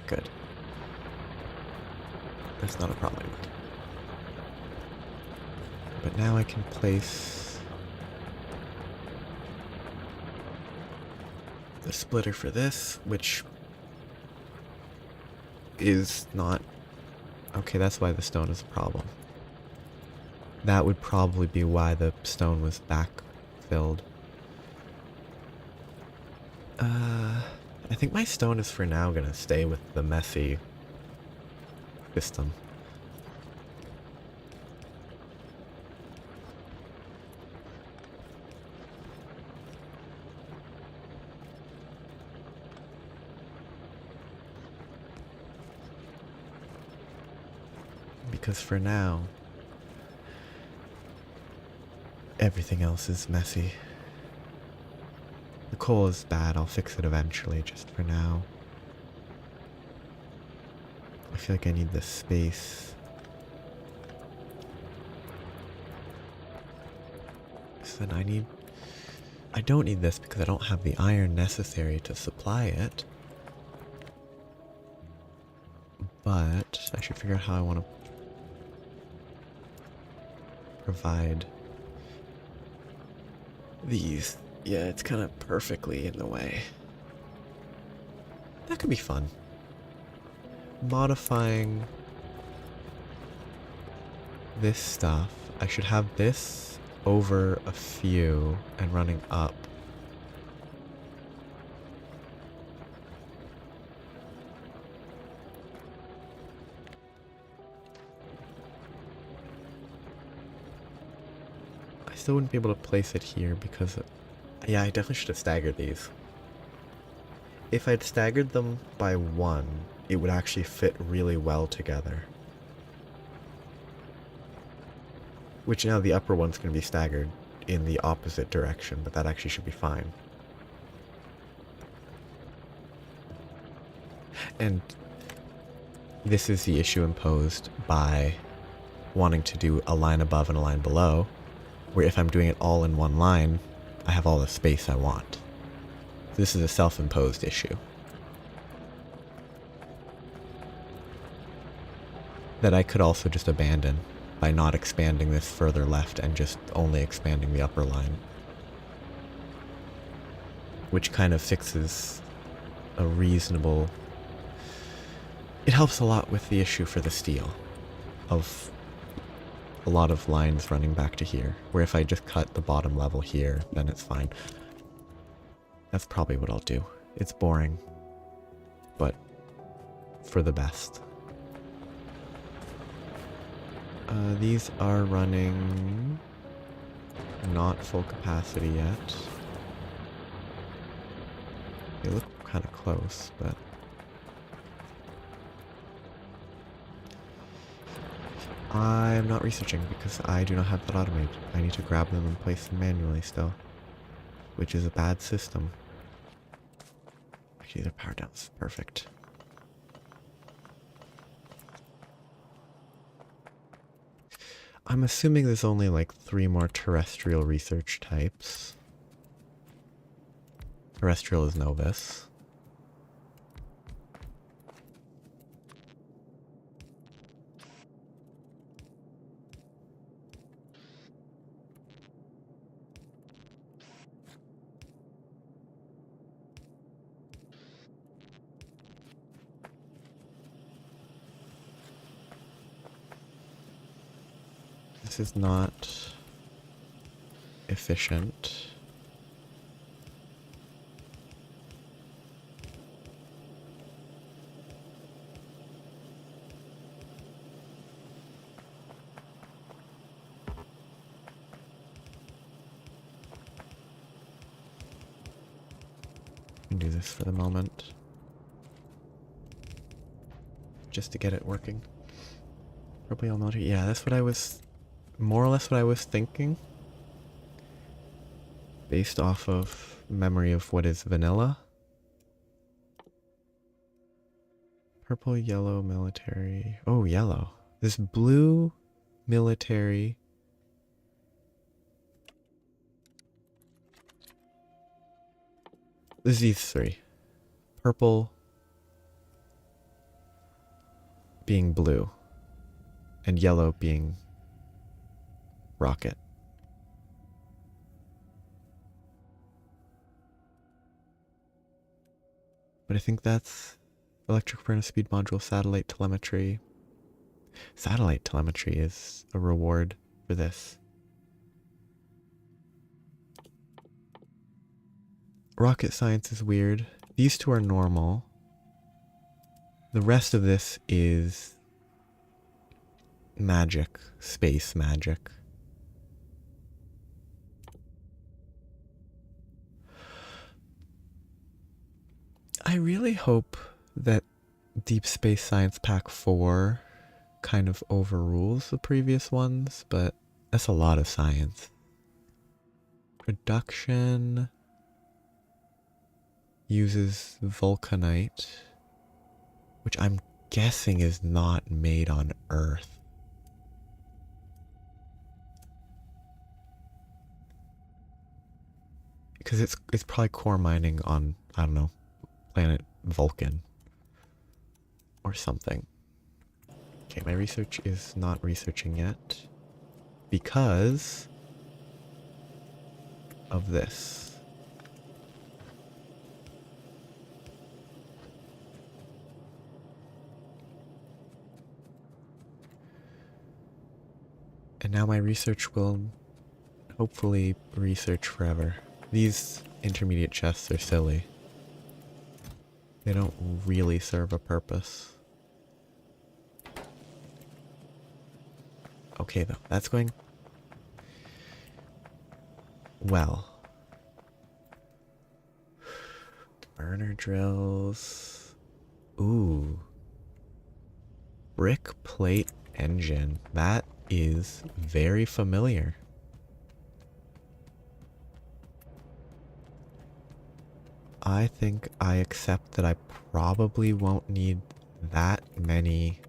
S1: Good. That's not a problem anymore. But now I can place the splitter for this, which is not... Okay, that's why the stone is a problem. That would probably be why the stone was backfilled. I think my stone is for now gonna stay with the messy system. Because for now, everything else is messy. The coal is bad, I'll fix it eventually, just for now. I feel like I need this space. So then I don't need this because I don't have the iron necessary to supply it. But I should figure out how I want to provide these. Yeah, it's kind of perfectly in the way. That could be fun. Modifying this stuff. I should have this over a few and running up. I still wouldn't be able to place it here because... Yeah, I definitely should have staggered these. If I'd staggered them by one, it would actually fit really well together. Which now the upper one's going to be staggered in the opposite direction, but that actually should be fine. And this is the issue imposed by wanting to do a line above and a line below, where if I'm doing it all in one line, I have all the space I want. This is a self-imposed issue that I could also just abandon by not expanding this further left and just only expanding the upper line, which kind of fixes a reasonable... It helps a lot with the issue for the steel of a lot of lines running back to here, where if I just cut the bottom level here, then it's fine. That's probably what I'll do. It's boring, but for the best. These are running not full capacity yet. They look kind of close, but I'm not researching because I do not have that automated. I need to grab them and place them manually still, which is a bad system. Actually, they're powered down. Perfect. I'm assuming there's only like 3 more terrestrial research types. Terrestrial is Novus. This is not efficient. I can do this for the moment, just to get it working. Probably all military. Yeah, that's what I was... more or less what I was thinking, based off of memory of what is vanilla. Purple, yellow, military. Oh, yellow. This blue, military. This is these 3. Purple being blue, and yellow being rocket. But I think that's electric furnace speed module, satellite telemetry. Satellite telemetry is a reward for this. Rocket science is weird. These 2 are normal. The rest of this is magic, space magic. I really hope that Deep Space Science Pack 4 kind of overrules the previous ones, but that's a lot of science. Production uses vulcanite, which I'm guessing is not made on Earth. Because it's probably core mining on, I don't know, planet Vulcan or something. Okay, my research is not researching yet because of this. And now my research will hopefully research forever. These intermediate chests are silly. They don't really serve a purpose. Okay though, that's going well. Burner drills. Ooh. Brick plate engine. That is very familiar. I think I accept that I probably won't need that many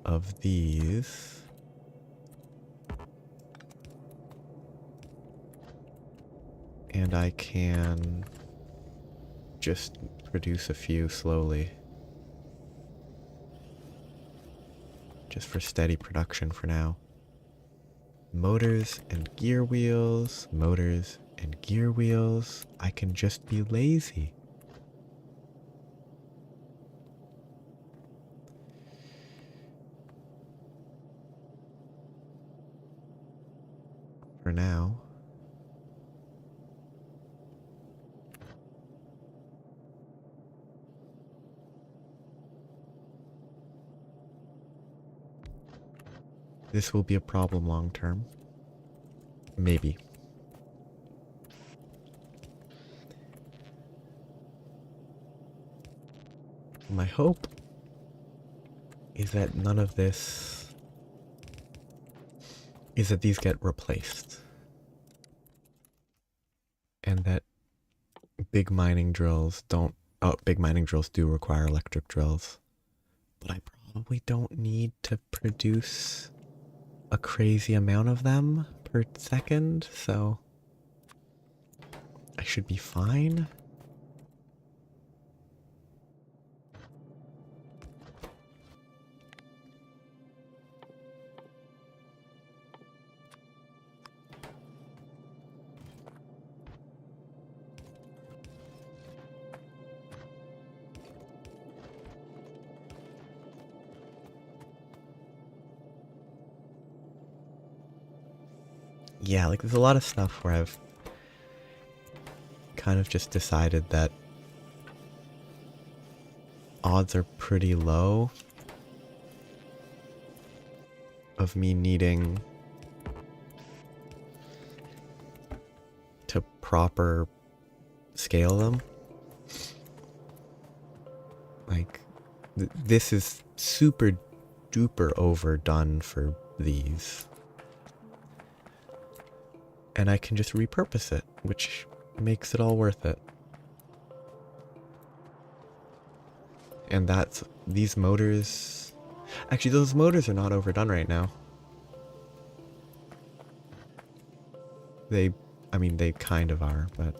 S1: of these. And I can just produce a few slowly. Just for steady production for now. Motors and gear wheels, motors and gear wheels. I can just be lazy. For now. This will be a problem long term. Maybe. My hope is that none of this is that these get replaced. And that big mining drills don't... Oh, big mining drills do require electric drills. But I probably don't need to produce a crazy amount of them per second, so I should be fine. Yeah, like there's a lot of stuff where I've kind of just decided that odds are pretty low of me needing to proper scale them. Like, this is super duper overdone for these. And I can just repurpose it, which makes it all worth it. And that's... these motors... Actually, those motors are not overdone right now. They... I mean, they kind of are, but...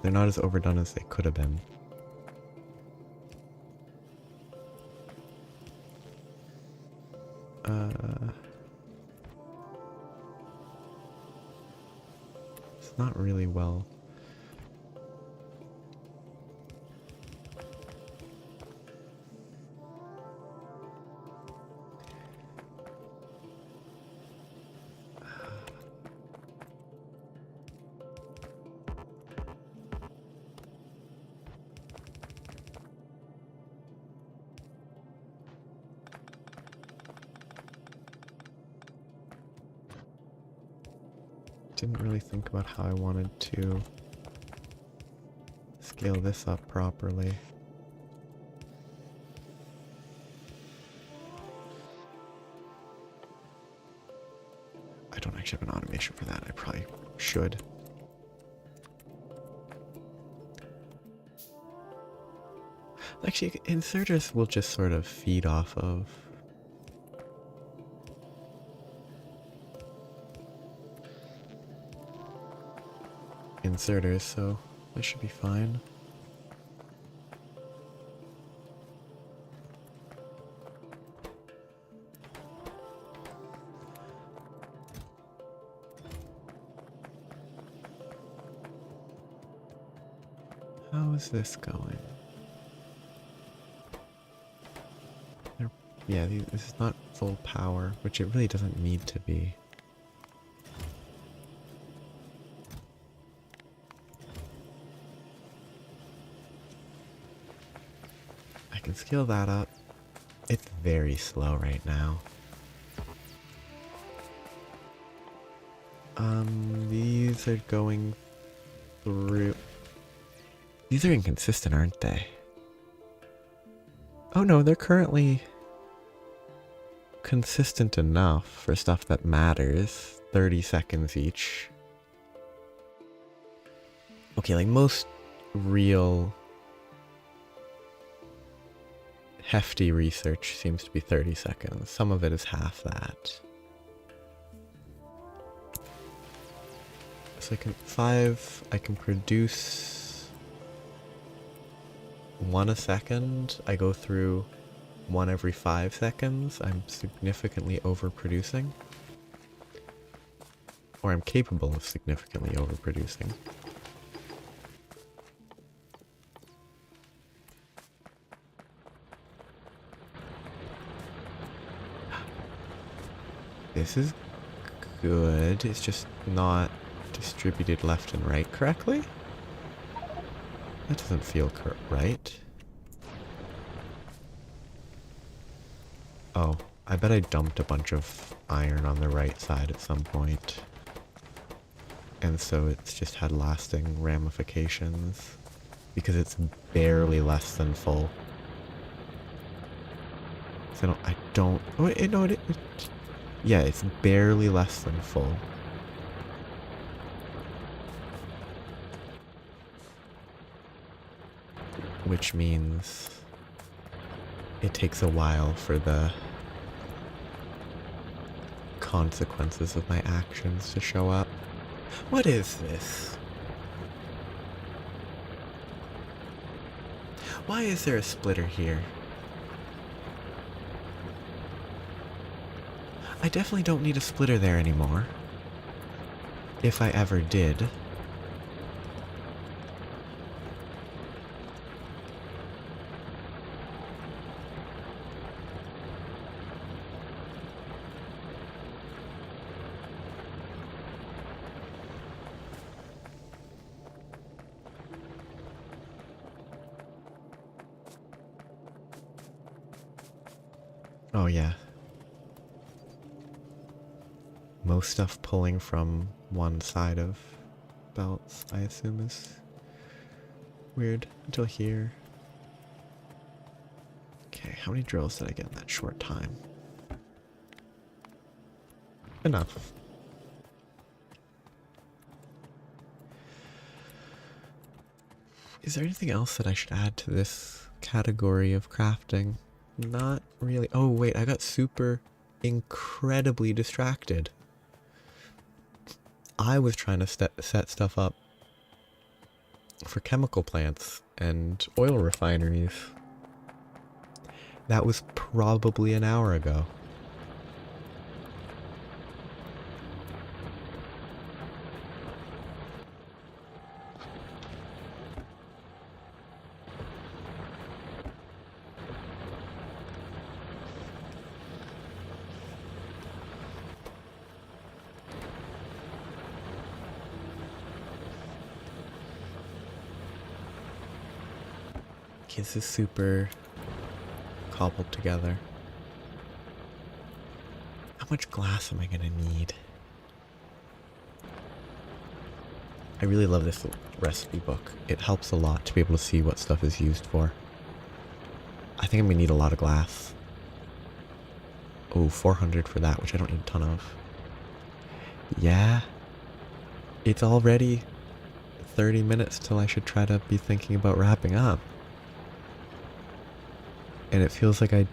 S1: they're not as overdone as they could have been. It's not really well. Didn't really think about how I wanted to scale this up properly. I don't actually have an automation for that. I probably should. Actually, inserters will just sort of feed off of inserters, so that should be fine. How is this going? Yeah, this is not full power, which it really doesn't need to be. I can scale that up. It's very slow right now. These are going through... These are inconsistent, aren't they? Oh no, they're currently consistent enough for stuff that matters. 30 seconds each. Okay, like most real hefty research seems to be 30 seconds. Some of it is half that. So I can produce one a second. I go through one every 5 seconds. I'm significantly overproducing. Or I'm capable of significantly overproducing. This is good. It's just not distributed left and right correctly. That doesn't feel right. Oh, I bet I dumped a bunch of iron on the right side at some point. And so it's just had lasting ramifications. Because it's barely less than full. So I don't... Oh, no, yeah, it's barely less than full. Which means it takes a while for the consequences of my actions to show up. What is this? Why is there a splitter here? I definitely don't need a splitter there anymore. If I ever did. Oh yeah. Most stuff pulling from one side of belts, I assume, is weird until here. Okay, how many drills did I get in that short time? Enough. Is there anything else that I should add to this category of crafting? Not really. Oh wait, I got super incredibly distracted. I was trying to set stuff up for chemical plants and oil refineries. That was probably an hour ago. This is super cobbled together. How much glass am I gonna need? I really love this recipe book. It helps a lot to be able to see what stuff is used for. I think I'm gonna need a lot of glass. Oh, 400 for that, which I don't need a ton of. Yeah. It's already 30 minutes till I should try to be thinking about wrapping up. And it feels like I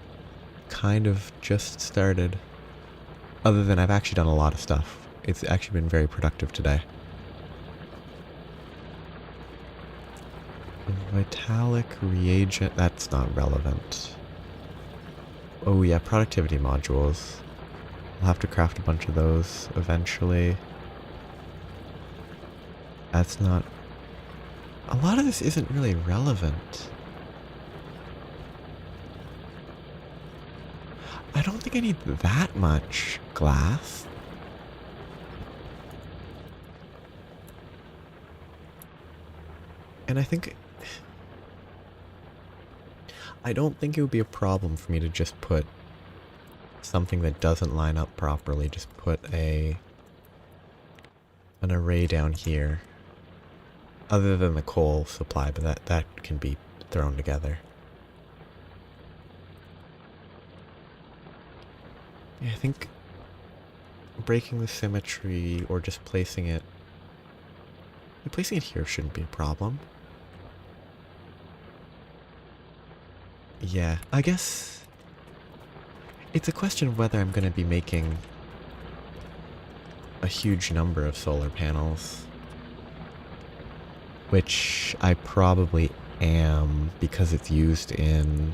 S1: kind of just started. Other than I've actually done a lot of stuff. It's actually been very productive today. Vitalic reagent, that's not relevant. Oh yeah, productivity modules. I'll have to craft a bunch of those eventually. That's not... A lot of this isn't really relevant. I don't think I need that much glass. And I don't think it would be a problem for me to just put something that doesn't line up properly. Just put an array down here. Other than the coal supply, but that can be thrown together. Yeah, I think breaking the symmetry or just placing it... Placing it here shouldn't be a problem. Yeah, I guess it's a question of whether I'm going to be making a huge number of solar panels, which I probably am because it's used in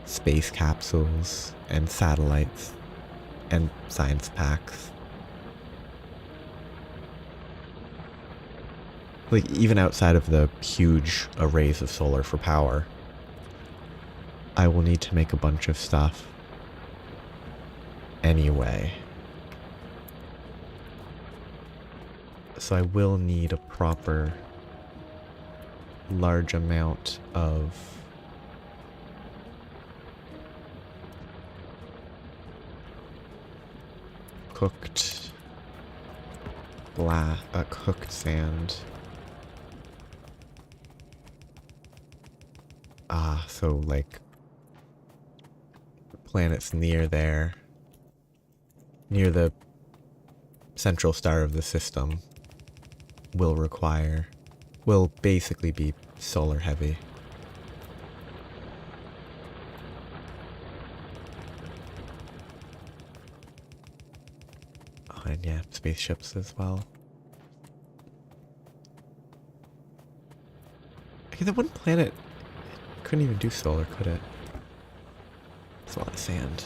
S1: space capsules and satellites and science packs. Like, even outside of the huge arrays of solar for power, I will need to make a bunch of stuff anyway. So I will need a proper large amount of cooked cooked sand. So like planets near there, near the central star of the system, will basically be solar heavy. Oh, and yeah, spaceships as well. Okay, that one planet couldn't even do solar, could it? It's a lot of sand.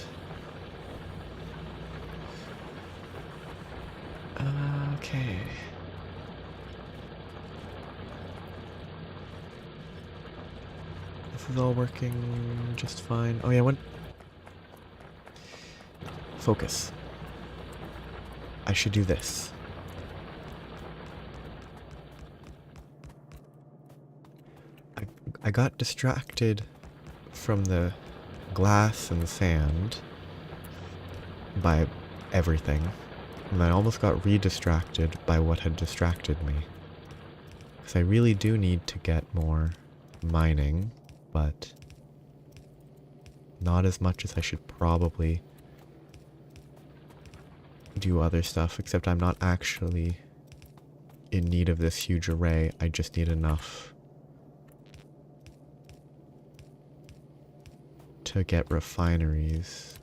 S1: Okay. This is all working just fine. Oh yeah, focus. I should do this. I got distracted from the glass and sand by everything, and I almost got re-distracted by what had distracted me. Because I really do need to get more mining, but not as much as I should probably do other stuff, except I'm not actually in need of this huge array. I just need enough to get refineries.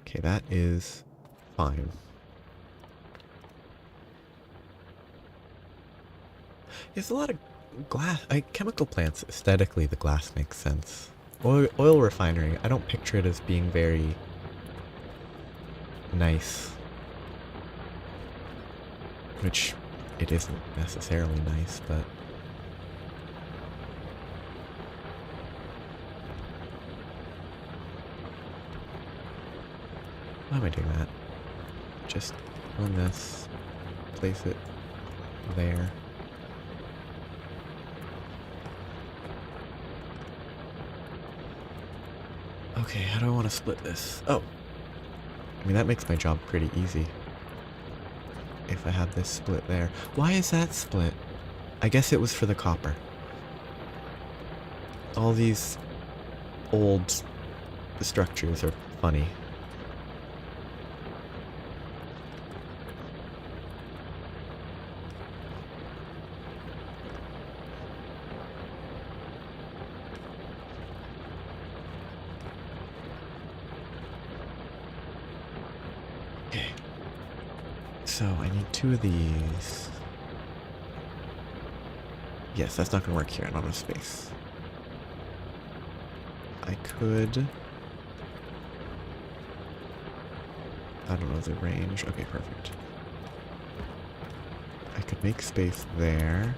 S1: Okay, that is fine. There's a lot of glass, chemical plants, aesthetically the glass makes sense. Oil refinery, I don't picture it as being very nice. Which, it isn't necessarily nice, but... Why am I doing that? Just run this, place it there. Okay, how do I want to split this? Oh! I mean, that makes my job pretty easy. If I have this split there. Why is that split? I guess it was for the copper. All these old structures are funny. So I need 2 of these. Yes, that's not going to work here. I don't have space. I could... I don't know the range. Okay, perfect. I could make space there.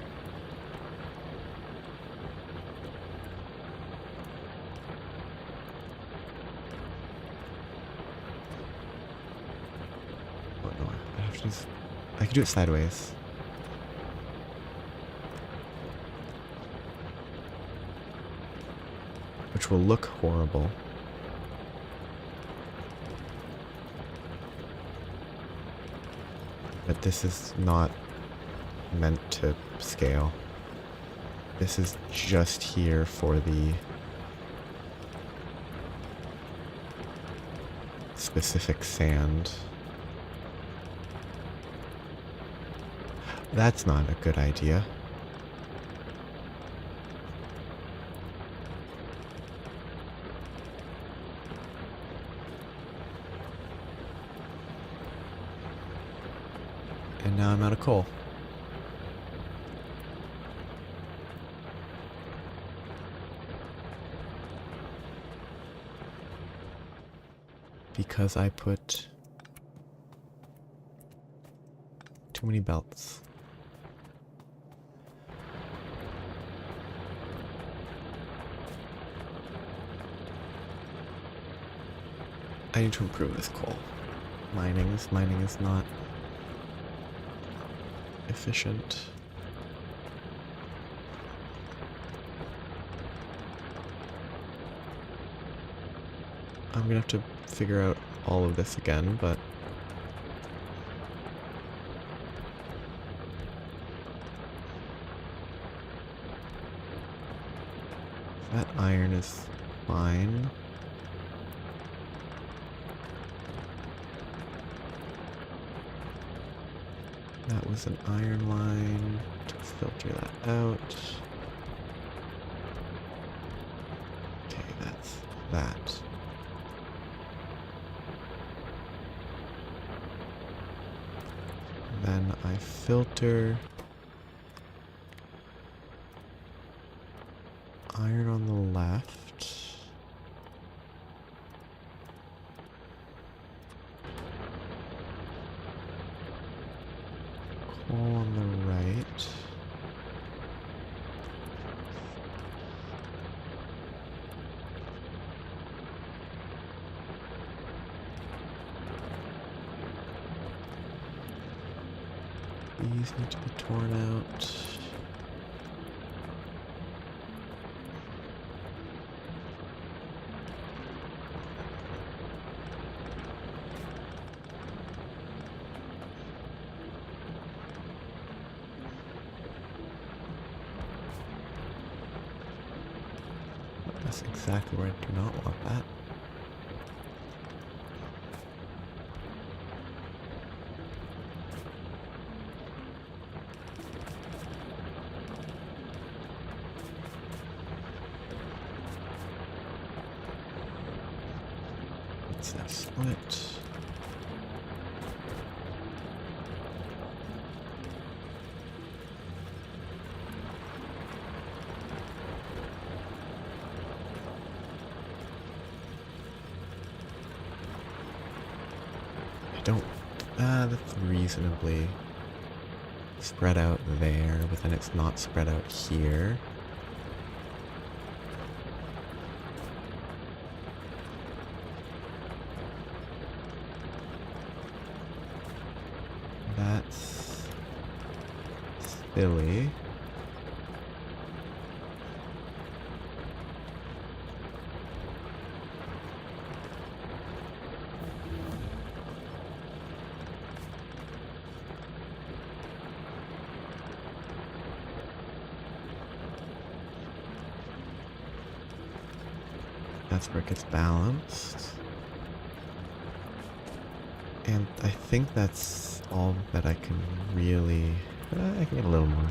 S1: I could do it sideways. Which will look horrible. But this is not meant to scale. This is just here for the specific sand. That's not a good idea. And now I'm out of coal. Because I put too many belts. I need to improve this coal. Mining is not efficient. I'm gonna have to figure out all of this again, but that iron is fine. That was an iron line to filter that out. Okay, that's that. Then I filter iron on the left. Coal on the right. These need to be torn out. That's exactly where I do not want that. What's that split? That's reasonably spread out there, but then it's not spread out here. That's silly. That's where it gets balanced. And I think that's all that I can really... I can get a little more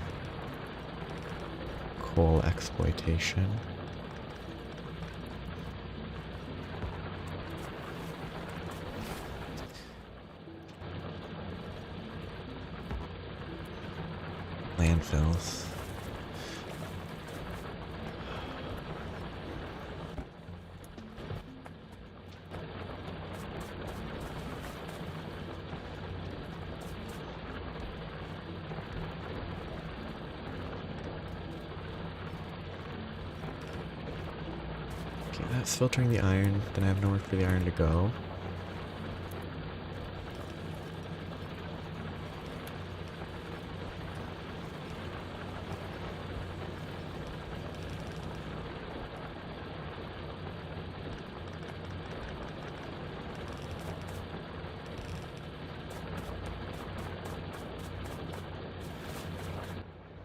S1: coal exploitation. Landfills. Okay, that's filtering the iron. Then I have nowhere for the iron to go.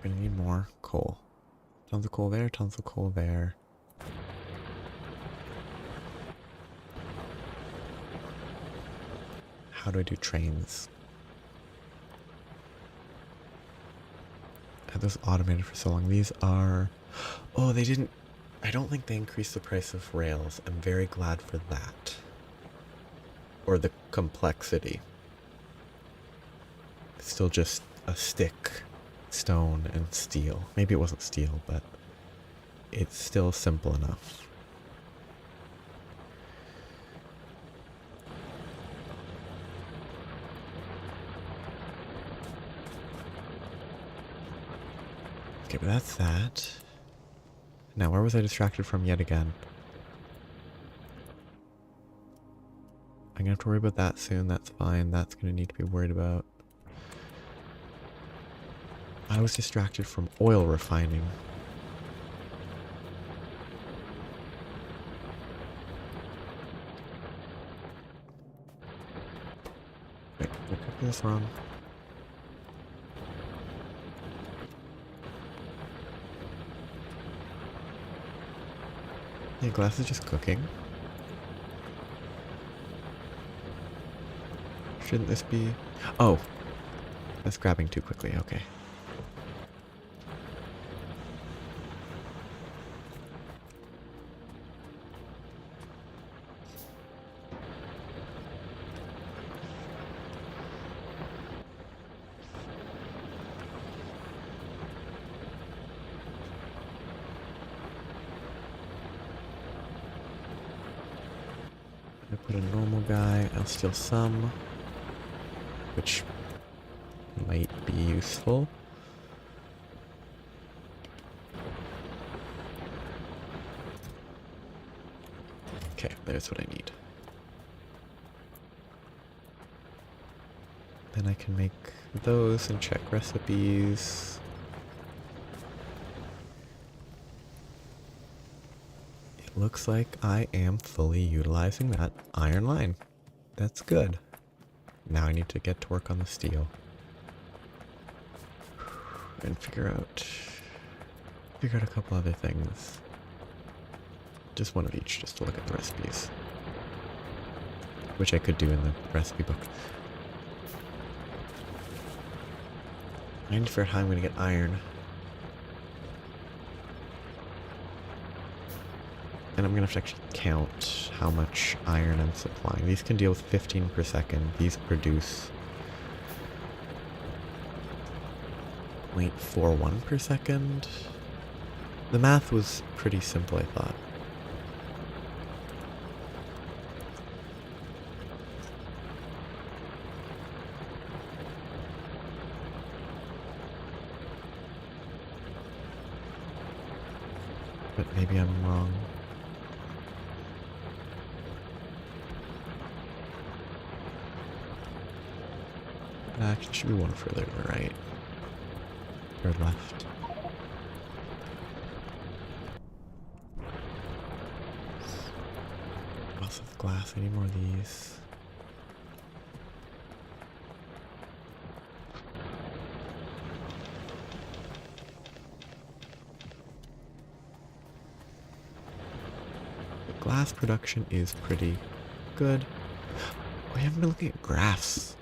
S1: Gonna need more coal. Tons of coal there, tons of coal there. how do I do trains? I had those automated for so long. These are... Oh, they didn't... I don't think they increased the price of rails. I'm very glad for that. Or the complexity. It's still just a stick, stone, and steel. Maybe it wasn't steel, but it's still simple enough. Okay, but that's that. Now, where was I distracted from yet again? I'm gonna have to worry about that soon. That's fine. That's gonna need to be worried about. I was distracted from oil refining. Wait, did I copy this wrong? Yeah, glass is just cooking. Shouldn't this be... Oh! That's grabbing too quickly, okay. I put a normal guy, I'll steal some, which might be useful. Okay, there's what I need. Then I can make those and check recipes. It looks like I am fully utilizing that iron line. That's good. Now I need to get to work on the steel. And figure out a couple other things. Just one of each, just to look at the recipes. Which I could do in the recipe book. I need to figure out how I'm going to get iron. And I'm going to have to actually count how much iron I'm supplying. These can deal with 15 per second. These produce 0.41 per second. The math was pretty simple, I thought. But maybe I'm wrong. Actually, should be one further to the right. Or left. Lots of glass. I need more of these. The glass production is pretty good. Oh, I haven't been looking at graphs.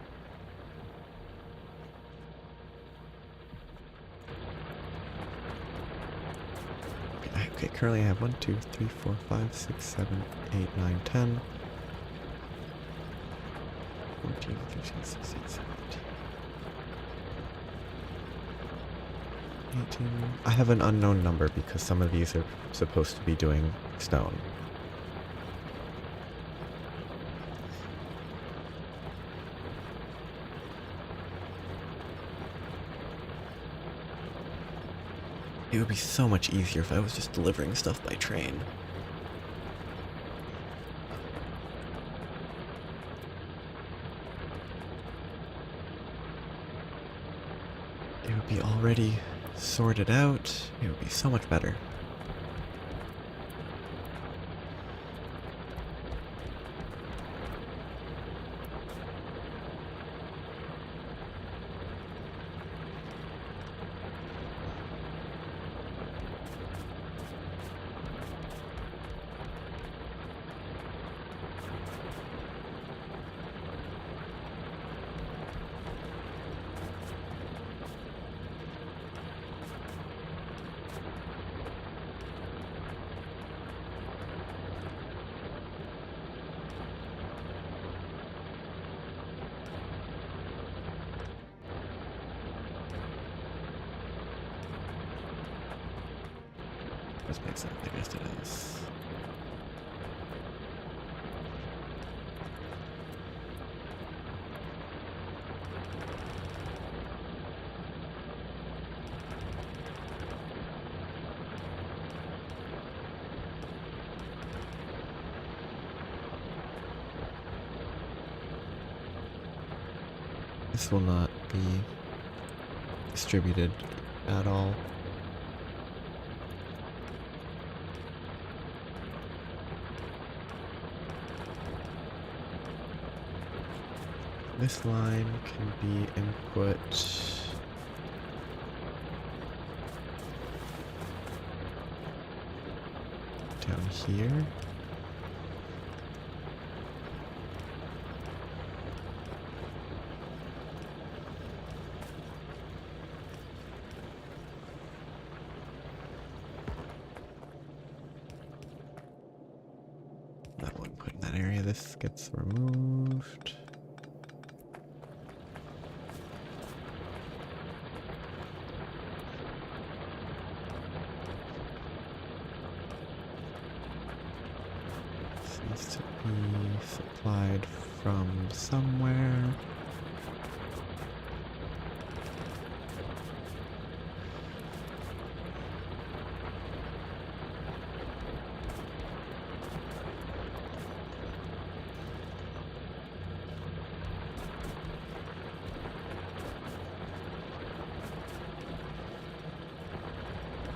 S1: Okay, currently I have 1, 2, 3, 4, 5, 6, 7, 8, 9, 10, 14, 15, 16, 17, 18. I have an unknown number because some of these are supposed to be doing stone. It would be so much easier if I was just delivering stuff by train. It would be already sorted out. It would be so much better. This makes sense. I guess it is. This will not be distributed at all. This line can be input down here. That will put in that area. This gets removed. Needs to be supplied from somewhere.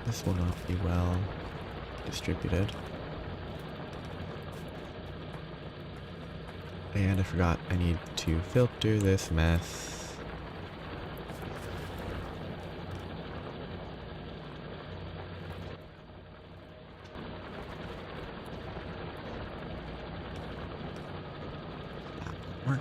S1: This will not be well distributed. And I forgot, I need to filter this mess. That won't work.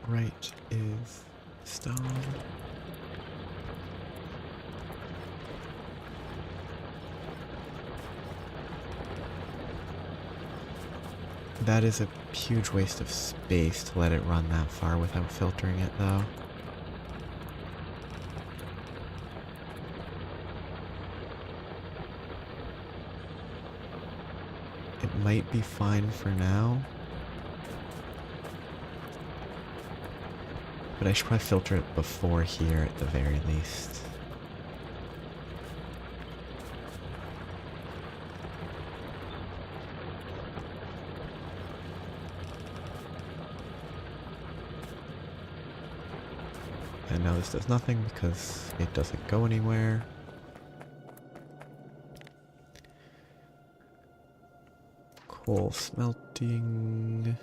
S1: Right is stone. That is a huge waste of space to let it run that far without filtering it, though. It might be fine for now. But I should probably filter it before here at the very least. And now this does nothing because it doesn't go anywhere. Coal smelting.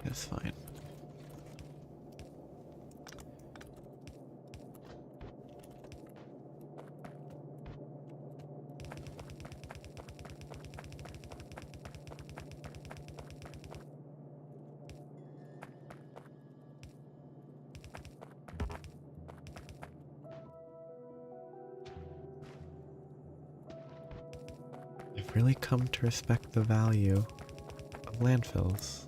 S1: That's fine. I've really come to respect the value of landfills.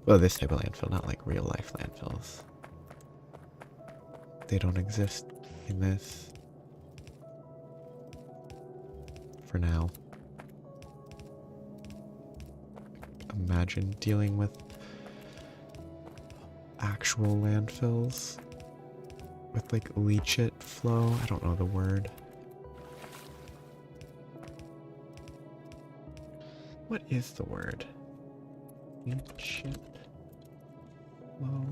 S1: Well, this type of landfill, not like real life landfills. They don't exist in this. For now. Imagine dealing with actual landfills. with like leach it flow. I don't know the word. What is the word? Leach it flow.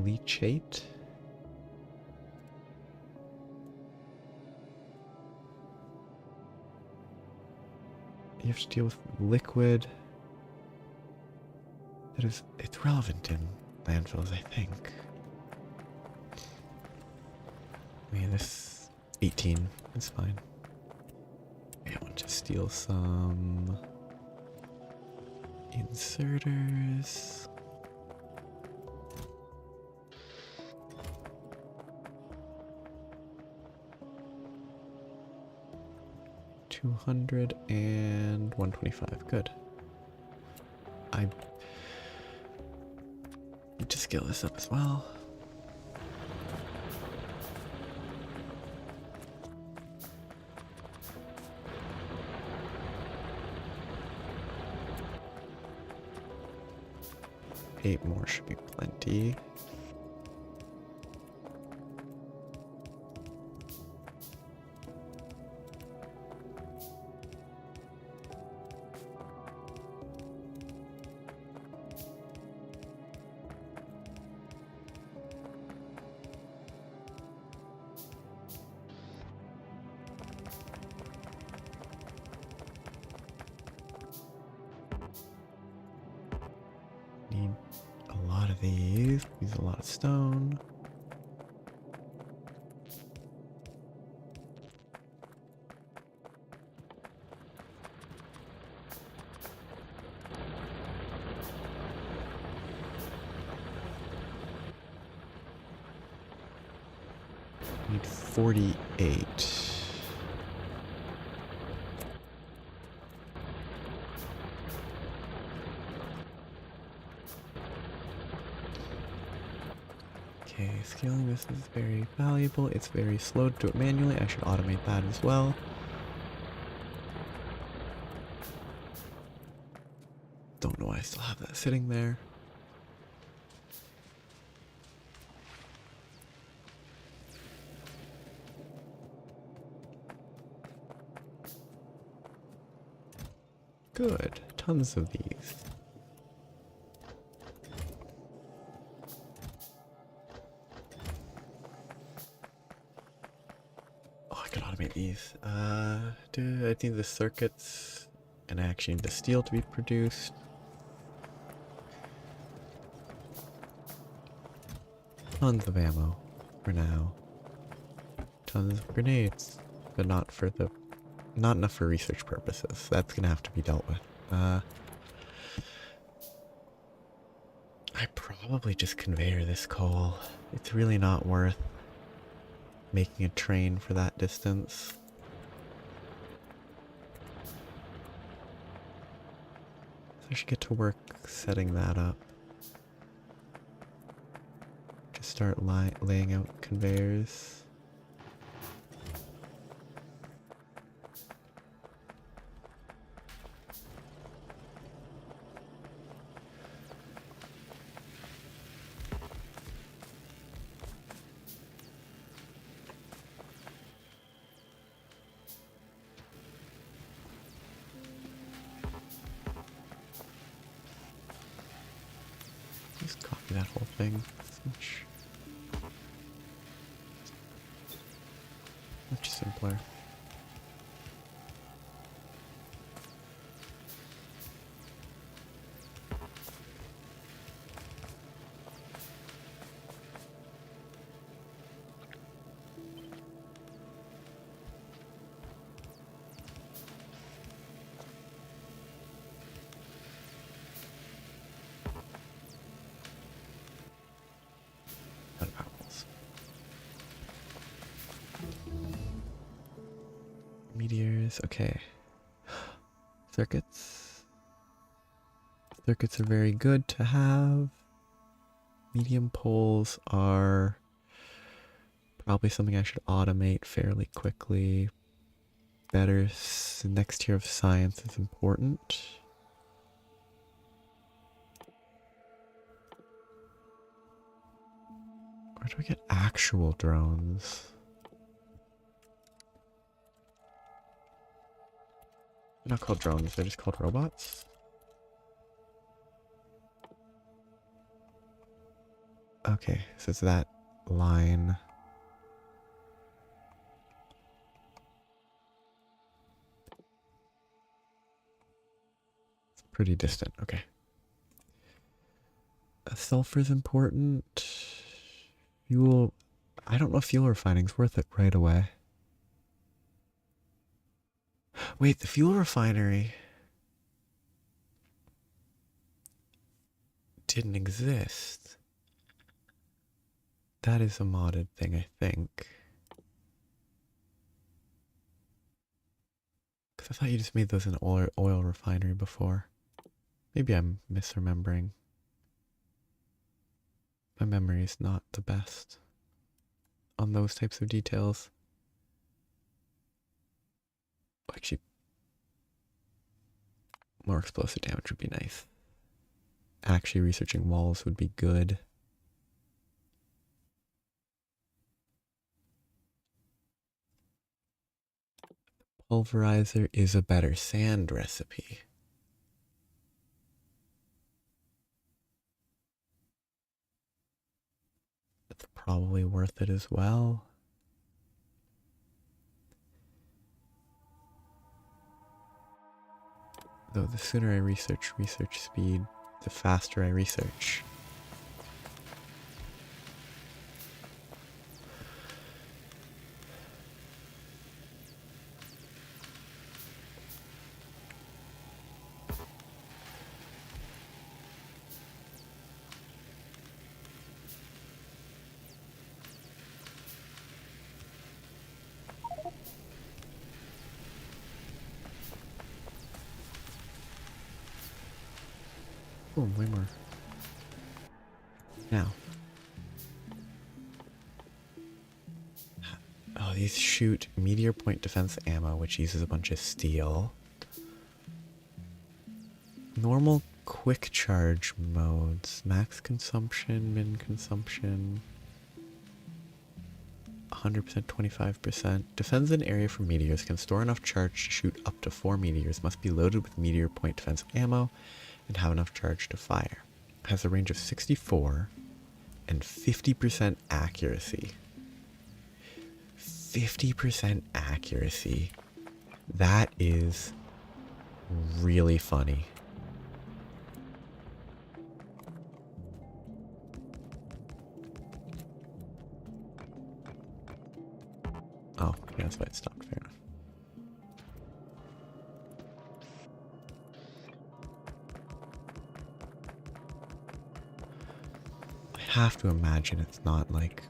S1: Leachate? You have to deal with liquid. It's relevant in landfills, I think. I mean, this 18 is fine. I want to steal some inserters. $200 and $125. Good. I need to scale this up as well. Eight more should be plenty. Need a lot of these. Use a lot of stone. Need 48. Okay, scaling this is very valuable. It's very slow to do it manually. I should automate that as well. Don't know why I still have that sitting there. Good. Tons of these. Oh, I could automate these. I need the circuits, and I actually need the steel to be produced. Tons of ammo for now. Tons of grenades, but not enough for research purposes. That's gonna have to be dealt with. I probably just conveyor this coal. It's really not worth making a train for that distance. So I should get to work setting that up. Just start laying out conveyors. Just copy that whole thing. Much simpler. Meteors, okay. Circuits. Circuits are very good to have. Medium poles are probably something I should automate fairly quickly. Next tier of science is important. Where do we get actual drones? They're not called drones, they're just called robots? Okay, so it's that line. It's pretty distant, okay. Sulfur is important. Fuel, I don't know if fuel refining's worth it right away. Wait, the fuel refinery didn't exist. That is a modded thing, I think. Because I thought you just made those in an oil refinery before. Maybe I'm misremembering. My memory is not the best on those types of details. Actually, more explosive damage would be nice. Actually, researching walls would be good. Pulverizer is a better sand recipe. It's probably worth it as well. Though the sooner I research speed, the faster I research. Oh, way more. Now. Oh, these shoot meteor point defense ammo, which uses a bunch of steel. Normal quick charge modes. Max consumption, min consumption. 100%, 25%. Defends an area from meteors. Can store enough charge to shoot up to 4 meteors. Must be loaded with meteor point defense ammo and have enough charge to fire. Has a range of 64 and 50% accuracy. 50% accuracy. That is really funny. Oh, yeah, that's why it stopped. Fair enough. I have to imagine it's not like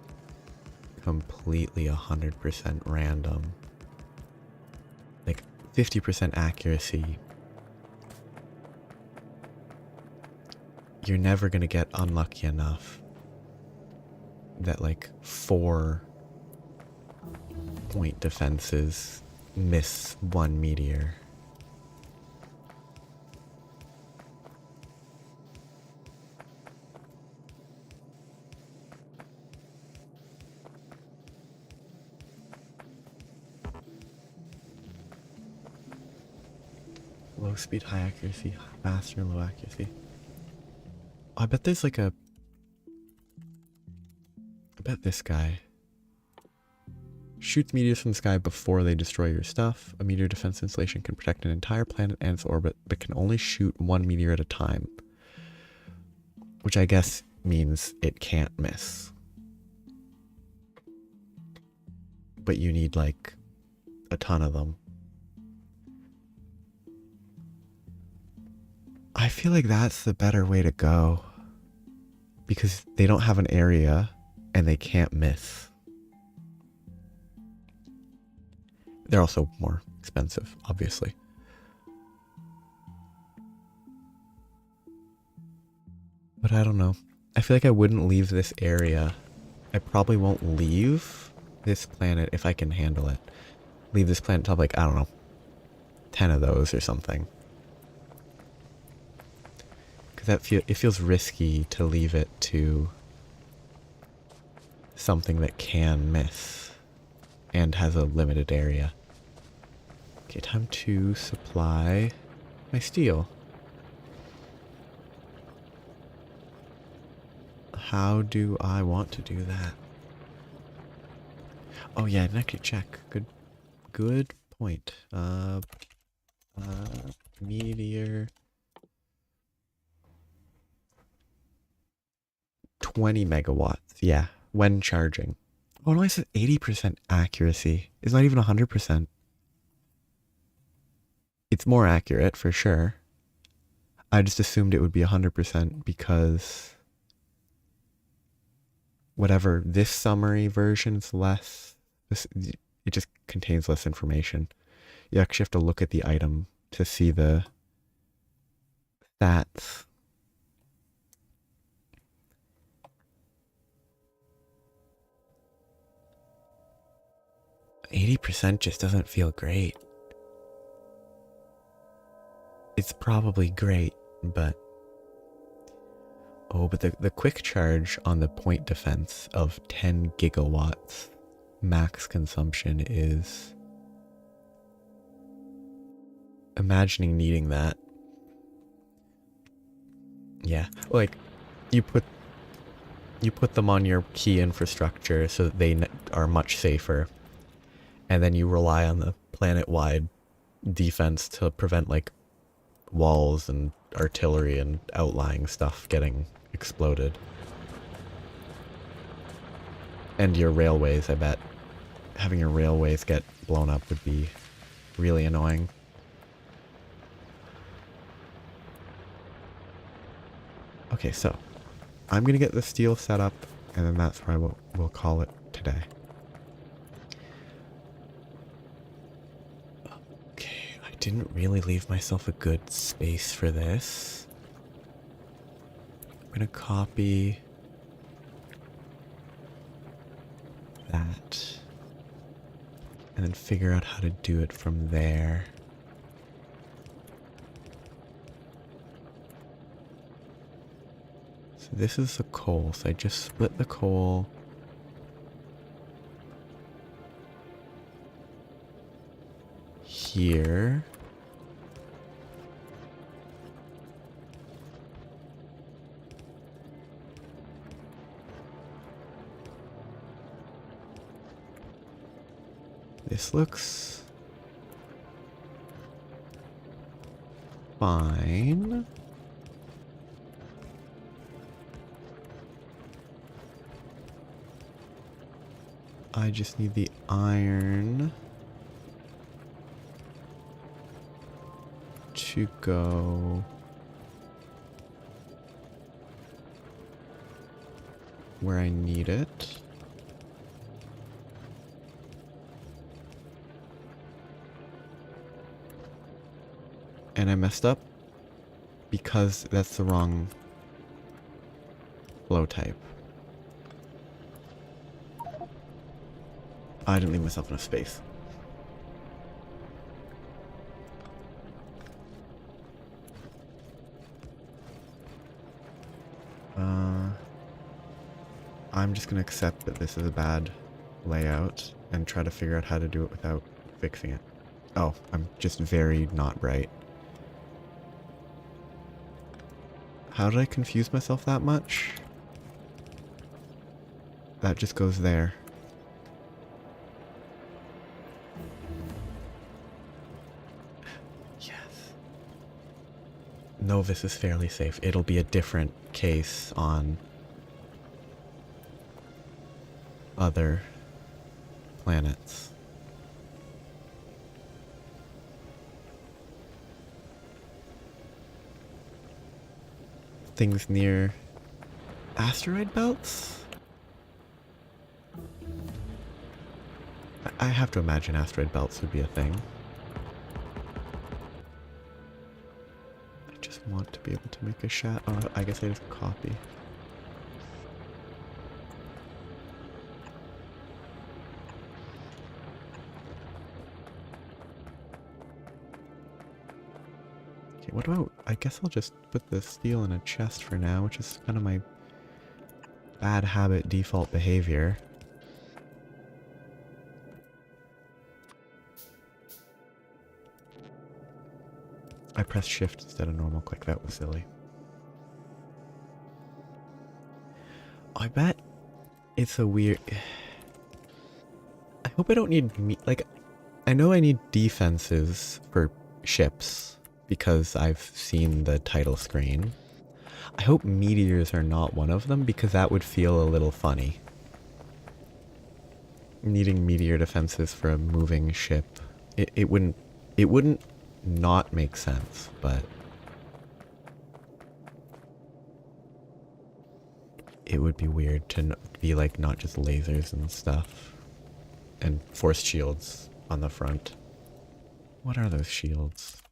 S1: completely 100% random. Like 50% accuracy. You're never gonna get unlucky enough that like 4 point defenses miss 1 meteor. Low speed, high accuracy, faster, low accuracy. Oh, I bet there's like a... I bet this guy shoots meteors from the sky before they destroy your stuff. A meteor defense installation can protect an entire planet and its orbit, but can only shoot 1 meteor at a time. Which I guess means it can't miss. But you need like a ton of them. I feel like that's the better way to go. Because they don't have an area and they can't miss. They're also more expensive, obviously. But I don't know. I feel like I wouldn't leave this area. I probably won't leave this planet if I can handle it. Leave this planet to have like, I don't know, 10 of those or something. Because it feels risky to leave it to something that can miss and has a limited area. Okay, time to supply my steel. How do I want to do that? Oh yeah, I didn't actually check. Good point. Meteor 20 megawatts. Yeah, when charging. Oh no, I said 80% accuracy. It's not even 100%. It's more accurate for sure. I just assumed it would be 100% because whatever this summary version's less, it just contains less information. You actually have to look at the item to see the stats. %80 just doesn't feel great. It's probably great, but... Oh, but the quick charge on the point defense of 10 gigawatts max consumption is... Imagining needing that. Yeah, like, you put them on your key infrastructure so that they are much safer. And then you rely on the planet-wide defense to prevent, like, walls and artillery and outlying stuff getting exploded. And your railways, I bet. Having your railways get blown up would be really annoying. Okay, so I'm gonna get the steel set up, and then that's where we'll call it today. Okay, I didn't really leave myself a good space for this. I'm gonna copy that, and then figure out how to do it from there. So this is the coal, so I just split the coal. Here. This looks fine. I just need the iron to go where I need it. And I messed up because that's the wrong flow type. I didn't leave myself enough space. I'm just gonna accept that this is a bad layout and try to figure out how to do it without fixing it. Oh, I'm just very not bright. How did I confuse myself that much? That just goes there. Yes. Novus is fairly safe. It'll be a different case on other planets. Things near asteroid belts? I have to imagine asteroid belts would be a thing. I just want to be able to make a shot. Oh, I guess I just copy. What about, I guess I'll just put the steel in a chest for now, which is kind of my bad habit default behavior. I pressed shift instead of normal click. That was silly. I bet it's a weird... I hope I don't need... Like, I know I need defenses for ships because I've seen the title screen. I hope meteors are not one of them because that would feel a little funny. Needing meteor defenses for a moving ship. It wouldn't not make sense, but it would be weird to be like not just lasers and stuff and force shields on the front. What are those shields?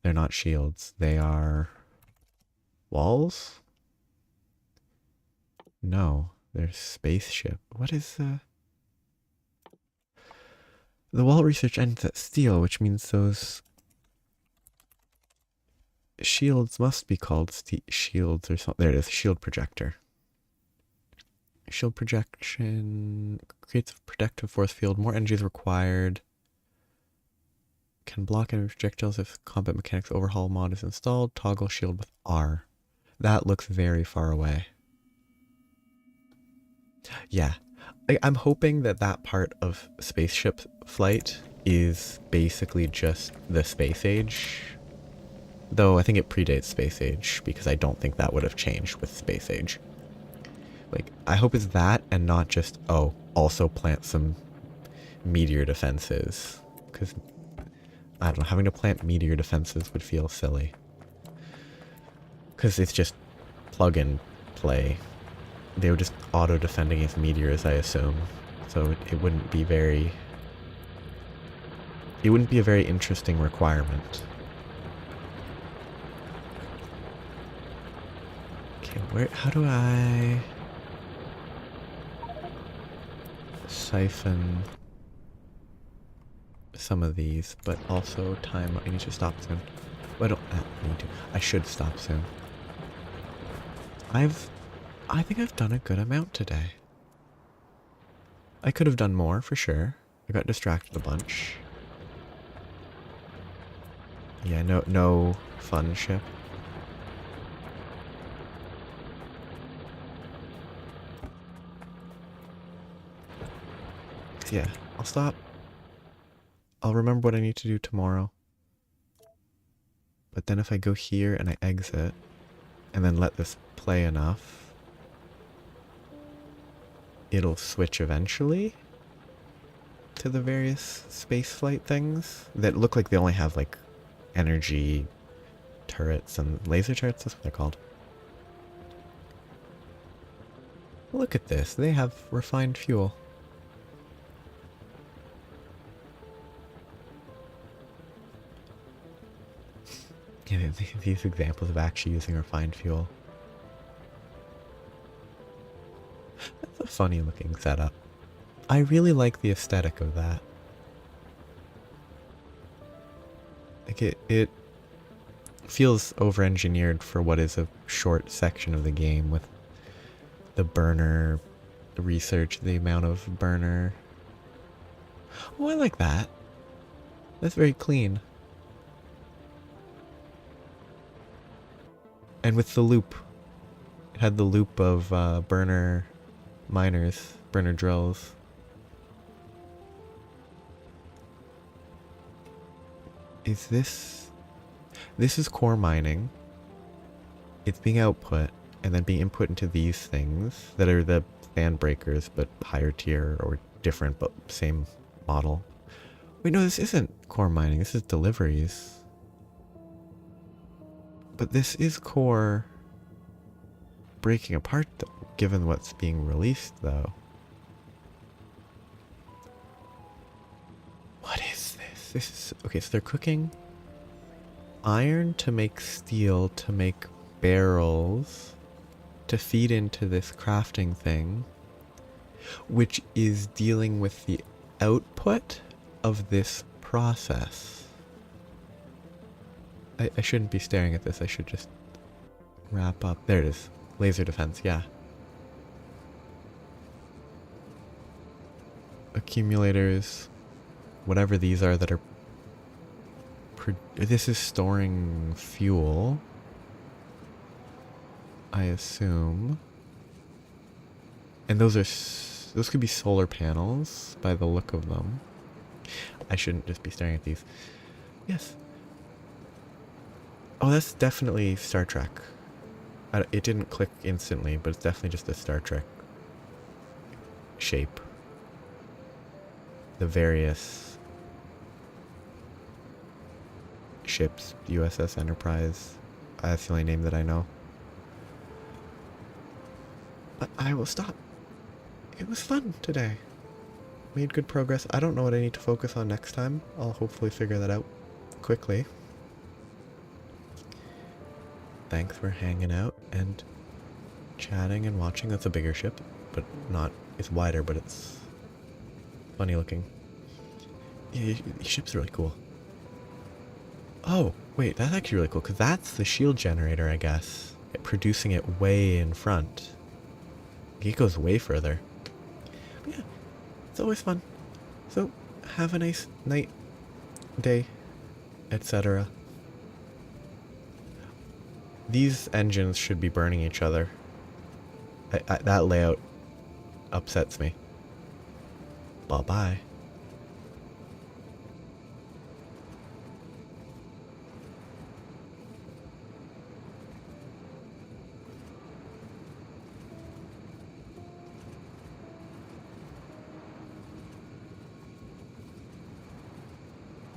S1: They're not shields. They are walls? No, they're spaceship. What is the wall research ends at steel, which means those shields must be called shields or something. There it is, shield projector. Shield projection creates a protective force field. More energy is required. Can block enemy projectiles if combat mechanics overhaul mod is installed. Toggle shield with R. That looks very far away. Yeah. I'm hoping that that part of spaceship flight is basically just the space age. Though I think it predates space age because I don't think that would have changed with space age. Like, I hope it's that and not just, oh, also plant some meteor defenses. Because, I don't know, having to plant meteor defenses would feel silly. Because it's just plug and play. They would just auto-defend against meteors, I assume. So it wouldn't be very... It wouldn't be a very interesting requirement. Okay, how do I... siphon some of these, but also time. I need to stop soon. Well, I don't need to. I should stop soon. I think I've done a good amount today. I could have done more for sure. I got distracted a bunch. Yeah, no fun ship. Yeah, I'll stop. I'll remember what I need to do tomorrow. But then if I go here and I exit, and then let this play enough, it'll switch eventually to the various spaceflight things that look like they only have like energy turrets and laser turrets, that's what they're called. Look at this, they have refined fuel. Yeah, these examples of actually using refined fuel. That's a funny looking setup. I really like the aesthetic of that. Like it feels over-engineered for what is a short section of the game with the burner research, the amount of burner. Oh, I like that. That's very clean. And with the loop, it had the loop of burner miners, burner drills. Is this is core mining. It's being output and then being input into these things that are the fan breakers but higher tier or different but same model. Wait, no, this isn't core mining, this is deliveries. But this is core breaking apart, given what's being released, though. What is this? This is... Okay, so they're cooking iron to make steel, to make barrels, to feed into this crafting thing, which is dealing with the output of this process. I shouldn't be staring at this, I should just wrap up. There it is. Laser defense, yeah. Accumulators, whatever these are that are this is storing fuel, I assume. And those could be solar panels by the look of them. I shouldn't just be staring at these. Yes. Oh, that's definitely Star Trek. It didn't click instantly, but it's definitely just a Star Trek shape. The various ships, USS Enterprise. That's the only name that I know. But I will stop. It was fun today. Made good progress. I don't know what I need to focus on next time. I'll hopefully figure that out quickly. Thanks for hanging out and chatting and watching. That's a bigger ship, but not... It's wider, but it's funny looking. Yeah, the ship's really cool. Oh, wait, that's actually really cool, because that's the shield generator, I guess. Producing it way in front. It goes way further. But yeah, it's always fun. So, have a nice night, day, etc. These engines should be burning each other. That layout upsets me. Bye-bye.